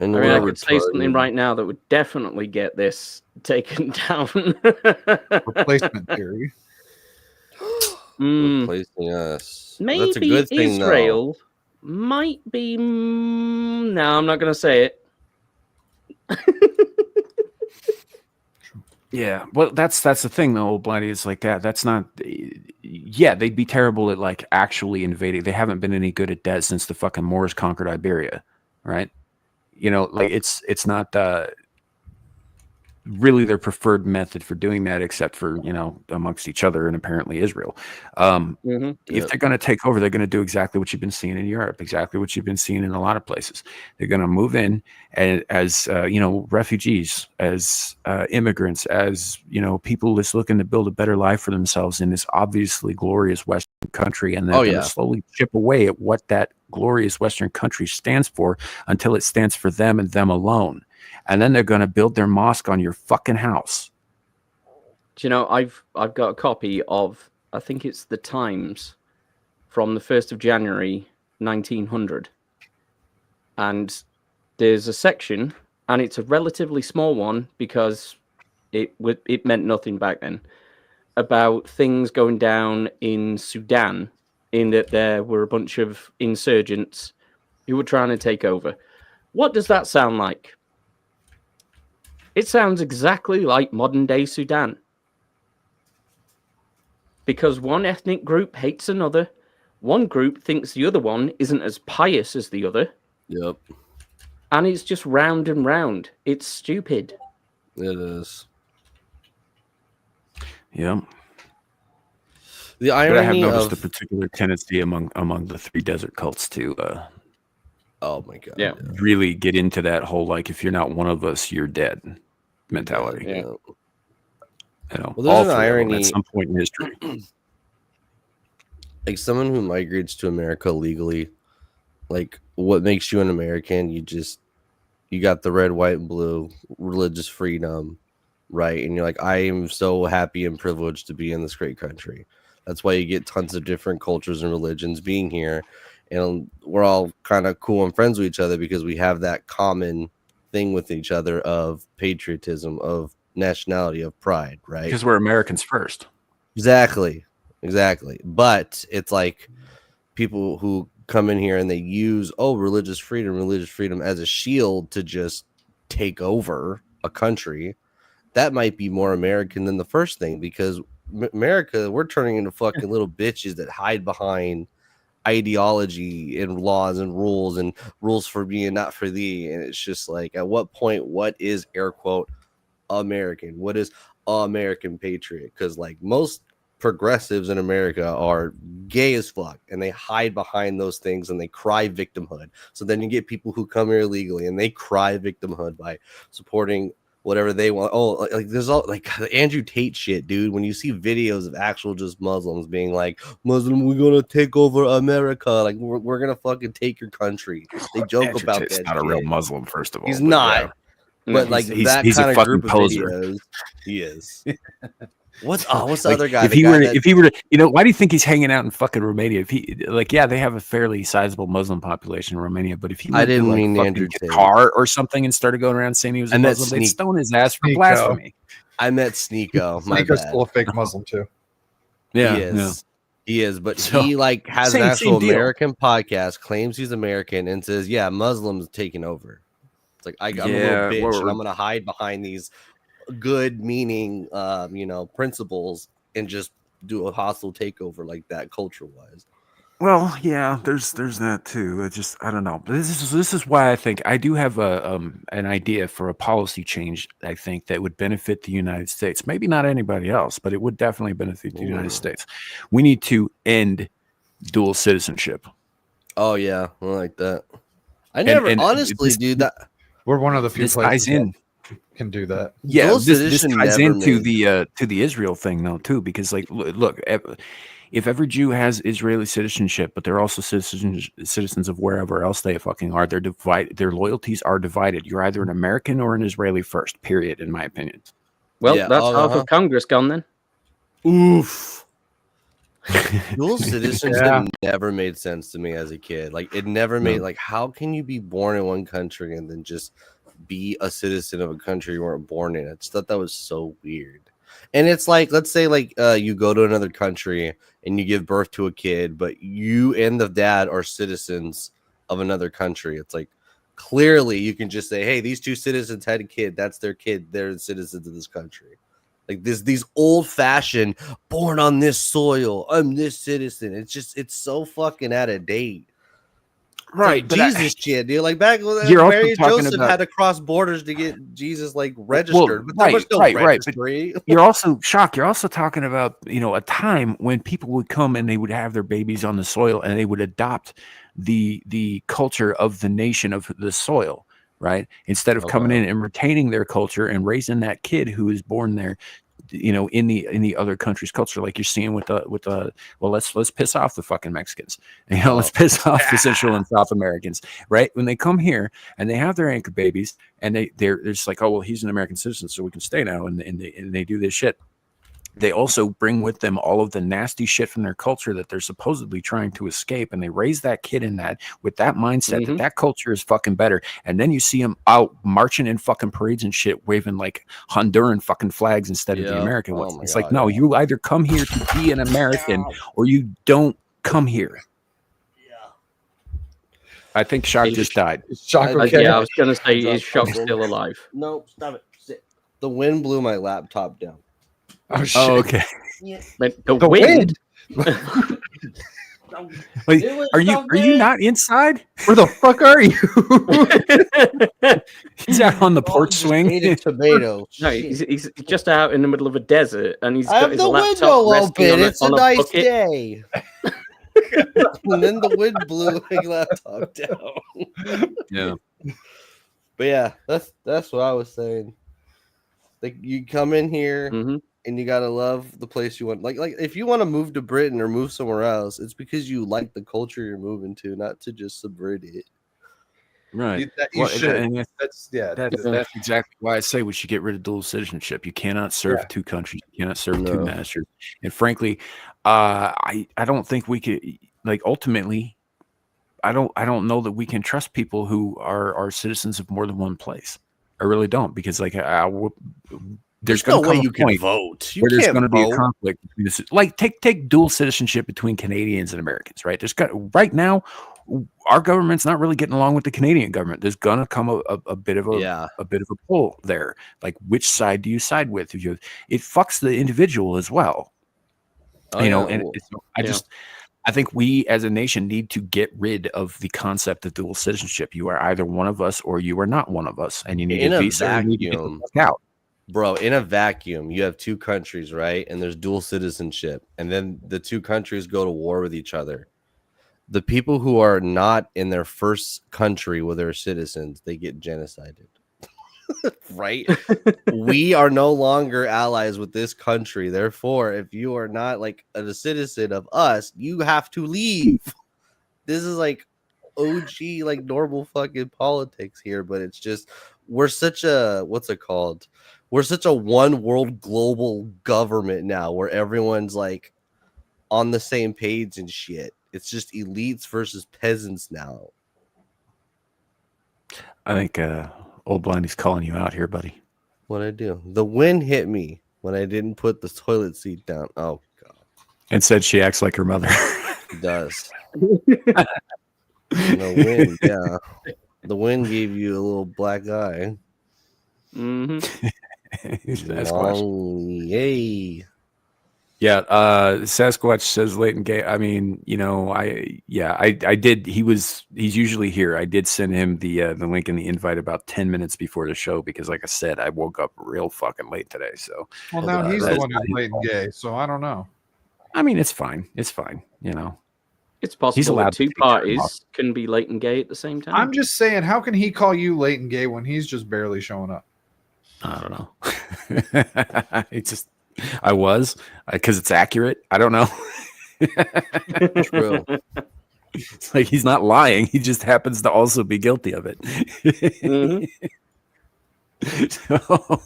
And I mean, I could say something right now that would definitely get this taken down. Replacement theory. Replacing us. Maybe that's a good thing, Israel might be. No, I'm not going to say it. Yeah, well, that's the thing, though, old Blighty. It's like that. That's not. Yeah, they'd be terrible at like actually invading. They haven't been any good at that since the fucking Moors conquered Iberia, right? Like it's not really their preferred method for doing that, except for amongst each other and apparently Israel. If they're going to take over, they're going to do exactly what you've been seeing in Europe, exactly what you've been seeing in a lot of places. They're going to move in as refugees, as immigrants, as people just looking to build a better life for themselves in this obviously glorious Western country, and they're going to slowly chip away at what that glorious Western country stands for until it stands for them and them alone. And then they're going to build their mosque on your fucking house. Do you know, I've got a copy of, I think it's the Times from the 1st of January, 1900. And there's a section, and it's a relatively small one because it meant nothing back then, about things going down in Sudan, in that there were a bunch of insurgents who were trying to take over. What does that sound like? It sounds exactly like modern day Sudan. Because one ethnic group hates another, one group thinks the other one isn't as pious as the other. Yep. And it's just round and round. It's stupid. It is. Yeah. The irony but I have noticed a particular tendency among the three desert cults to oh my god. Yeah. Really get into that whole like if you're not one of us, you're dead mentality. Yeah. Well, there's an irony at some point in history. Like someone who migrates to America legally, like what makes you an American? You got the red, white, and blue, religious freedom, right? And you're like, I am so happy and privileged to be in this great country. That's why you get tons of different cultures and religions being here. And we're all kind of cool and friends with each other because we have that common thing with each other of patriotism, of nationality, of pride, right? Because we're Americans first. Exactly. But it's like people who come in here and they use religious freedom as a shield to just take over a country. That might be more American than the first thing, because America, we're turning into fucking little bitches that hide behind ideology and laws and rules for me and not for thee. And it's just like, at what point, what is air quote American? What is American patriot? Because like most progressives in America are gay as fuck, and they hide behind those things and they cry victimhood. So then you get people who come here illegally and they cry victimhood by supporting whatever they want. Oh, like there's all like Andrew Tate shit, dude. When you see videos of actual just Muslims being like, Muslim, we're gonna take over America, like we're gonna fucking take your country. They joke Andrew about Tate's that. not a shit. real Muslim, first of all. He's but not. yeah. But like he's that a kind of fucking group of poser. videos, he is. What's the other guy? If he were to, why do you think he's hanging out in fucking Romania? If he they have a fairly sizable Muslim population in Romania, but if he went to like fucking Qatar or something and started going around saying he was a Muslim, they'd stone his ass for blasphemy. I met Sneeko. Sneeko's still a fake Muslim too. Yeah, he is, but he like has an actual American podcast, claims he's American, and says, "Yeah, Muslims taking over." It's like I'm a little bitch, and I'm gonna hide behind these good meaning principles and just do a hostile takeover like that culture wise. Well, yeah, there's that too. I don't know. This is why I think I do have an idea for a policy change. I think that would benefit the United States. Maybe not anybody else, but it would definitely benefit the United States. We need to end dual citizenship. Oh yeah, I like that. I never honestly do that. We're one of the few places can do that. Yeah, this ties into the Israel thing though too, because like look, if every Jew has Israeli citizenship, but they're also citizens of wherever else they fucking are, they're divided. Their loyalties are divided. You're either an American or an Israeli first. Period. In my opinion. Well, that's half of Congress gone then. Oof. Dual citizenship never made sense to me as a kid. Like it never made like, how can you be born in one country and then just be a citizen of a country you weren't born in? I just thought that was so weird. And it's like, let's say like you go to another country and you give birth to a kid, but you and the dad are citizens of another country. It's like clearly you can just say, hey, these two citizens had a kid. That's their kid. They're the citizens of this country. Like these old fashioned born on this soil. I'm this citizen. It's so fucking out of date. Right, like Jesus shit, dude. Like back when Mary and Joseph had to cross borders to get Jesus like registered. But there was no registry. But you're also shocked. You're also talking about a time when people would come and they would have their babies on the soil and they would adopt the culture of the nation of the soil, right? Instead of coming in and retaining their culture and raising that kid who is born there, in the other country's culture, like you're seeing with the let's piss off the fucking Mexicans, let's piss off the Central and South Americans, right? When they come here and they have their anchor babies and they're just like, oh well, he's an American citizen, so we can stay now, and they do this shit. They also bring with them all of the nasty shit from their culture that they're supposedly trying to escape, and they raise that kid in that with that mindset that culture is fucking better. And then you see them out marching in fucking parades and shit, waving like Honduran fucking flags instead of the American ones. It's like, no, you either come here to be an American or you don't come here. I think Shock just died. Shock, okay. Yeah, I was gonna say, is Shock still alive? No, stop it. Sit. The wind blew my laptop down. Oh shit! Oh, okay. Yeah. But the wind. Wait, are you not inside? Where the fuck are you? He's out on the porch swing. Ate a tomato. No, he's just out in the middle of a desert, and he's got his the laptop window open. It's a nice bucket. day. And then the wind blew my laptop down. Yeah. But yeah, that's what I was saying. Like you come in here and you gotta love the place you want. Like if you want to move to Britain or move somewhere else, it's because you like the culture you're moving to, not to just subvert it. Right. You should. That's exactly why I say we should get rid of dual citizenship. You cannot serve two countries. You cannot serve two masters. And frankly, I don't think we could. Like ultimately, I don't know that we can trust people who are citizens of more than one place. I really don't, because like there's no way come you a point can vote. where there's going to be a conflict between this. Like take dual citizenship between Canadians and Americans, right? Right now, our government's not really getting along with the Canadian government. There's going to come a bit of a pull there. Like which side do you side with? It fucks the individual as well. And I think we as a nation need to get rid of the concept of dual citizenship. You are either one of us or you are not one of us, and you need In a a visa. And you need to get the vacuum, fuck out. bro, in a vacuum, you have two countries, right? And there's dual citizenship, and then the two countries go to war with each other. The people who are not in their first country with their citizens, they get genocided. Right? We are no longer allies with this country. Therefore, if you are not like a citizen of us, you have to leave. This is like OG, like normal fucking politics here, but it's just we're such a what's it called? We're such a one world global government now where everyone's like on the same page and shit. It's just elites versus peasants now. I think Old Blindy's calling you out here, buddy. What I do? The wind hit me when I didn't put the toilet seat down. Oh god! And said she acts like her mother. It does. The wind, yeah. The wind gave you a little black eye. Yay. Yeah, Sasquatch says Leighton Gay. I mean, I did. He's usually here. I did send him the link and the invite about 10 minutes before the show because, like I said, I woke up real fucking late today. So, well, now he's the one who's Leighton Gay. So I don't know. I mean, it's fine. It's fine. It's possible he's allowed that two parties can be Leighton Gay at the same time. I'm just saying, how can he call you Leighton Gay when he's just barely showing up? I don't know. I was because it's accurate. I don't know. True. It's like he's not lying. He just happens to also be guilty of it. So,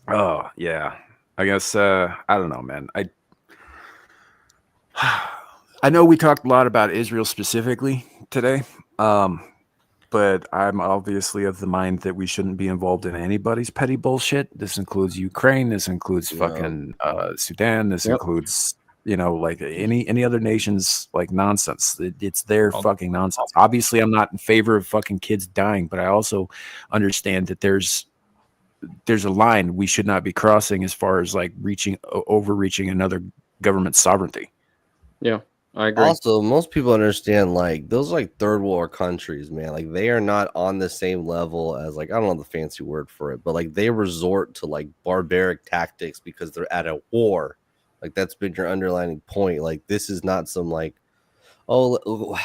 oh yeah. I guess I don't know, man. I know we talked a lot about Israel specifically today. But I'm obviously of the mind that we shouldn't be involved in anybody's petty bullshit. This includes Ukraine. This includes fucking Sudan. This includes, like any other nation's like nonsense. It's their fucking nonsense. Obviously, I'm not in favor of fucking kids dying, but I also understand that there's a line we should not be crossing as far as like overreaching another government's sovereignty. Yeah. I agree. Also, most people understand like those like third world countries, man. Like they are not on the same level as like I don't know the fancy word for it, but like they resort to like barbaric tactics because they're at a war. Like that's been your underlining point. Like this is not some like so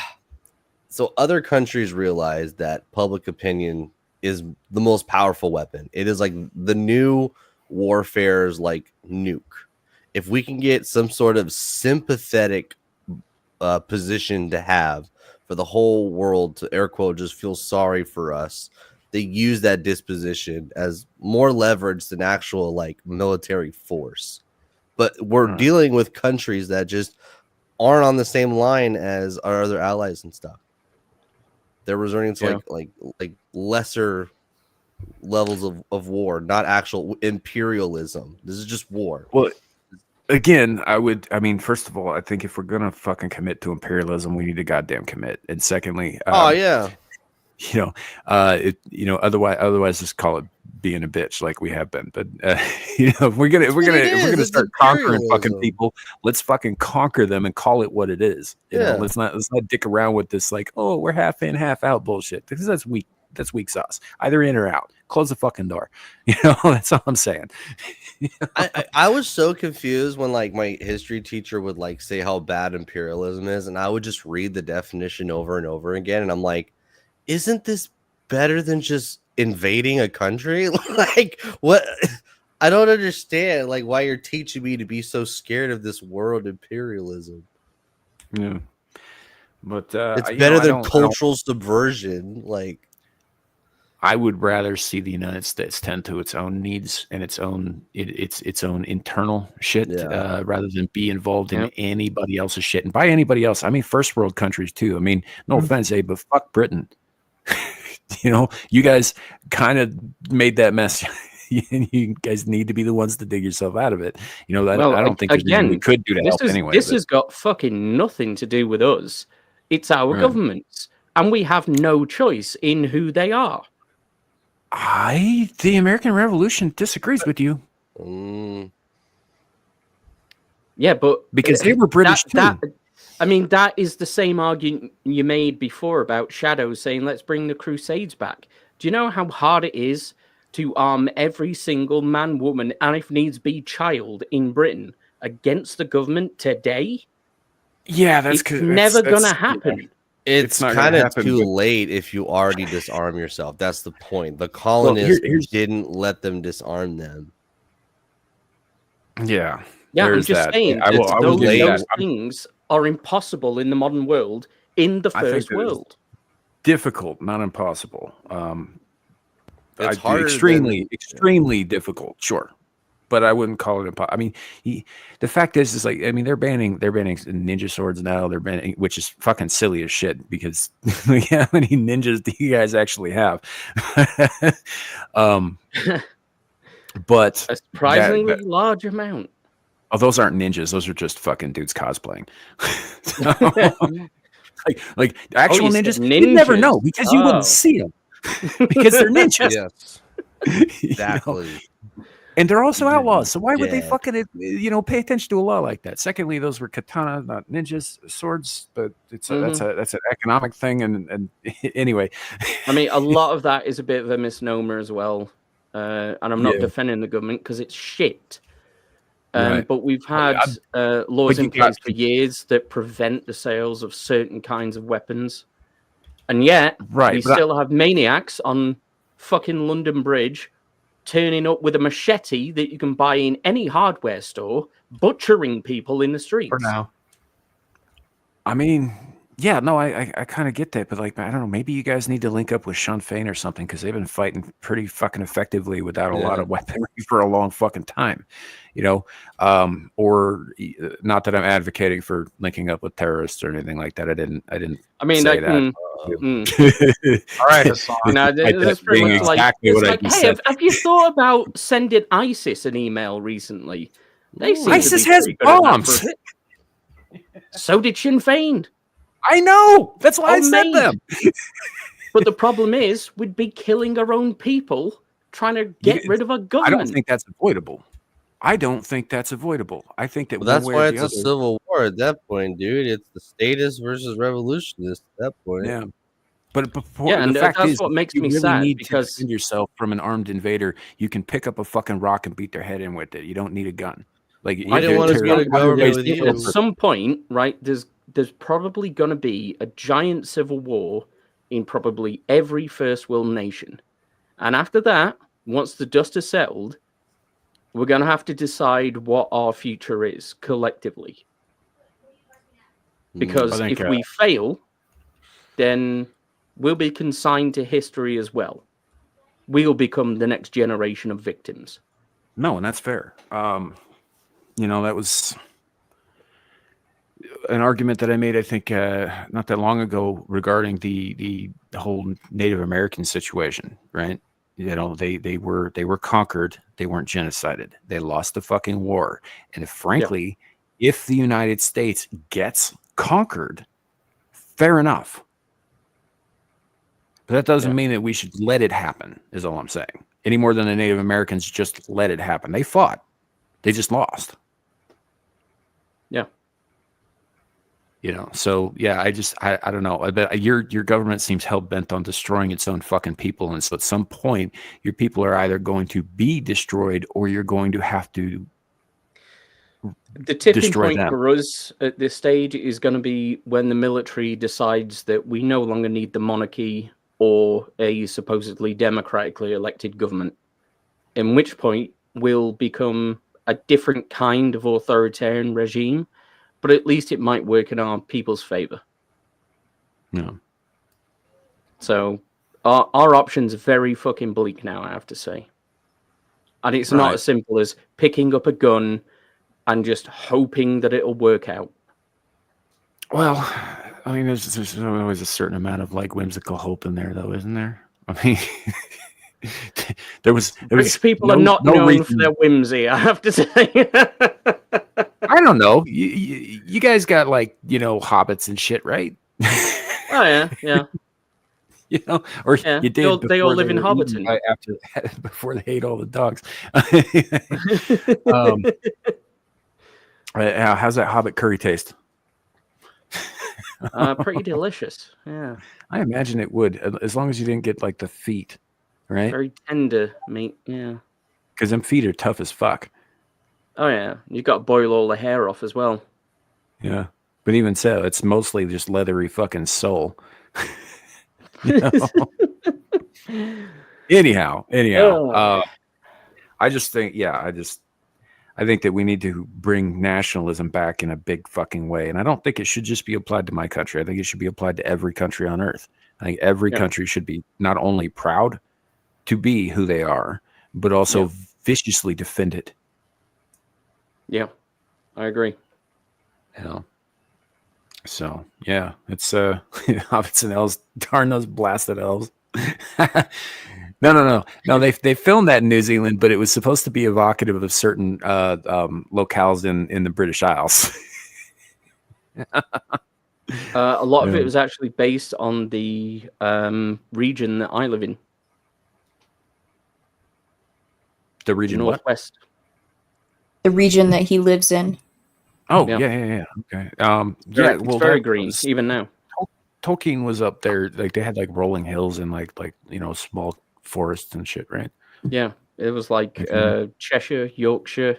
other countries realize that public opinion is the most powerful weapon. It is like the new warfare's like nuke. If we can get some sort of sympathetic position to have for the whole world to air quote just feel sorry for us, they use that disposition as more leverage than actual like military force. But we're dealing with countries that just aren't on the same line as our other allies and stuff. They're resorting to like lesser levels of war, not actual imperialism. This is just war. Well, again, first of all, I think if we're gonna fucking commit to imperialism, we need to goddamn commit. And secondly, otherwise just call it being a bitch like we have been. But if we're gonna start conquering fucking people, let's fucking conquer them and call it what it is. You know, let's not dick around with this like, oh, we're half in, half out bullshit, because that's weak. That's weak sauce. Either in or out. Close the fucking door. That's all I'm saying. I was so confused when like my history teacher would like say how bad imperialism is, and I would just read the definition over and over again, and I'm like, isn't this better than just invading a country? Like what? I don't understand like why you're teaching me to be so scared of this world imperialism. Yeah. But it's better than cultural subversion. Like I would rather see the United States tend to its own needs and its own internal shit rather than be involved in anybody else's shit. And by anybody else, I mean first world countries too. I mean, no offense, but fuck Britain. You guys kind of made that mess. You guys need to be the ones to dig yourself out of it. I don't think we could do that anyway. This has got fucking nothing to do with us. It's our governments, and we have no choice in who they are. The American Revolution disagrees with you. Yeah, but because they were British too. I mean, that is the same argument you made before about Shadows saying, let's bring the Crusades back. Do you know how hard it is to arm every single man, woman, and if needs be, child in Britain against the government today? Yeah, that's it's never going to happen. Yeah. It's not kind gonna of happen, too but- late if you already disarm yourself. That's the point. The colonists didn't let them disarm them. Yeah. Yeah, I'm there's just that. saying I will, that I will give you those that. things are impossible in the modern world, in the I think first that it's world. difficult, not impossible. It's harder extremely difficult, sure, but I wouldn't call it impossible. I mean, the fact is like, I mean, they're banning ninja swords now. They're banning, which is fucking silly as shit because how many ninjas do you guys actually have? But a surprisingly large amount. Oh, those aren't ninjas. Those are just fucking dudes cosplaying. like actual ninjas, you never know because you wouldn't see them because they're ninjas. Yes, exactly. And they're also outlaws. So why would they fucking pay attention to a law like that? Secondly, those were katana, not ninjas, swords. But that's an economic thing. And anyway, I mean, a lot of that is a bit of a misnomer as well. And I'm not defending the government because it's shit. Right. But we've had laws in place for years that prevent the sales of certain kinds of weapons. And yet, we still have maniacs on fucking London Bridge turning up with a machete that you can buy in any hardware store, butchering people in the streets. For now. I mean, yeah, no, I kind of get that, but like, I don't know, maybe you guys need to link up with Sean Fain or something because they've been fighting pretty fucking effectively without a lot of weaponry for a long fucking time, or not that I'm advocating for linking up with terrorists or anything like that. I didn't. I mean, say that. All right, Hassan. That's pretty much exactly what I just said. Have you thought about sending ISIS an email recently? ISIS has bombs. So did Sinn Féin. I know. That's why I said them. But the problem is, we'd be killing our own people trying to get rid of a government. I don't think that's avoidable. I think that that's why it's a civil war at that point, dude. It's the statists versus revolutionists at that point. Yeah. But and the fact that's is, what makes me really sad need because to defend yourself from an armed invader. You can pick up a fucking rock and beat their head in with it. You don't need a gun. Like I didn't want to go to government with you. At some point, right? There's probably going to be a giant civil war in probably every first world nation, and after that, once the dust has settled, we're going to have to decide what our future is collectively. Because if we fail, then we'll be consigned to history as well. We'll become the next generation of victims. No, and that's fair. That was an argument that I made, I think, not that long ago regarding the whole Native American situation, right? They were conquered. They weren't genocided. They lost the fucking war. And frankly, if the United States gets conquered, fair enough. But that doesn't mean that we should let it happen, is all I'm saying. Any more than the Native Americans just let it happen. They fought. They just lost. Yeah. So yeah, I don't know. I bet your government seems hell bent on destroying its own fucking people, and so at some point, your people are either going to be destroyed or you're going to have to. The tipping point for us at this stage is going to be when the military decides that we no longer need the monarchy or a supposedly democratically elected government. In which point, we'll become a different kind of authoritarian regime. But at least it might work in our people's favor. Yeah. So our options are very fucking bleak now, I have to say. And it's not as simple as picking up a gun and just hoping that it'll work out. Well, I mean, there's always a certain amount of like whimsical hope in there, though, isn't there? I mean, British people are not known for their whimsy, I have to say. I don't know. You guys got like, hobbits and shit, right? Oh yeah. Or you did. They all live in Hobbiton before they ate all the dogs. How's that Hobbit curry taste? Pretty delicious. Yeah. I imagine it would, as long as you didn't get like the feet, right? Very tender meat. Yeah. Because them feet are tough as fuck. Oh yeah, you got to boil all the hair off as well. Yeah, but even so, it's mostly just leathery fucking sole. You know? Anyhow, I just think, I think that we need to bring nationalism back in a big fucking way, and I don't think it should just be applied to my country. I think it should be applied to every country on earth. I think every country should be not only proud to be who they are, but also viciously defend it. Yeah, I agree. You know, so yeah, it's hobbits and elves. Darn those blasted elves! No. They filmed that in New Zealand, but it was supposed to be evocative of certain locales in the British Isles. A lot of it was actually based on the region that I live in. The region Northwest. The region that he lives in. Oh yeah. Okay. It's very green even now. Tolkien was up there, like they had like rolling hills and like small forests and shit, right? Yeah, it was like Cheshire, Yorkshire,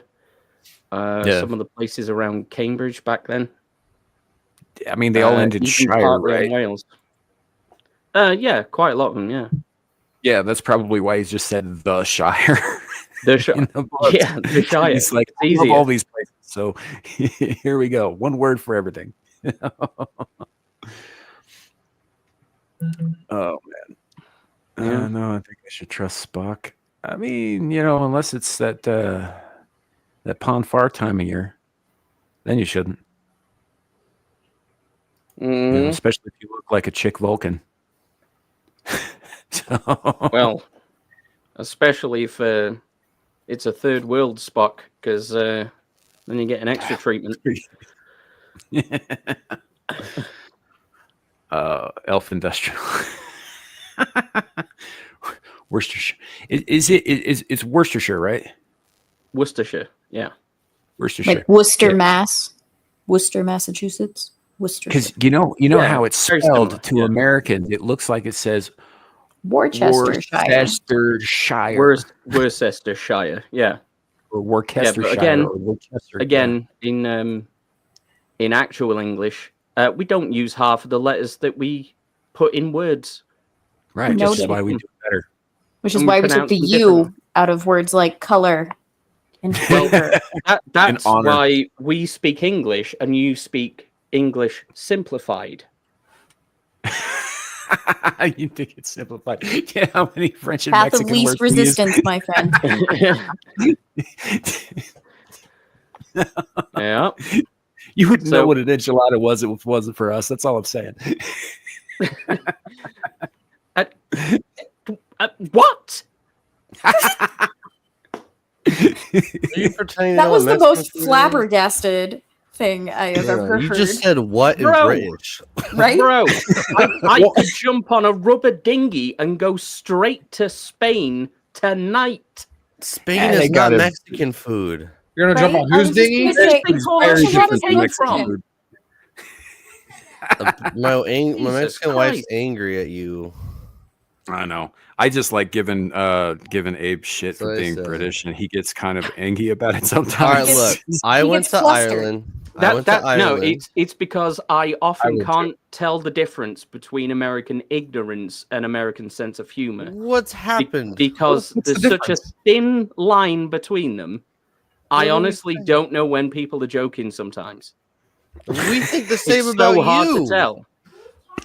some of the places around Cambridge back then. I mean, they all ended Shire, right? Wales. Yeah, quite a lot of them. Yeah. Yeah, that's probably why he's just said the Shire. The Shire. Yeah, the Shire. He's like, I love all these places, so here we go. One word for everything. Oh man. No, I think I should trust Spock. I mean, unless it's that pond far time of year, then you shouldn't. Especially if you look like a chick Vulcan. Well, especially if it's a third world Spock, because then you get an extra treatment. Elf Industrial. Worcestershire. It's Worcestershire, right? Worcestershire, yeah. Worcestershire. Like Worcester, Mass. Worcester, Massachusetts. Worcester. Because you know how it's spelled to Americans. It looks like it says Worcestershire. Worcestershire, yeah. Or Worcestershire. Yeah, but again, in actual English, we don't use half of the letters that we put in words. Right, which is why we do it better. Which is why we took the U out of words like color and flavor. That's why we speak English and you speak English simplified. You think it's simplified? Yeah, how many French and Path Mexican of least words resistance, my friend. Yeah. You wouldn't know what an enchilada was if it wasn't for us. That's all I'm saying. What? Are you pretending That was the most flabbergasted thing I have ever heard. You just said what in British. Right? Bro, I could jump on a rubber dinghy and go straight to Spain tonight. Spain is not Mexican food. You're gonna jump on whose dinghy? My Mexican wife's angry at you. I know. I just like giving Abe shit for being British, and he gets kind of angry about it sometimes. All right, look, I went to Ireland. No, it's because I often can't tell the difference between American ignorance and American sense of humor. What's happened? Because there's such a thin line between them. I honestly don't know when people are joking sometimes. We think the same it's about so hard you. to tell.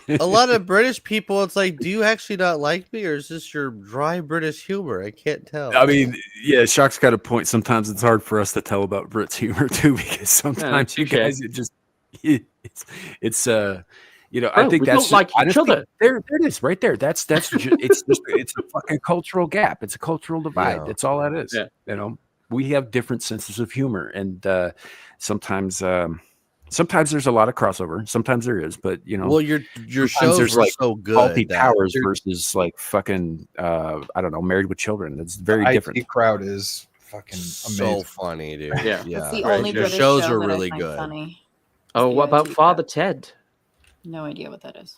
A lot of British people, it's like, do you actually not like me, or is this your dry British humor? I can't tell. I mean, yeah, Shock's got a point. Sometimes it's hard for us to tell about Brits' humor too, because sometimes you guys, I think that's don't like each other. There it is, right there. It's a fucking cultural gap. It's a cultural divide. Yeah. That's all that is. Yeah. We have different senses of humor, and sometimes there's a lot of crossover. Sometimes there is, but well, your shows are so good. Faulty Towers versus like fucking I don't know, Married with Children. It's very different. IT crowd is fucking So amazing. funny, dude. Yeah. That's the Right. only Their British shows show are that really I find good. funny. Oh, The what about OG Father crap. Ted? No idea what that is.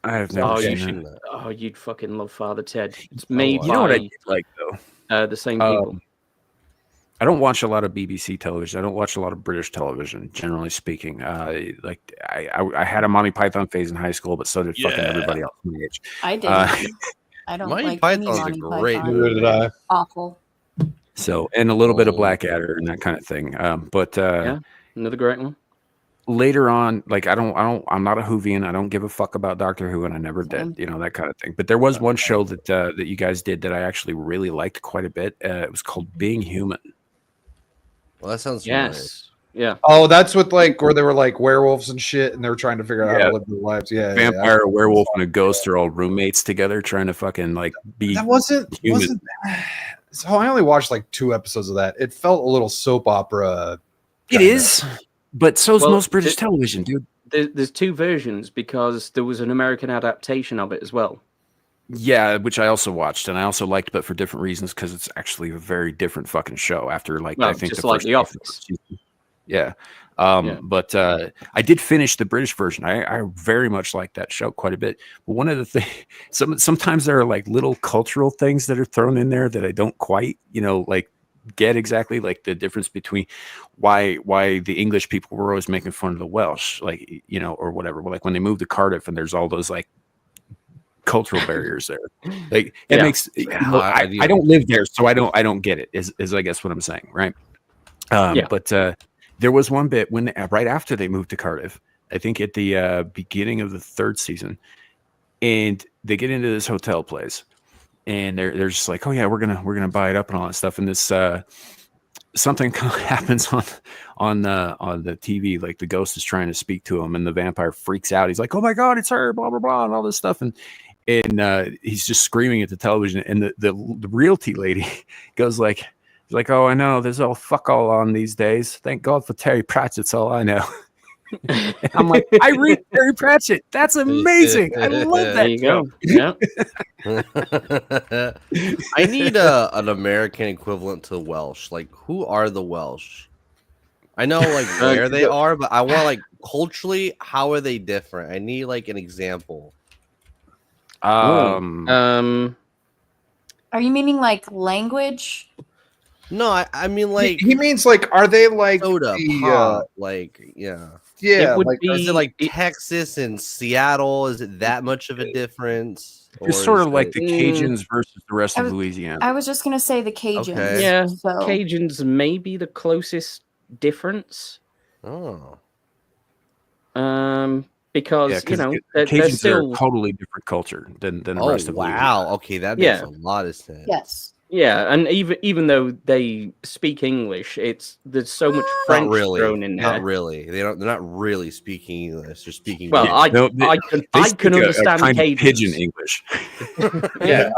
I have Never never Oh, you seen seen it. that. Oh, you'd fucking love Father Ted. It's Oh, made wow. You know what I by did like though? the same people. I don't watch a lot of BBC television. I don't watch a lot of British television, generally speaking. Like I had a Monty Python phase in high school, but so did fucking everybody else my age. I didn't. I don't Monty like Python's any a Monty great Python. Neither did I. Awful. So, and a little bit of Oh. Blackadder and that kind of thing. But Yeah, another great one. later on, like I'm not a Whovian. I don't give a fuck about Doctor Who, and I never Same. did, you know, that kind of thing. But there was one show that you guys did that I actually really liked quite a bit. It was called Being Human. Well, that sounds familiar. Yes. Yeah. Oh, that's with like where they were like werewolves and shit, and they were trying to figure out how to live their lives. Yeah, Vampire, a werewolf, and a ghost are all roommates together, trying to fucking like be. That wasn't. So I only watched like 2 episodes of that. It felt a little soap opera. It is, but so's Well, most British television, dude. There's 2 versions because there was an American adaptation of it as well. Yeah, which I also watched, and I also liked, but for different reasons, because it's actually a very different fucking show. After like Well, I think just the like first The Office. Yeah. Yeah. But I did finish the British version. I very much like that show quite a bit. But one of the things, sometimes there are like little cultural things that are thrown in there that I don't quite, like get exactly, like the difference between why the English people were always making fun of the Welsh, like, or whatever. Like when they moved to Cardiff and there's all those like cultural barriers there. Like it Yeah. makes, I don't live there, so I don't get it, is I guess what I'm saying, right? Yeah. But there was one bit when right after they moved to Cardiff, I think at the beginning of the 3rd season, and they get into this hotel place, and they're just like, oh yeah, we're gonna buy it up and all that stuff, and this something happens on the TV, like the ghost is trying to speak to him, and the vampire freaks out. He's like, oh my god, it's her, blah blah blah, and all this stuff, and he's just screaming at the television, and the realty lady goes like. Like, oh, I know. There's all fuck all on these days. Thank God for Terry Pratchett's all I know. I'm like, I read Terry Pratchett. That's amazing. I love that. There you go. Yeah. I need an American equivalent to Welsh. Like, who are the Welsh? I know like where they are, but I want like culturally, how are they different? I need like an example. Are you meaning like language? No, I mean like he means like, are they like soda pop? Like, yeah, like is it like Texas and Seattle? Is it that much of a difference? It's sort of like the Cajuns versus the rest of Louisiana. I was just gonna say the Cajuns. Okay. Yeah. So. Cajuns may be the closest difference. Oh. Because the they're Cajuns still are a totally different culture than the rest of Louisiana. Wow. Okay, that makes a lot of sense. Yes. Yeah, and even though they speak English, there's so much French thrown in there. Not really. They're not really speaking English. They're speaking. Well, I can understand kind of Cajuns. Pigeon English. Yeah,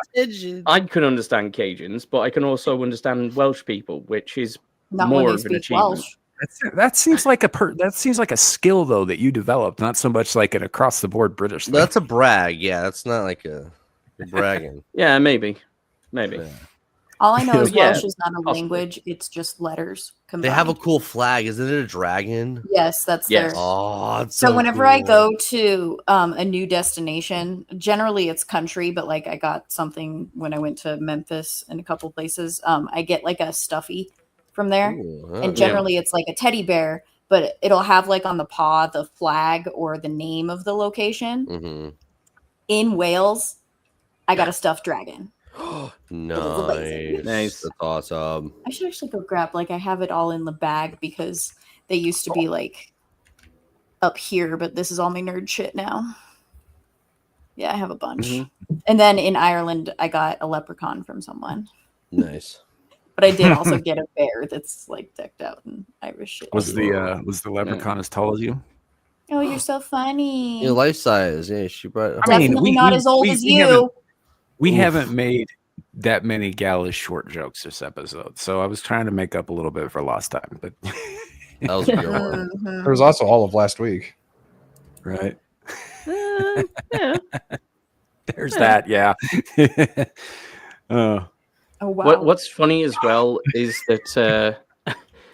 I can understand Cajuns, but I can also understand Welsh people, which is Not more when they of an speak achievement. Welsh. That seems like a skill though that you developed, not so much like an across the board British thing. That's a brag. Yeah, that's not like you're bragging. Yeah, maybe. Yeah. All I know is Yeah, Welsh is not a possibly. language; it's just letters combined. They have a cool flag. Isn't it a dragon? Yes, that's Yes. their. Oh, it's So whenever I cool. go to a new destination, generally it's country, but like I got something when I went to Memphis and a couple places. I get like a stuffy from there, Ooh, and generally it's like a teddy bear, but it'll have like on the paw the flag or the name of the location. Mm-hmm. In Wales, I got a stuffed dragon. Nice. That's awesome. I should actually go grab, like, I have it all in the bag because they used to be like up here, but this is all my nerd shit now. Yeah, I have a bunch. Mm-hmm. And then in Ireland, I got a leprechaun from someone. Nice. But I did also get a bear that's like decked out in Irish shit. Was the leprechaun as tall as you? Oh, you're so funny. Yeah, life size. Yeah, she brought. Definitely not as old as you. We haven't made that many Gallish short jokes this episode, so I was trying to make up a little bit for lost time, but that was a good one. There was also all of last week, right? Yeah. There's that, yeah. Oh wow. What's funny as well is that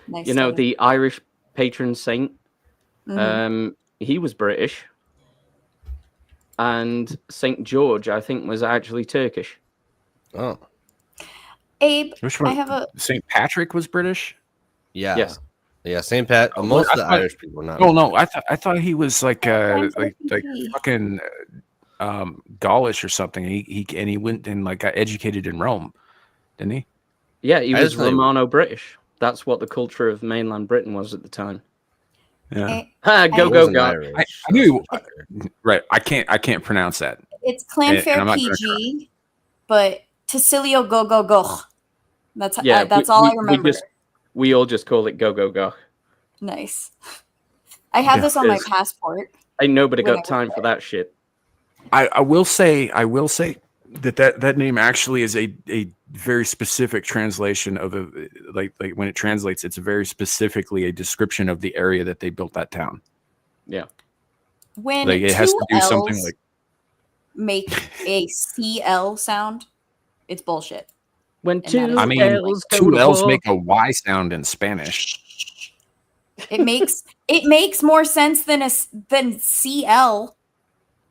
Nice you know study. the Irish patron saint. Mhm. He was British, and Saint George, I think, was actually Turkish. Oh, Abe, Which I one? have a. St. Patrick was British. yeah, Yes. yeah. St. Pat. Oh, Most I of the thought- Irish people are not. Oh no, I thought he was like Time for like pee. fucking Gaulish or something. He went and like got educated in Rome, didn't he? Yeah, he I was just think- Romano-British. That's what the culture of mainland Britain was at the time. Yeah. Eh, Ha, He go wasn't go. Irish, I that's knew. for sure. Right. I can't pronounce that. It's And Clanfair I'm not gonna PG, but Tacilio go go go. That's Yeah, that's all I remember. We all just call it go go go. Nice. I have Yeah, this on my it's- passport. Ain't nobody When I got time for that shit. I will say that name actually is a very specific translation of a like when it translates, it's very specifically a description of the area that they built that town. Yeah. When Like it has two to do something L's like make a CL sound, it's bullshit. When And that two is I mean L's go two to L's war. make a Y sound in Spanish. It makes more sense than CL.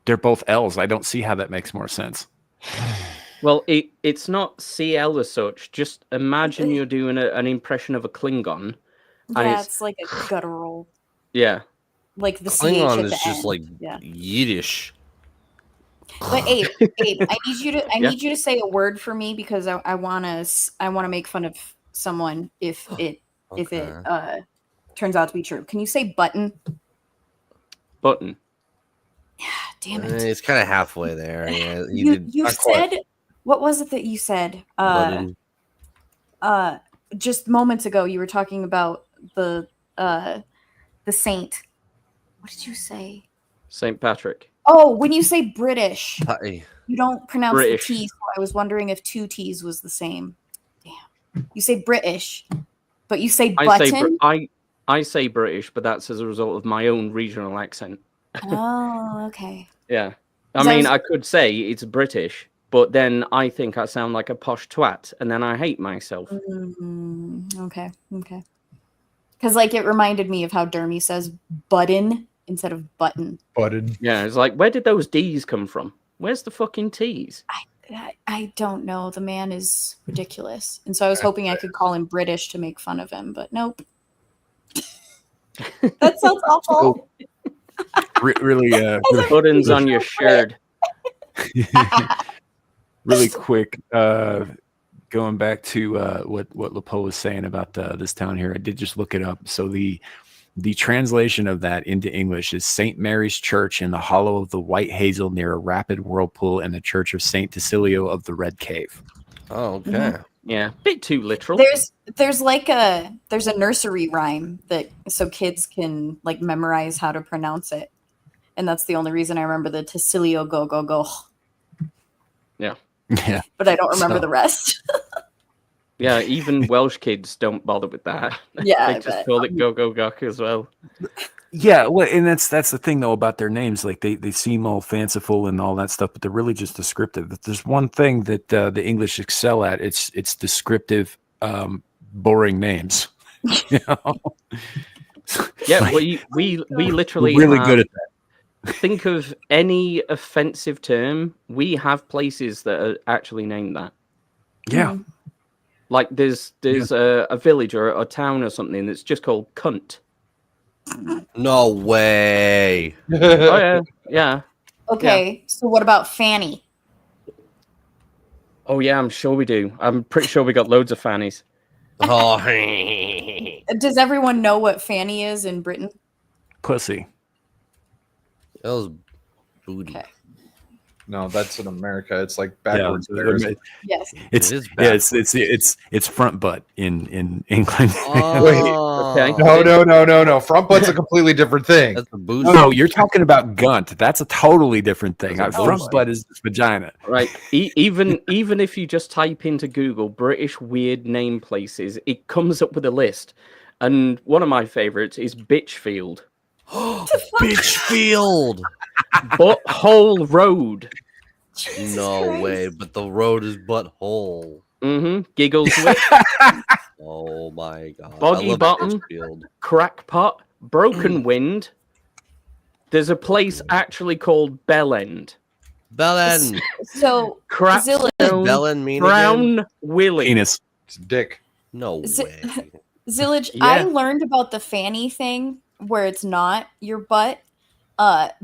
They're both L's. I don't see how that makes more sense. Well, it's not CL as such. Just imagine you're doing an impression of a Klingon. And Yeah, it's it's like a guttural, yeah. like the CH Klingon at is the just end. like Yeah. Yiddish. But Abe, I need you to Yeah. need you to say a word for me because I wanna make fun of someone if it turns out to be true. Can you say button? Button. Damn it. It's kind of halfway there. Yeah, You not quite. said what was it that you said? Button. Just moments ago you were talking about the saint. What did you say? St. Patrick. Oh, when you say British, Hi. you don't pronounce British. the T, so I was wondering if two T's was the same. Damn. You say British, but you say button. I say British, but that's as a result of my own regional accent. Oh, okay. Yeah. I 'Cause I mean, was- I could say it's British, but then I think I sound like a posh twat, and then I hate myself. Okay. Because like it reminded me of how Dermy says button instead of button. Button. Yeah, it's like, where did those D's come from? Where's the fucking T's? I don't know. The man is ridiculous, and so I was hoping I could call him British to make fun of him, but nope. That sounds awful. Really Buttons on your shirt. really quick, going back to what Lepo was saying about this town here, I did just look it up. So the translation of that into English is St. Mary's Church in the hollow of the White Hazel near a rapid whirlpool and the Church of St. Tacilio of the Red Cave. Oh, okay. Mhm. Yeah, bit too literal. There's a nursery rhyme that so kids can like memorize how to pronounce it, and that's the only reason I remember the Tacilio go go go. Yeah. Yeah. But I don't remember So- the rest. Yeah, even Welsh kids don't bother with that. Yeah, they I just bet. call it go go gok as well. Yeah, well, and that's the thing though about their names. Like they seem all fanciful and all that stuff, but they're really just descriptive. If there's one thing that the English excel at, it's descriptive, boring names. You know? Yeah, Like, we literally we're really have- good at that. Think of any offensive term. We have places that are actually named that. Yeah. Like there's a village or a town or something that's just called Cunt. No way. Oh yeah, yeah. Okay, so what about Fanny? Oh yeah, I'm sure we do. I'm pretty sure we got loads of fannies. Oh, Does everyone know what Fanny is in Britain? Pussy. that was booty. Okay. No, that's in America. It's like Yeah, backwards. there, isn't it? Yes. It's It is yeah, it's front butt in England. Oh, Okay. No. Front butt's a completely different thing. that's the boost. No, you're talking about gunt. That's a totally different thing. That's a Front boost. butt is vagina. Right. Even if you just type into Google British weird name places, it comes up with a list. And one of my favorites is Bitchfield. Bitchfield. Butthole Road. No Christ. way, but the road is butthole. Giggles Whip, Oh my god. I Boggy love Bottom. Litchfield. Crackpot, Broken Wind. There's a place actually called Bell End. Bell End. So Crapstone, Bell End mean Brown Willie. Penis. It's dick. No Z- way. Zillage, Yeah. I learned about the fanny thing where it's not your butt,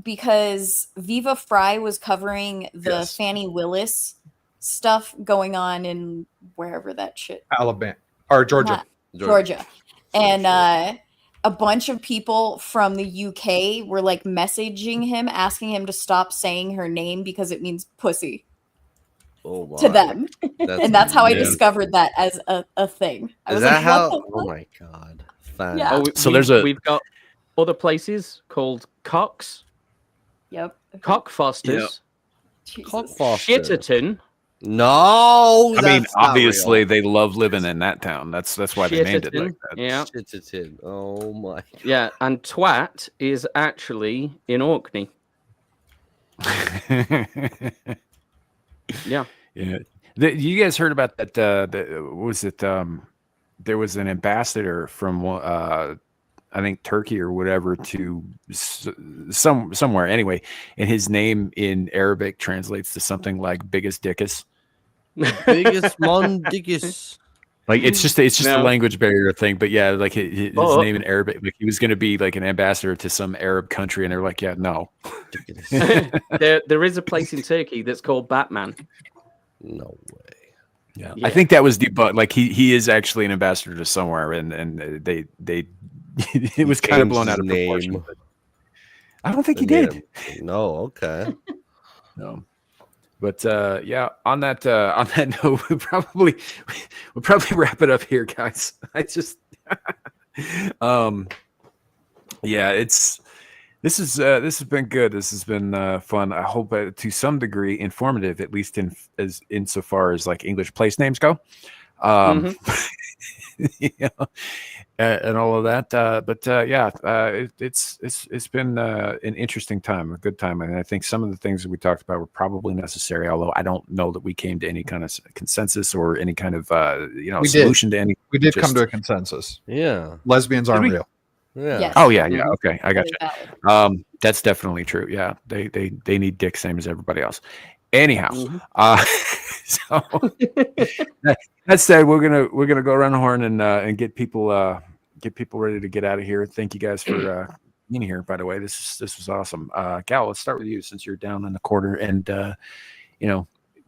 because Viva Fry was covering the Yes. Fannie Willis stuff going on in wherever that shit, Alabama or Georgia. not Georgia, and a bunch of people from the UK were like messaging him, asking him to stop saying her name because it means pussy Oh my. to them, and that's how I amazing. discovered that as a thing. I Is was that like, how? what the Oh fuck? my god. Fan. Yeah. So there's a- we've got other places called Cox, Yep. Cockfosters, Jesus. Cockfoster. Shitterton, No. I mean, that's not obviously real. they love living in that town. That's why they named it like Shitterton, that. yeah, Shitterton. Oh my. yeah, and Twat is actually in Orkney. Yeah. Yeah. You guys heard about that? Was it? There was an ambassador from I think Turkey or whatever to somewhere. Anyway, and his name in Arabic translates to something like "biggest dickus." Biggest mondicus. Like it's just a No. language barrier thing. But yeah, like his Oh. name in Arabic, like he was going to be like an ambassador to some Arab country, and they're like, yeah, no. there is a place in Turkey that's called Batman. No way. Yeah. Yeah. I think that was debunked. Like he is actually an ambassador to somewhere, and they it was kind of blown out of proportion. Name. But I don't think he They did. made him- No. Okay. No. But yeah, on that note, we'll probably wrap it up here, guys. I just yeah, this has been good. This has been fun. I hope to some degree informative, at least insofar as like English place names go. You know, and all of that. But yeah, it's been an interesting time, a good time, and I think some of the things that we talked about were probably necessary. Although I don't know that we came to any kind of consensus or any kind of We solution to any. We did come just- to a consensus. Yeah. Lesbians aren't we? real. Yeah. Yes. Oh yeah, yeah. Okay, I got Very you. valid. That's definitely true. Yeah, they need dick same as everybody else. Anyhow, so that said, we're gonna go around the horn and get people ready to get out of here. Thank you guys for being here. By the way, this was awesome. Gal, let's start with you since you're down in the corner and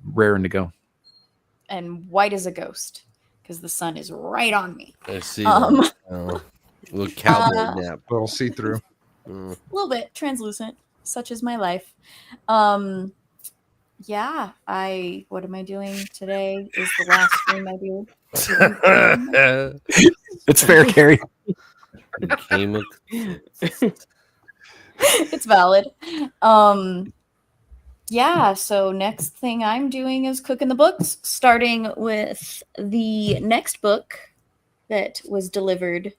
raring to go. And white as a ghost because the sun is right on me. I see. Um, that. Oh. Little cowboy nap. Little see through. Mm. A little bit translucent, such is my life. Yeah, what am I doing today? Is the last stream I do. It's fair, Carrie. Became a- It's valid. Yeah, so next thing I'm doing is cooking the books, starting with the next book that was delivered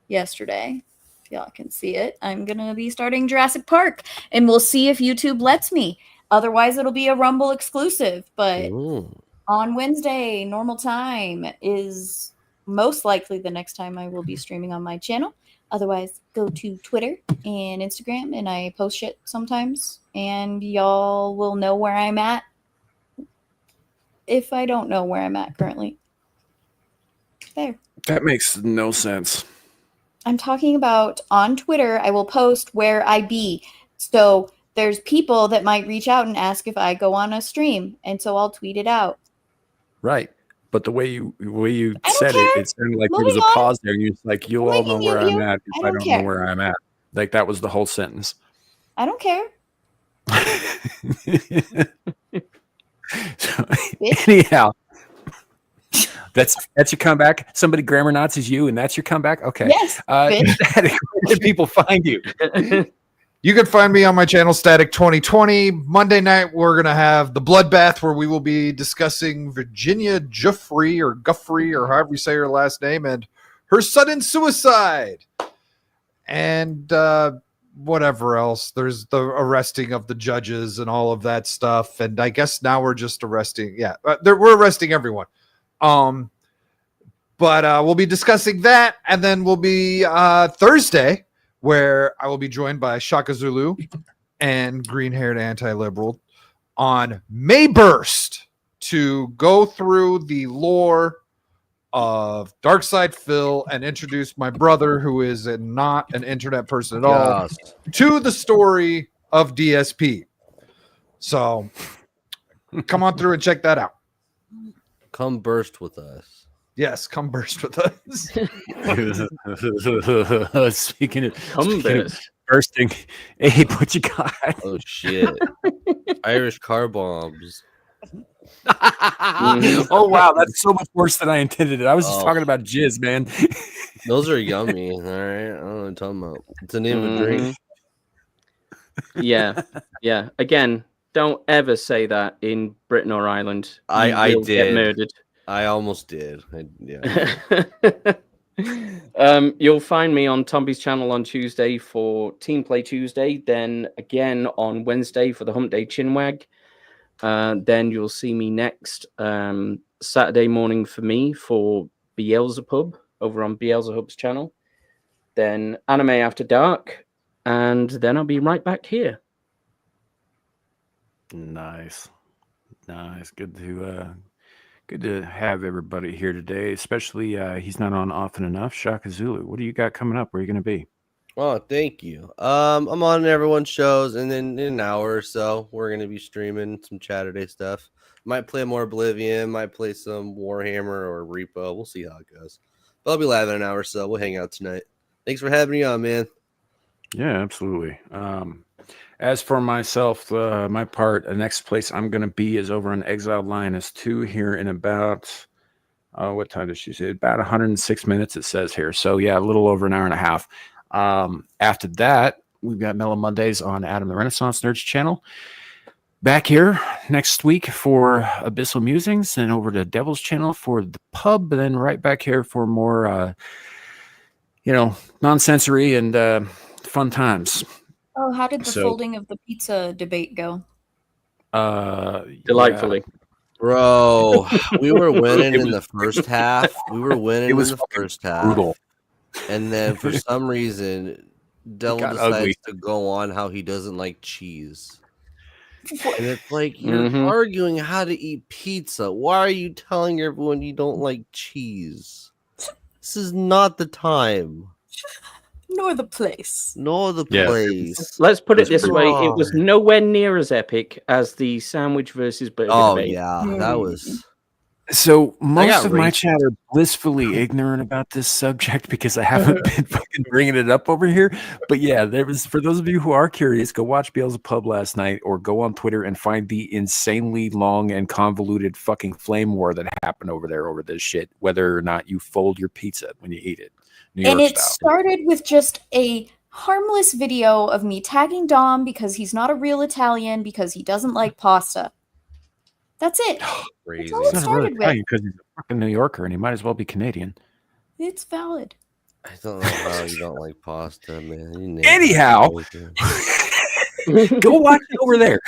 yesterday. If y'all can see it, I'm gonna be starting Jurassic Park, and we'll see if YouTube lets me. Otherwise, it'll be a Rumble exclusive, but Ooh. on Wednesday, normal time is most likely the next time I will be streaming on my channel. Otherwise, go to Twitter and Instagram, and I post shit sometimes, and y'all will know where I'm at if I don't know where I'm at currently. There. That makes no sense. I'm talking about on Twitter, I will post where I be. So there's people that might reach out and ask if I go on a stream, and so I'll tweet it out. Right. But the way you I don't said care. it sounded like there was Moving a on. pause there. You're just like, you'll all know Making where you- I'm at if I I don't don't care. know where I'm at. Like that was the whole sentence. I don't care. So, anyhow, that's your comeback. Somebody grammar Nazis you, and that's your comeback. Okay. Yes, bitch. Where did people find you? You can find me on my channel, Static 2020. Monday night, we're going to have the Bloodbath, where we will be discussing Virginia Guffrey or however you say her last name, and her sudden suicide. And whatever else. There's the arresting of the judges and all of that stuff. And I guess now we're just arresting. Yeah, we're arresting everyone. But we'll be discussing that. And then we'll be Thursday, where I will be joined by Shaka Zulu and green-haired anti-liberal on Mayburst to go through the lore of Darkside Phil and introduce my brother, who is not an internet person at all, to the story of DSP. So come on through and check that out. Come burst with us. Yes, come burst with us. Speaking of bursting, Abe, what you got? Oh shit! Irish car bombs. Oh wow, that's so much worse than I intended it. I was just talking about jizz, man. Those are yummy. All right, I don't know what I'm talking about. It's the name of a drink. Yeah. Again, don't ever say that in Britain or Ireland. I did. Get murdered. I almost did. You'll find me on Tomby's channel on Tuesday for Team Play Tuesday. Then again on Wednesday for the Hump Day Chinwag. Then you'll see me next Saturday morning for me for Beelzebub over on Beelzebub's channel. Then Anime After Dark, and then I'll be right back here. Nice. Good to have everybody here today, especially he's not on often enough. Shaka Zulu, what do you got coming up? Where are you going to be? Oh, thank you. I'm on everyone's shows, and then in an hour or so, we're going to be streaming some Saturday stuff. Might play more Oblivion, might play some Warhammer or Repo. We'll see how it goes. But I'll be live in an hour or so. We'll hang out tonight. Thanks for having me on, man. Yeah, absolutely. As for myself, my part, the next place I'm going to be is over on Exiled Lioness 2 here in about, what time does she say? About 106 minutes, it says here. So, yeah, a little over an hour and a half. After that, we've got Mellow Mondays on Adam the Renaissance Nerd's channel. Back here next week for Abyssal Musings, and over to Devil's channel for the pub, and then right back here for more, non-sensory and fun times. Oh, how did the folding of the pizza debate go? Delightfully. Yeah. Bro, we were winning in the first half. Brutal. And then for some reason, Devil decides to go on how he doesn't like cheese. And it's like, you're arguing how to eat pizza. Why are you telling everyone you don't like cheese? This is not the time. Nor the place. Let's put it this way. It was nowhere near as epic as the sandwich versus burger debate. That was... So most of my chat are blissfully ignorant about this subject because I haven't been fucking bringing it up over here. But yeah, there was, for those of you who are curious, go watch Beelzebub last night or go on Twitter and find the insanely long and convoluted fucking flame war that happened over there over this shit, whether or not you fold your pizza when you eat it. And it started with just a harmless video of me tagging Dom because he's not a real Italian because he doesn't like pasta. That's it. Crazy. That's all it started with. Because he's a fucking New Yorker and he might as well be Canadian. It's valid. I don't know how you don't like pasta, man. Anyhow, go watch it over there.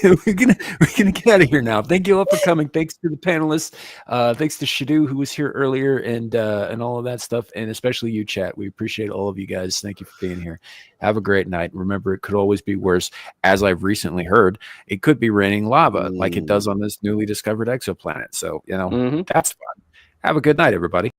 we're gonna get out of here now. Thank you all for coming. Thanks to the panelists. Thanks to Shadu, who was here earlier, and all of that stuff, and especially you, chat. We appreciate all of you guys. Thank you for being here. Have a great night. Remember, it could always be worse. As I've recently heard, it could be raining lava like it does on this newly discovered exoplanet. So that's fun. Have a good night, everybody.